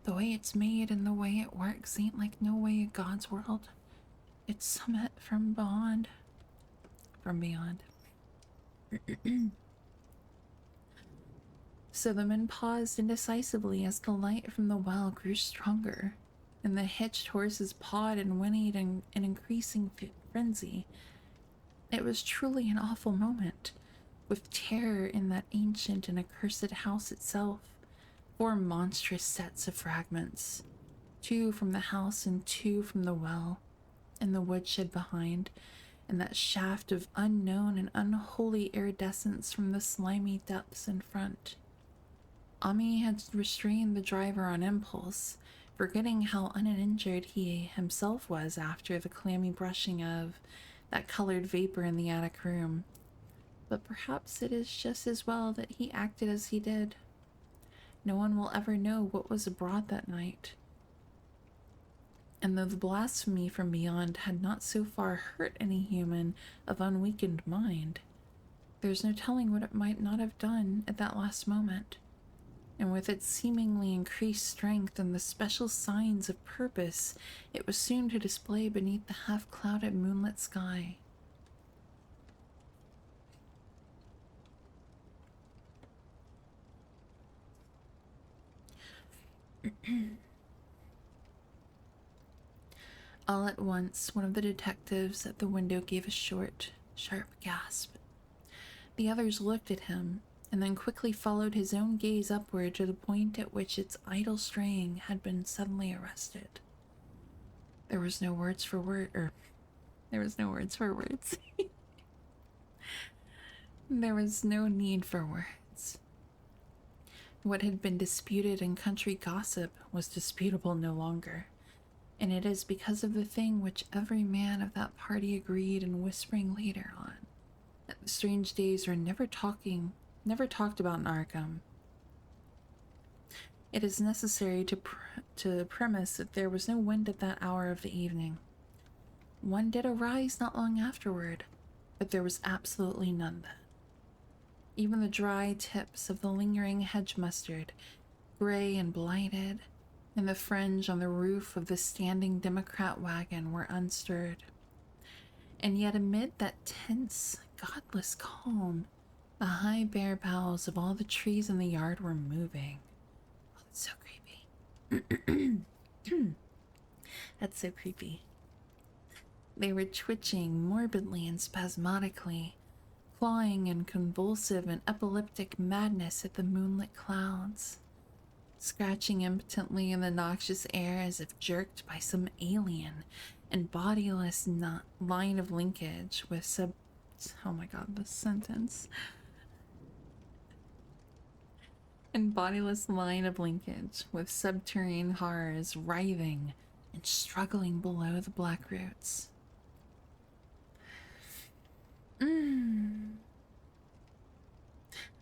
The way it's made and the way it works ain't like no way in God's world. It's summit from beyond. From beyond. So the men paused indecisively as the light from the well grew stronger, and the hitched horses pawed and whinnied in an increasing frenzy. It was truly an awful moment, with terror in that ancient and accursed house itself. 4 monstrous sets of fragments, 2 from the house and 2 from the well, and the woodshed behind, and that shaft of unknown and unholy iridescence from the slimy depths in front. Ami had restrained the driver on impulse, forgetting how uninjured he himself was after the clammy brushing of that colored vapor in the attic room. But perhaps it is just as well that he acted as he did. No one will ever know what was abroad that night. And though the blasphemy from beyond had not so far hurt any human of unweakened mind, there's no telling what it might not have done at that last moment. And with its seemingly increased strength and the special signs of purpose it was soon to display beneath the half-clouded moonlit sky. All at once, one of the detectives at the window gave a short, sharp gasp. The others looked at him, and then quickly followed his own gaze upward to the point at which its idle straying had been suddenly arrested. There was no words for words. There was no need for words. What had been disputed in country gossip was disputable no longer, and it is because of the thing which every man of that party agreed in whispering later on, that the strange days were never talked about in Arkham. It is necessary to premise that there was no wind at that hour of the evening. One did arise not long afterward, but there was absolutely none then. Even the dry tips of the lingering hedge mustard, gray and blighted, and the fringe on the roof of the standing Democrat wagon were unstirred. And yet amid that tense, godless calm, the high bare boughs of all the trees in the yard were moving. Oh, that's so creepy. That's so creepy. They were twitching morbidly and spasmodically, clawing in convulsive and epileptic madness at the moonlit clouds, scratching impotently in the noxious air as if jerked by some alien and bodiless line of linkage with oh my god, this sentence. And bodiless line of linkage with subterranean horrors writhing and struggling below the black roots.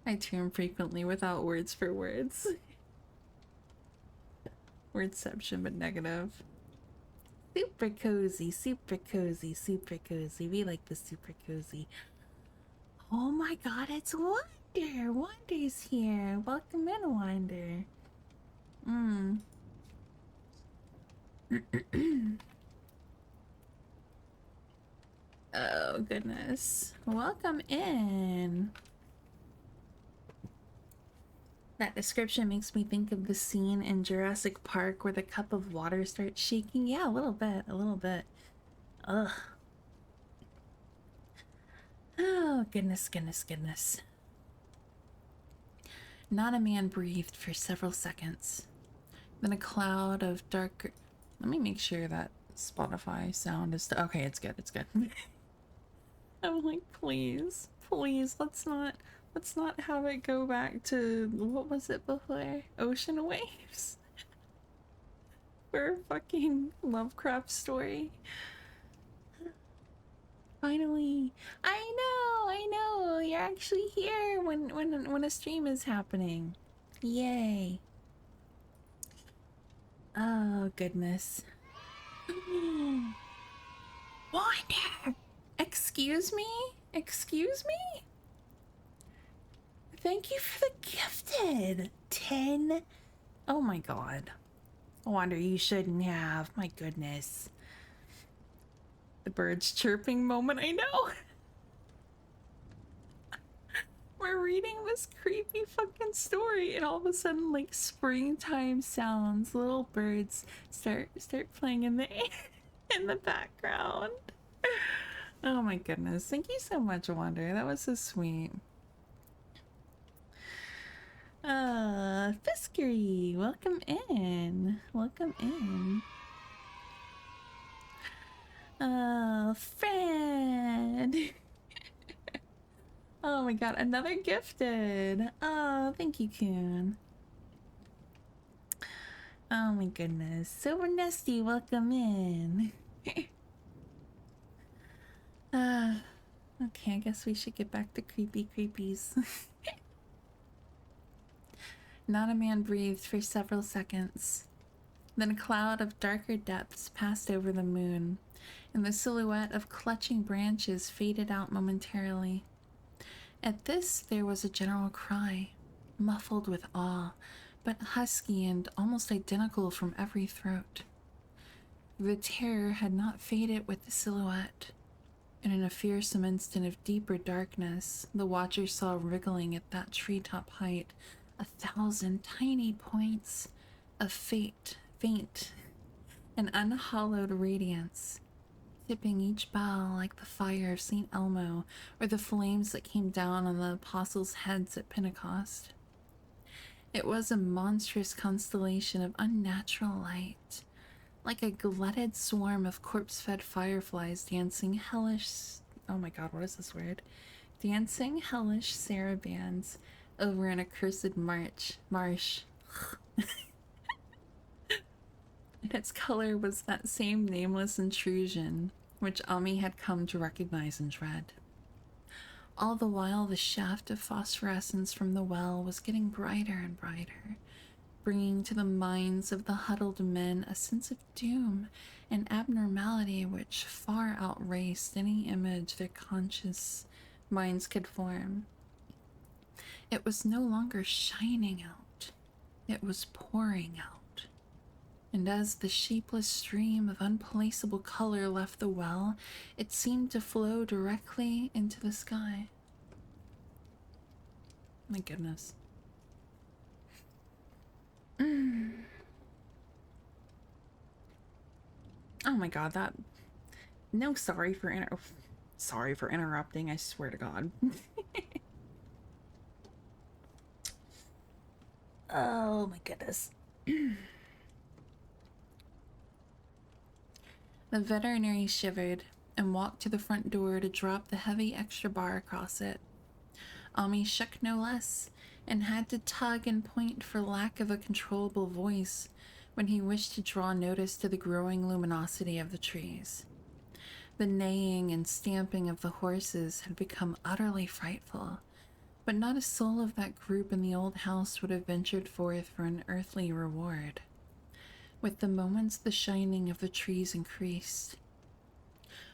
I term frequently without words for words. Wordception, but negative. Super cozy, super cozy, super cozy. We like the super cozy. Oh my god, it's Wander! Wander's here. Welcome in, Wander. Oh goodness. Welcome in. That description makes me think of the scene in Jurassic Park where the cup of water starts shaking. Yeah, a little bit, a little bit. Ugh. Oh, goodness, goodness, goodness. Not a man breathed for several seconds. Then a cloud of dark... Let me make sure that Spotify sound is... Okay, it's good, it's good. I'm like, please, please, let's not have it go back to... What was it before? Ocean waves? For a fucking Lovecraft story. Finally, I know, you're actually here when a stream is happening. Yay. Oh, goodness. Wander! Excuse me? Excuse me? Thank you for the gifted. 10. Oh my god. Wander, you shouldn't have. My goodness. The birds chirping moment, I know. We're reading this creepy fucking story and all of a sudden like springtime sounds, little birds start playing in the in the background. Oh my goodness. Thank you so much, Wander. That was so sweet. Fiskery, welcome in. Welcome in. Fred. Oh my god, another gifted. Oh, thank you, Coon. Oh my goodness. Silver Nesty, welcome in. Okay, I guess we should get back to creepy creepies. Not a man breathed for several seconds. Then a cloud of darker depths passed over the moon, and the silhouette of clutching branches faded out momentarily. At this, there was a general cry, muffled with awe, but husky and almost identical from every throat. The terror had not faded with the silhouette, and in a fearsome instant of deeper darkness, the watcher saw wriggling at that treetop height 1,000 tiny points of faint and unhallowed radiance, tipping each bough like the fire of St. Elmo or the flames that came down on the apostles' heads at Pentecost. It was a monstrous constellation of unnatural light, like a glutted swarm of corpse-fed fireflies dancing hellish... Oh my god, what is this word? dancing hellish sarabands over an accursed marsh. And its color was that same nameless intrusion which Ami had come to recognize and dread. All the while, the shaft of phosphorescence from the well was getting brighter and brighter, bringing to the minds of the huddled men a sense of doom and abnormality which far outraced any image their conscious minds could form. It was no longer shining out, it was pouring out. And as the shapeless stream of unplaceable color left the well, it seemed to flow directly into the sky. My goodness. Oh my god, that... No, sorry for interrupting, I swear to God. Oh my goodness. The veterinary shivered and walked to the front door to drop the heavy extra bar across it. Ami shook no less, and had to tug and point for lack of a controllable voice when he wished to draw notice to the growing luminosity of the trees. The neighing and stamping of the horses had become utterly frightful, but not a soul of that group in the old house would have ventured forth for an earthly reward. With the moments, the shining of the trees increased,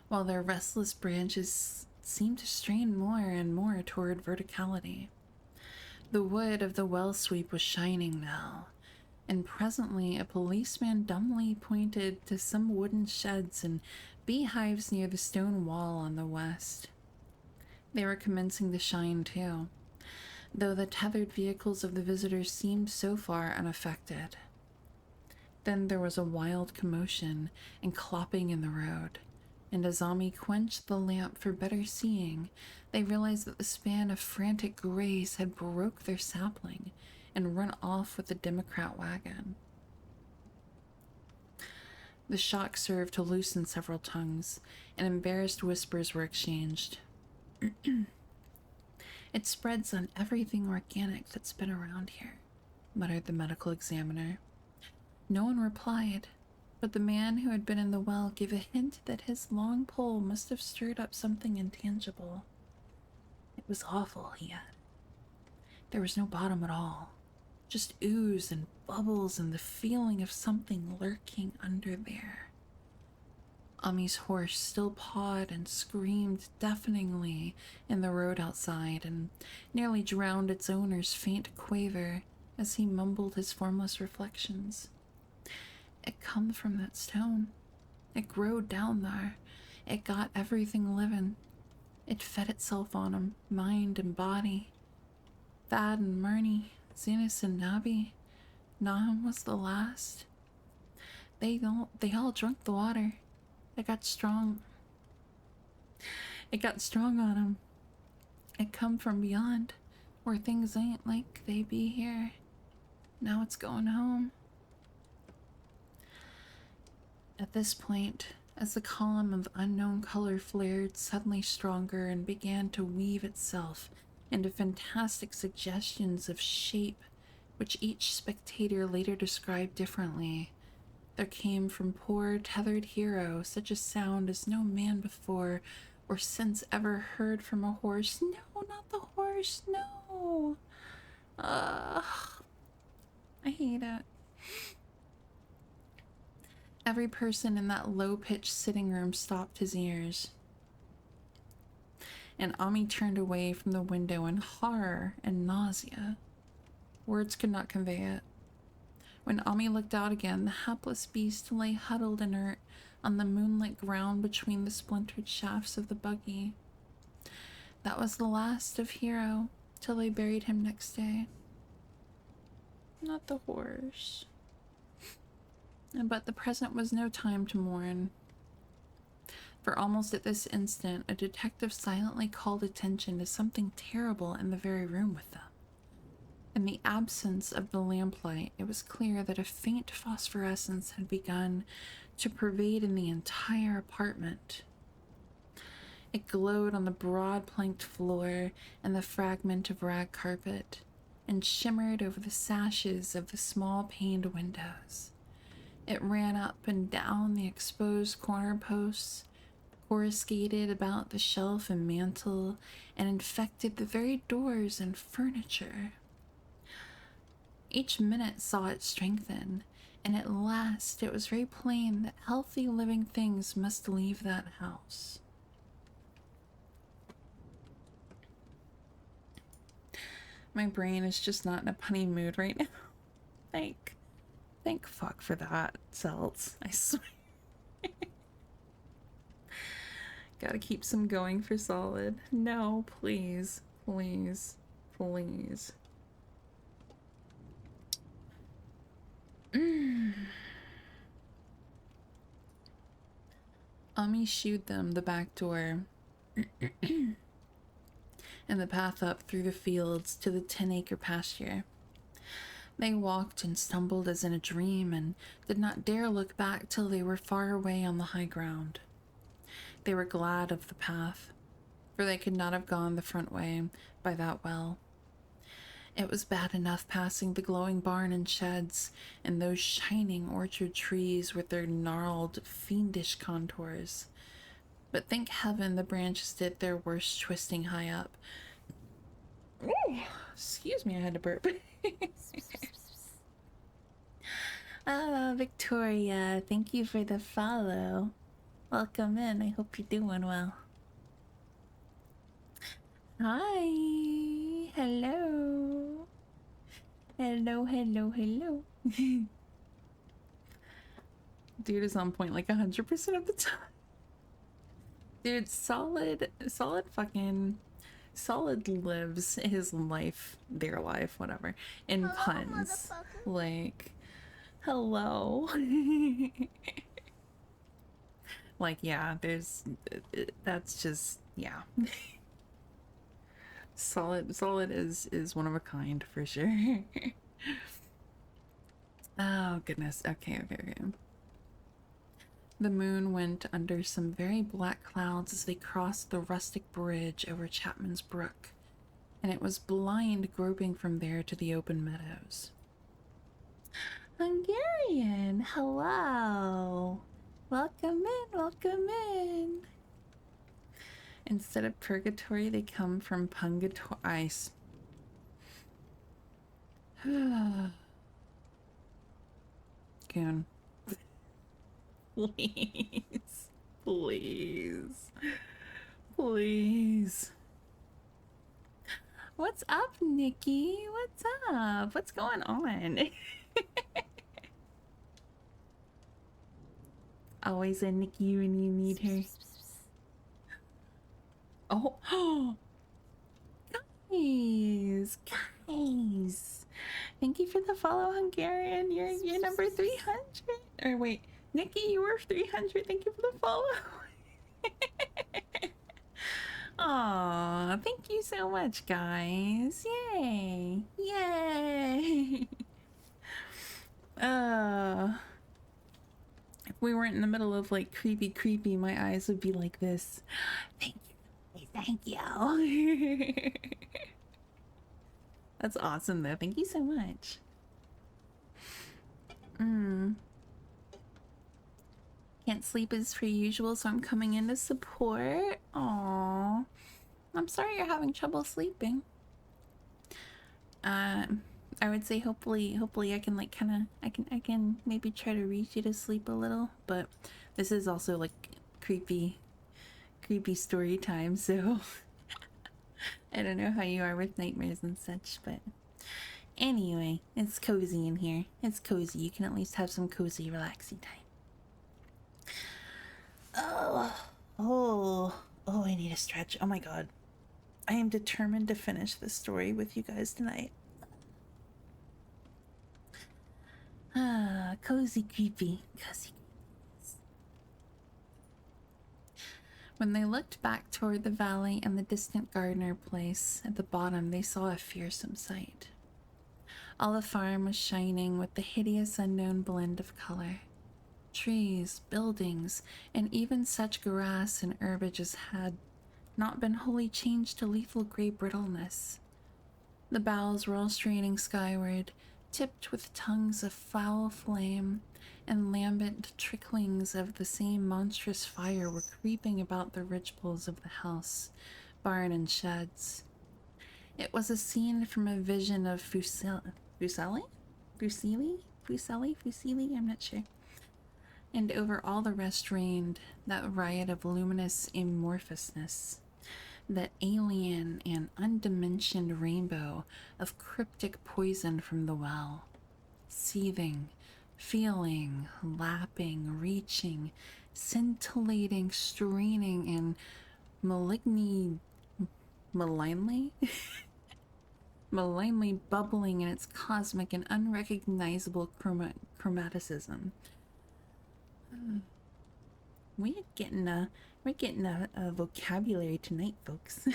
while their restless branches seemed to strain more and more toward verticality. The wood of the well sweep was shining now, and presently a policeman dumbly pointed to some wooden sheds and beehives near the stone wall on the west. They were commencing to shine too, though the tethered vehicles of the visitors seemed so far unaffected. Then there was a wild commotion and clopping in the road, and as Ami quenched the lamp for better seeing, they realized that the span of frantic grays had broke their sapling and run off with the Democrat wagon. The shock served to loosen several tongues, and embarrassed whispers were exchanged. It spreads on everything organic that's been around here, muttered the medical examiner. No one replied, but the man who had been in the well gave a hint that his long pole must have stirred up something intangible. It was awful, he added. There was no bottom at all, just ooze and bubbles and the feeling of something lurking under there. Ami's horse still pawed and screamed deafeningly in the road outside and nearly drowned its owner's faint quaver as he mumbled his formless reflections. It come from that stone. It growed down there. It got everything living. It fed itself on 'em, mind and body. Thad and Murney, Zinus and Nabi. Nahum was the last. They all drunk the water. It got strong. It got strong on 'em. It come from beyond, where things ain't like they be here. Now it's going home. At this point, as the column of unknown color flared suddenly stronger and began to weave itself into fantastic suggestions of shape, which each spectator later described differently, there came from poor tethered hero such a sound as no man before or since ever heard from a horse. No, not the horse, no! I hate it. Every person in that low-pitched sitting room stopped his ears, and Ami turned away from the window in horror and nausea. Words could not convey it. When Ami looked out again, the hapless beast lay huddled inert on the moonlit ground between the splintered shafts of the buggy. That was the last of Hero, till they buried him next day. Not the horse. But the present was no time to mourn, for almost at this instant a detective silently called attention to something terrible in the very room with them. In the absence of the lamplight, it was clear that a faint phosphorescence had begun to pervade in the entire apartment. It glowed on the broad planked floor and the fragment of rag carpet, and shimmered over the sashes of the small paned windows. It ran up and down the exposed corner posts, coruscated about the shelf and mantel, and infected the very doors and furniture. Each minute saw it strengthen, and at last it was very plain that healthy living things must leave that house. My brain is just not in a punny mood right now. Thank fuck for that, Celts. I swear. Gotta keep some going for Solid. No, please. Please. Please. Ami shooed them the back door and the path up through the fields to the 10-acre pasture. They walked and stumbled as in a dream and did not dare look back till they were far away on the high ground. They were glad of the path, for they could not have gone the front way by that well. It was bad enough passing the glowing barn and sheds and those shining orchard trees with their gnarled, fiendish contours. But thank heaven the branches did their worst twisting high up. Ooh, excuse me, I had to burp. Oh, Victoria, thank you for the follow. Welcome in. I hope you're doing well. Hi. Hello. Hello. Dude is on point like 100% of the time. Dude, Solid lives his life, their life, whatever, in puns. Like, hello. Like, yeah, that's just, yeah. Solid is one of a kind for sure. Oh goodness. Okay. The moon went under some very black clouds as they crossed the rustic bridge over Chapman's Brook, and it was blind groping from there to the open meadows. Hungarian, hello. Welcome in. Instead of purgatory, they come from pungatory. Ice. Goon. Please. What's up, Nikki? What's up? What's going on? Always a Nikki when you need her. Oh, guys. Thank you for the follow, Hungarian. You're number 300. Or wait, Nikki, you were 300. Thank you for the follow. Aw, thank you so much, guys. Yay. If we weren't in the middle of like creepy, my eyes would be like this. Thank you. That's awesome though. Thank you so much. Can't sleep as per usual, so I'm coming in to support. Aw. I'm sorry you're having trouble sleeping. I would say hopefully I can like I can maybe try to reach you to sleep a little, but this is also like creepy story time, so I don't know how you are with nightmares and such, but anyway, it's cozy in here. It's cozy. You can at least have some cozy relaxing time. Oh, I need a stretch. Oh my god. I am determined to finish this story with you guys tonight. Cozy creepy. When they looked back toward the valley and the distant Gardner place, at the bottom they saw a fearsome sight. All the farm was shining with the hideous unknown blend of color. Trees, buildings, and even such grass and herbage as had not been wholly changed to lethal gray brittleness. The boughs were all straining skyward, tipped with tongues of foul flame, and lambent tricklings of the same monstrous fire were creeping about the ridgepoles of the house, barn, and sheds. It was a scene from a vision of Fuseli? Fuseli? I'm not sure. And over all the rest reigned that riot of luminous amorphousness, that alien and undimensioned rainbow of cryptic poison from the well, seething, feeling, lapping, reaching, scintillating, straining, and malignly malignly bubbling in its cosmic and unrecognizable chromaticism. We're getting a vocabulary tonight, folks.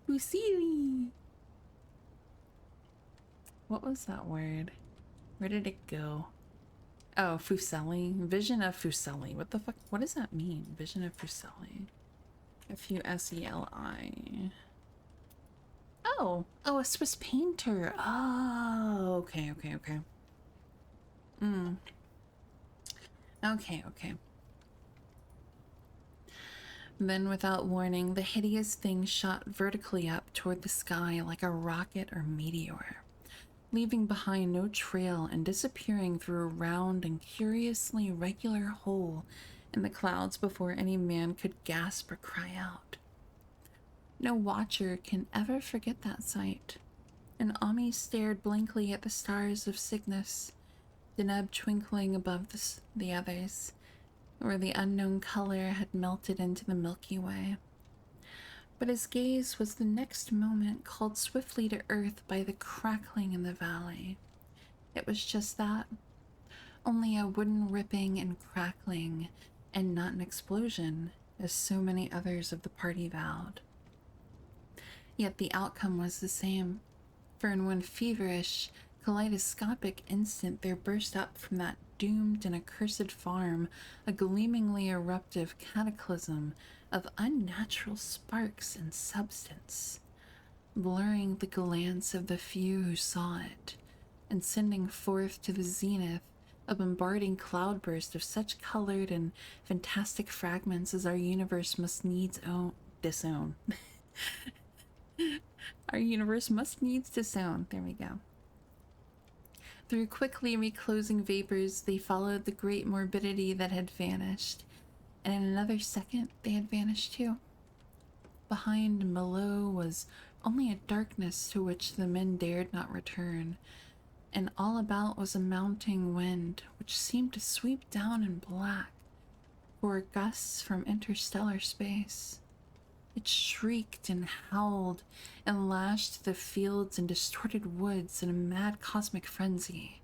Fusili. What was that word? Where did it go? Oh, Fuseli. Vision of Fuseli. What the fuck? What does that mean? Vision of Fuseli. Fuseli. Oh, a Swiss painter. Oh, okay. Okay. Then, without warning, the hideous thing shot vertically up toward the sky like a rocket or meteor, leaving behind no trail and disappearing through a round and curiously regular hole in the clouds before any man could gasp or cry out. No watcher can ever forget that sight, and Ami stared blankly at the stars of Cygnus, Deneb twinkling above the others, where the unknown color had melted into the Milky Way. But his gaze was the next moment called swiftly to earth by the crackling in the valley. It was just that, only a wooden ripping and crackling, and not an explosion, as so many others of the party vowed. Yet the outcome was the same, for in one feverish, kaleidoscopic instant there burst up from that doomed and accursed farm a gleamingly eruptive cataclysm of unnatural sparks and substance, blurring the glance of the few who saw it, and sending forth to the zenith a bombarding cloudburst of such colored and fantastic fragments as our universe must needs disown. Our universe must needs disown. There we go. Through quickly reclosing vapors, they followed the great morbidity that had vanished, and in another second they had vanished too. Behind and below was only a darkness to which the men dared not return, and all about was a mounting wind which seemed to sweep down in black, or gusts from interstellar space. It shrieked and howled and lashed the fields and distorted woods in a mad cosmic frenzy,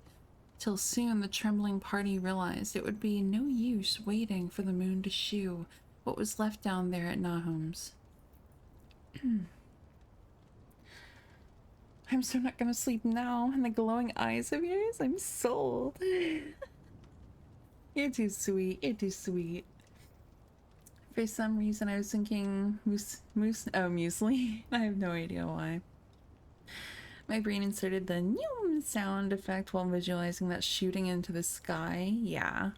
till soon the trembling party realized it would be no use waiting for the moon to shew what was left down there at Nahum's. I'm so not gonna sleep now, and the glowing eyes of yours, I'm sold. You're too sweet, For some reason I was thinking muesli. I have no idea why. My brain inserted the nyum sound effect while visualizing that shooting into the sky. Yeah.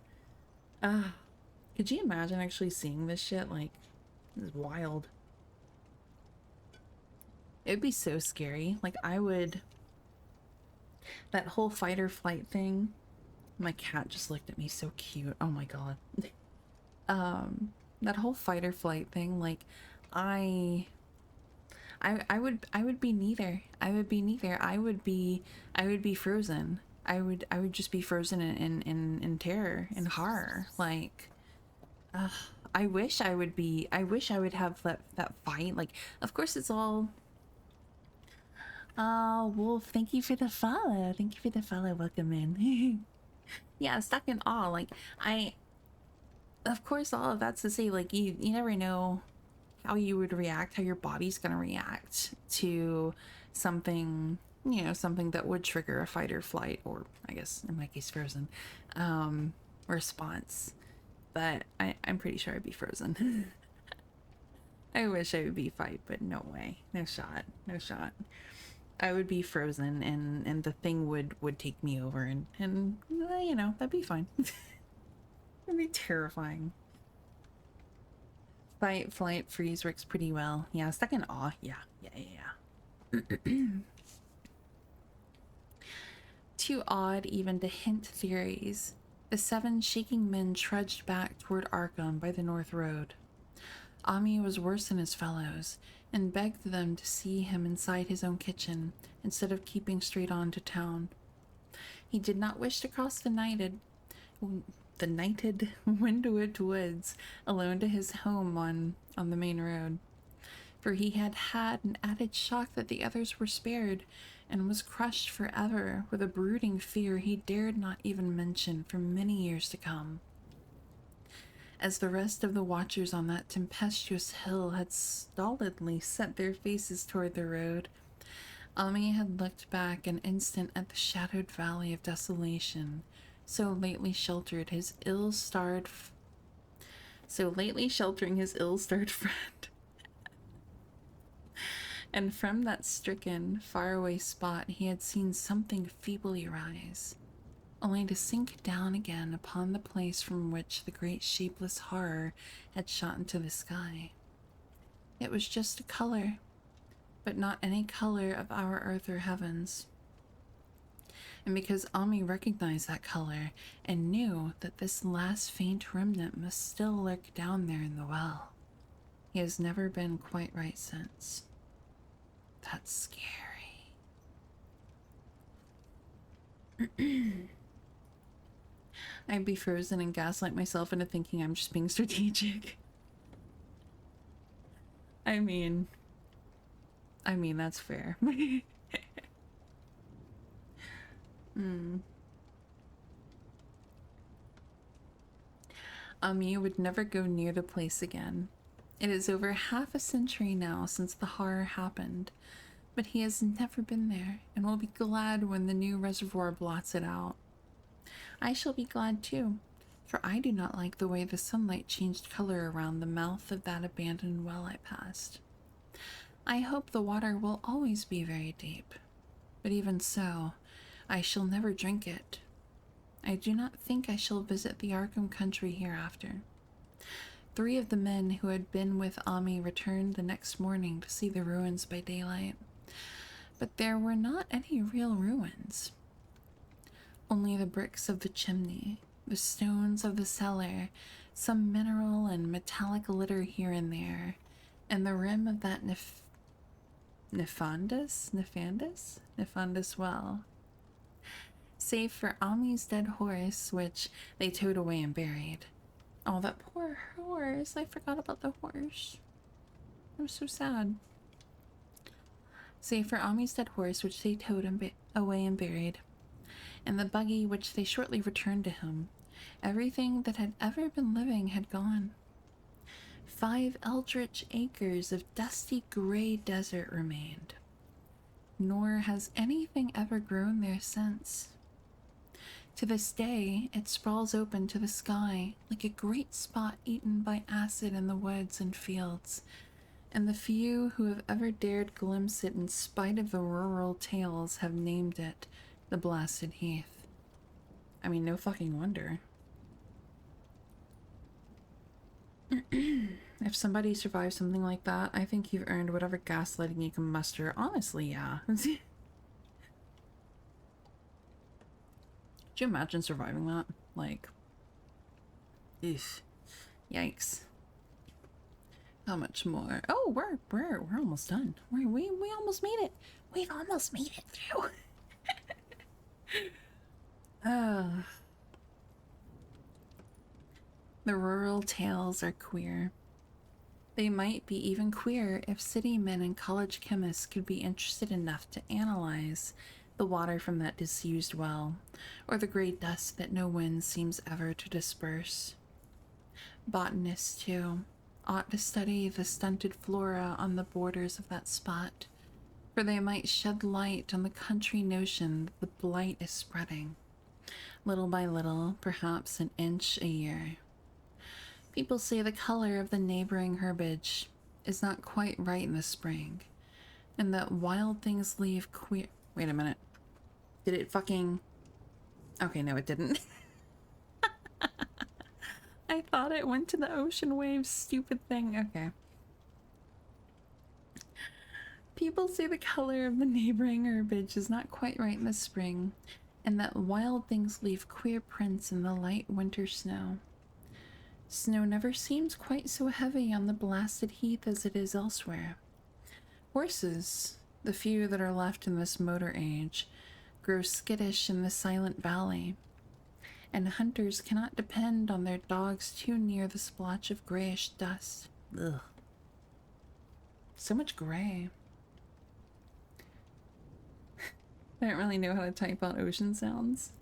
Could you imagine actually seeing this shit? Like, this is wild. It would be so scary. Like, that whole fight or flight thing. My cat just looked at me so cute. Oh my god. That whole fight or flight thing, like, I would be neither. I would be frozen. I would just be frozen in terror and horror. Like, I wish I would have that fight. Like, of course it's all. Oh, Wolf, thank you for the follow. Welcome in. Yeah, stuck in awe. Like, of course, all of that's to say, like, you never know how you would react, how your body's gonna react to something, something that would trigger a fight or flight, or I guess in my case, frozen, response. but I'm pretty sure I'd be frozen. I wish I would be fight, but no way. No shot. No shot. I would be frozen and the thing would take me over and you know, that'd be fine. It'd be terrifying. Fight, flight, freeze works pretty well. Yeah, stuck in awe. Yeah. Too odd even to hint theories, the 7 shaking men trudged back toward Arkham by the North Road. Ami was worse than his fellows, and begged them to see him inside his own kitchen, instead of keeping straight on to town. He did not wish to cross the nighted Windward Woods alone to his home on the main road, for he had had an added shock that the others were spared, and was crushed forever with a brooding fear he dared not even mention for many years to come. As the rest of the watchers on that tempestuous hill had stolidly set their faces toward the road, Ami had looked back an instant at the shadowed valley of desolation, so lately sheltering his ill-starred friend. And from that stricken, faraway spot he had seen something feebly rise, only to sink down again upon the place from which the great shapeless horror had shot into the sky. It was just a color, but not any color of our earth or heavens. And because Ami recognized that color and knew that this last faint remnant must still lurk down there in the well, he has never been quite right since. That's scary. I'd be frozen and gaslight myself into thinking I'm just being strategic. I mean, that's fair. Ami would never go near the place again. It is over half a century now since the horror happened, but he has never been there and will be glad when the new reservoir blots it out. I shall be glad too, for I do not like the way the sunlight changed color around the mouth of that abandoned well I passed. I hope the water will always be very deep, but even so, I shall never drink it. I do not think I shall visit the Arkham country hereafter. 3 of the men who had been with Ami returned the next morning to see the ruins by daylight, but there were not any real ruins. Only the bricks of the chimney, the stones of the cellar, some mineral and metallic litter here and there, and the rim of that nefandous well. Save for Ami's dead horse, which they towed away and buried. Oh, that poor horse. I forgot about the horse. I'm so sad. Save for Ami's dead horse, which they towed away and buried, and the buggy which they shortly returned to him, everything that had ever been living had gone. 5 eldritch acres of dusty gray desert remained, nor has anything ever grown there since. To this day, it sprawls open to the sky like a great spot eaten by acid in the woods and fields, and the few who have ever dared glimpse it in spite of the rural tales have named it the Blasted Heath. I mean, no fucking wonder. If somebody survives something like that, I think you've earned whatever gaslighting you can muster. Honestly, yeah. Could you imagine surviving that? Like, eesh. Yikes. How much more? Oh, we're almost done. We almost made it. We've almost made it through. The rural tales are queer. They might be even queer if city men and college chemists could be interested enough to analyze the water from that disused well, or the gray dust that no wind seems ever to disperse. Botanists, too, ought to study the stunted flora on the borders of that spot, for they might shed light on the country notion that the blight is spreading, little by little, perhaps an inch a year. People say the color of the neighboring herbage is not quite right in the spring, and that wild things leave queer. Wait a minute. Did it fucking. Okay, no, it didn't. I thought it went to the ocean waves, stupid thing. Okay. People say the color of the neighboring herbage is not quite right in the spring, and that wild things leave queer prints in the light winter snow. Snow never seems quite so heavy on the blasted heath as it is elsewhere. Horses, the few that are left in this motor age, grow skittish in the silent valley, and hunters cannot depend on their dogs too near the splotch of grayish dust. Ugh. So much gray. I don't really know how to type out ocean sounds.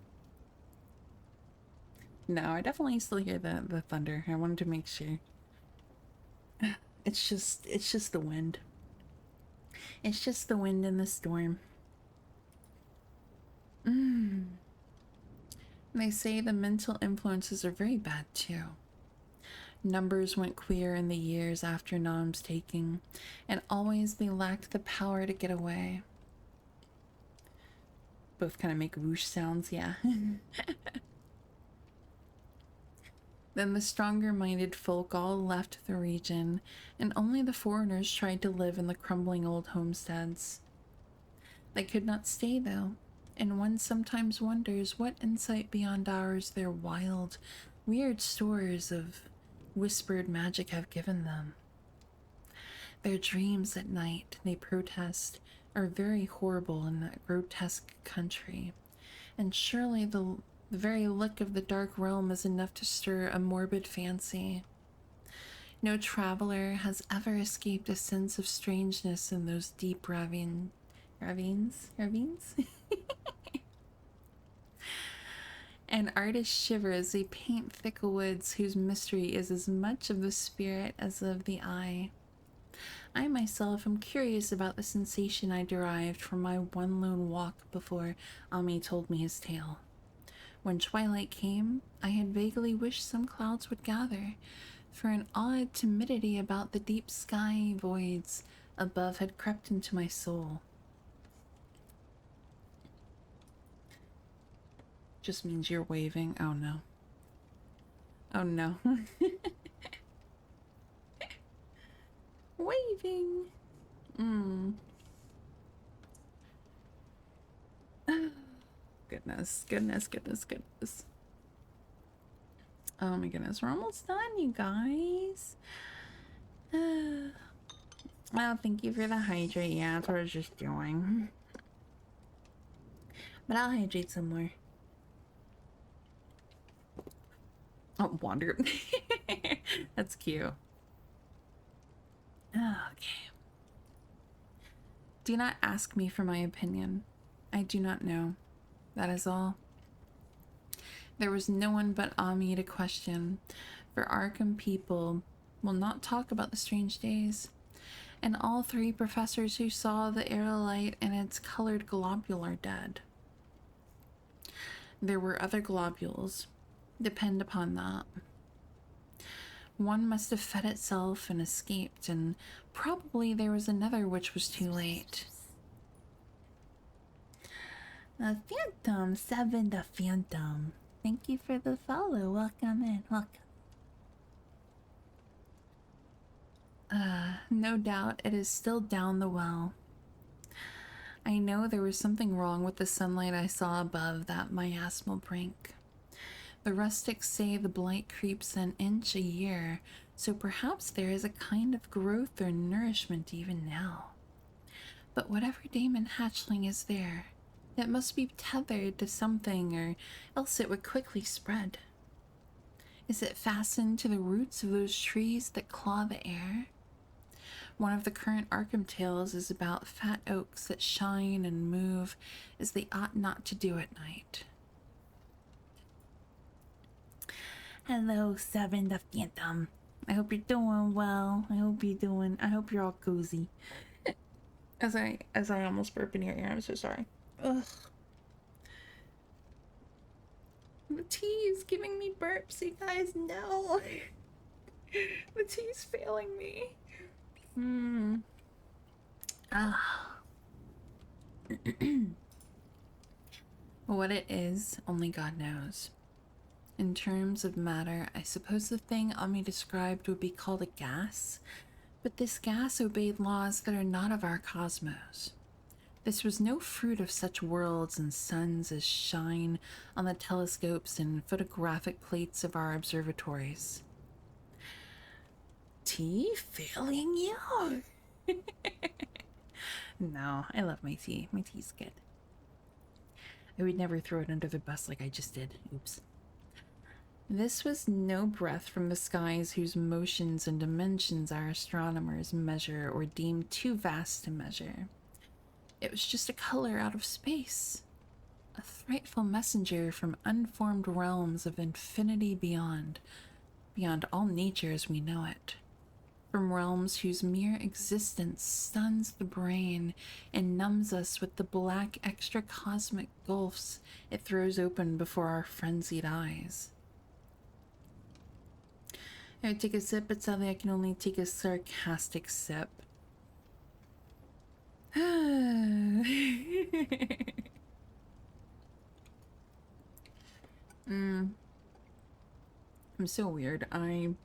No, I definitely still hear the thunder. I wanted to make sure. It's just the wind. It's just the wind and the storm. They say the mental influences are very bad too. Numbers went queer in the years after Nam's taking, and always they lacked the power to get away. Both kind of make whoosh sounds, yeah. Then the stronger-minded folk all left the region, and only the foreigners tried to live in the crumbling old homesteads. They could not stay, though, and one sometimes wonders what insight beyond ours their wild, weird stores of whispered magic have given them. Their dreams at night, they protest, are very horrible in that grotesque country, and surely the very look of the dark realm is enough to stir a morbid fancy. No traveler has ever escaped a sense of strangeness in those deep ravines? And artists shiver as they paint thick woods whose mystery is as much of the spirit as of the eye. I myself am curious about the sensation I derived from my one lone walk before Ami told me his tale. When twilight came, I had vaguely wished some clouds would gather, for an odd timidity about the deep sky voids above had crept into my soul. Just means you're waving. Oh no. Oh no. Waving. Goodness. Oh my goodness, we're almost done, you guys. Well, thank you for the hydrate. Yeah, that's what I was just doing. But I'll hydrate some more. Oh, wander. That's cute. Okay. Do not ask me for my opinion. I do not know. That is all. There was no one but Ami to question, for Arkham people will not talk about the strange days, and all three professors who saw the aerolite and its colored globule are dead. There were other globules. Depend upon that. One must have fed itself and escaped, and probably there was another which was too late. The Phantom, Seven the Phantom. Thank you for the follow. Welcome in. Welcome. No doubt it is still down the well. I know there was something wrong with the sunlight I saw above that miasmal brink. The rustics say the blight creeps an inch a year, so perhaps there is a kind of growth or nourishment even now. But whatever daemon hatchling is there, it must be tethered to something, or else it would quickly spread. Is it fastened to the roots of those trees that claw the air? One of the current Arkham tales is about fat oaks that shine and move as they ought not to do at night. Hello, Seven the Phantom. I hope you're doing well. I hope you're all cozy. As I almost burp in your ear, I'm so sorry. Ugh. The tea is giving me burps, you guys know. The tea's failing me. Hmm. Ah. What it is, only God knows. In terms of matter, I suppose the thing Ami described would be called a gas, but this gas obeyed laws that are not of our cosmos. This was no fruit of such worlds and suns as shine on the telescopes and photographic plates of our observatories. Tea failing you? No, I love my tea. My tea's good. I would never throw it under the bus like I just did. Oops. This was no breath from the skies whose motions and dimensions our astronomers measure or deem too vast to measure. It was just a color out of space, a frightful messenger from unformed realms of infinity beyond all nature as we know it, from realms whose mere existence stuns the brain and numbs us with the black extra-cosmic gulfs it throws open before our frenzied eyes. I would take a sip, but sadly I can only take a sarcastic sip. I'm so weird. I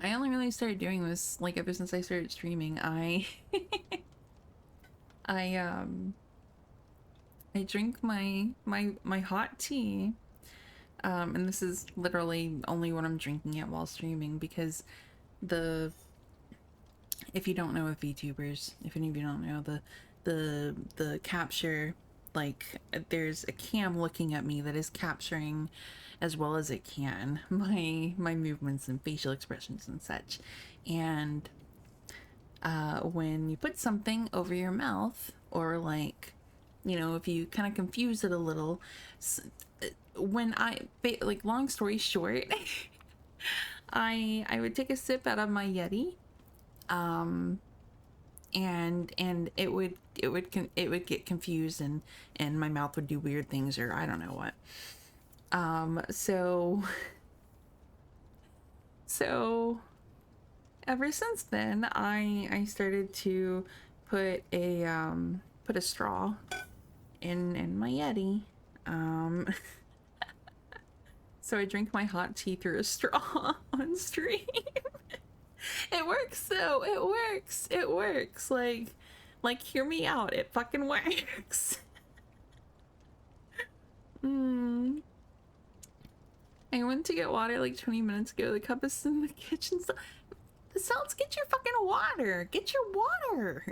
only really started doing this like ever since I started streaming. I drink my hot tea. And this is literally only when I'm drinking it while streaming, because if you don't know with VTubers, if any of you don't know, the capture, like, there's a cam looking at me that is capturing as well as it can my movements and facial expressions and such. And when you put something over your mouth, or like, you know, if you kind of confuse it a little, when like, long story short, I would take a sip out of my Yeti, and it would get confused, and my mouth would do weird things, or I don't know what. So ever since then, I started to put a straw in my Yeti. So I drink my hot tea through a straw on stream. It works though. It works. It works. Like hear me out. It fucking works. I went to get water like 20 minutes ago. The cup is in the kitchen. So the sounds, get your fucking water. Get your water.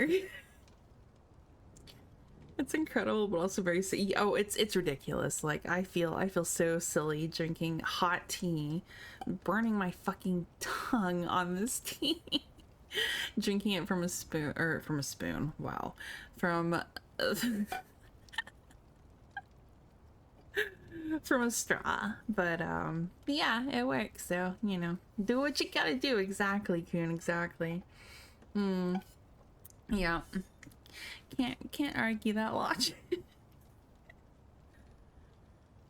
It's incredible, but also very silly. Oh, it's ridiculous. Like, I feel so silly drinking hot tea, burning my fucking tongue on this tea, drinking it from a spoon, wow, from from a straw. But yeah, it works. So, you know, do what you gotta do. Exactly, Coon. Exactly. Yeah. Can't argue that logic.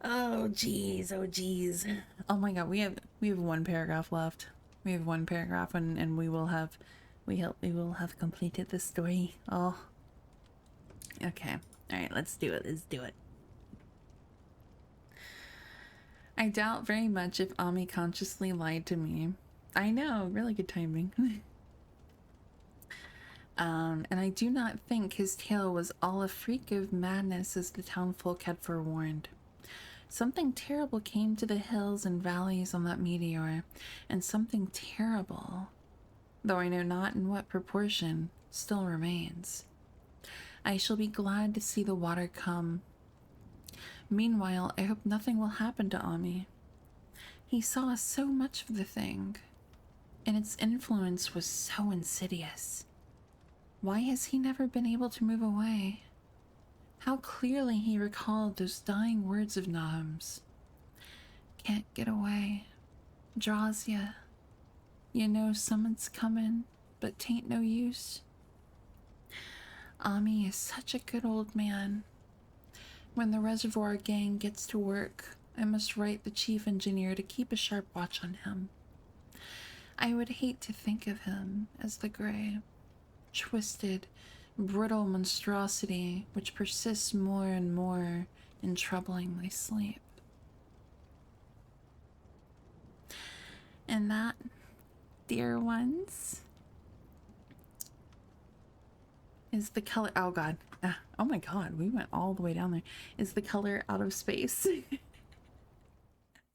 Oh geez, oh geez. Oh my god, we have one paragraph left. We have one paragraph, and we will have completed the story. Oh. Okay. Alright, let's do it. Let's do it. I doubt very much if Ami consciously lied to me. I know, really good timing. And I do not think his tale was all a freak of madness as the townfolk had forewarned. Something terrible came to the hills and valleys on that meteor, and something terrible, though I know not in what proportion, still remains. I shall be glad to see the water come. Meanwhile, I hope nothing will happen to Ami. He saw so much of the thing, and its influence was so insidious. Why has he never been able to move away? How clearly he recalled those dying words of Nahum's. Can't get away. Draws ya. You know someone's comin', but 'tain't no use. Ami is such a good old man. When the reservoir gang gets to work, I must write the chief engineer to keep a sharp watch on him. I would hate to think of him as the gray, twisted, brittle monstrosity which persists more and more in troubling my sleep. And that, dear ones, is the color. Oh god. Oh my god, we went all the way down there. Is the color Out of Space.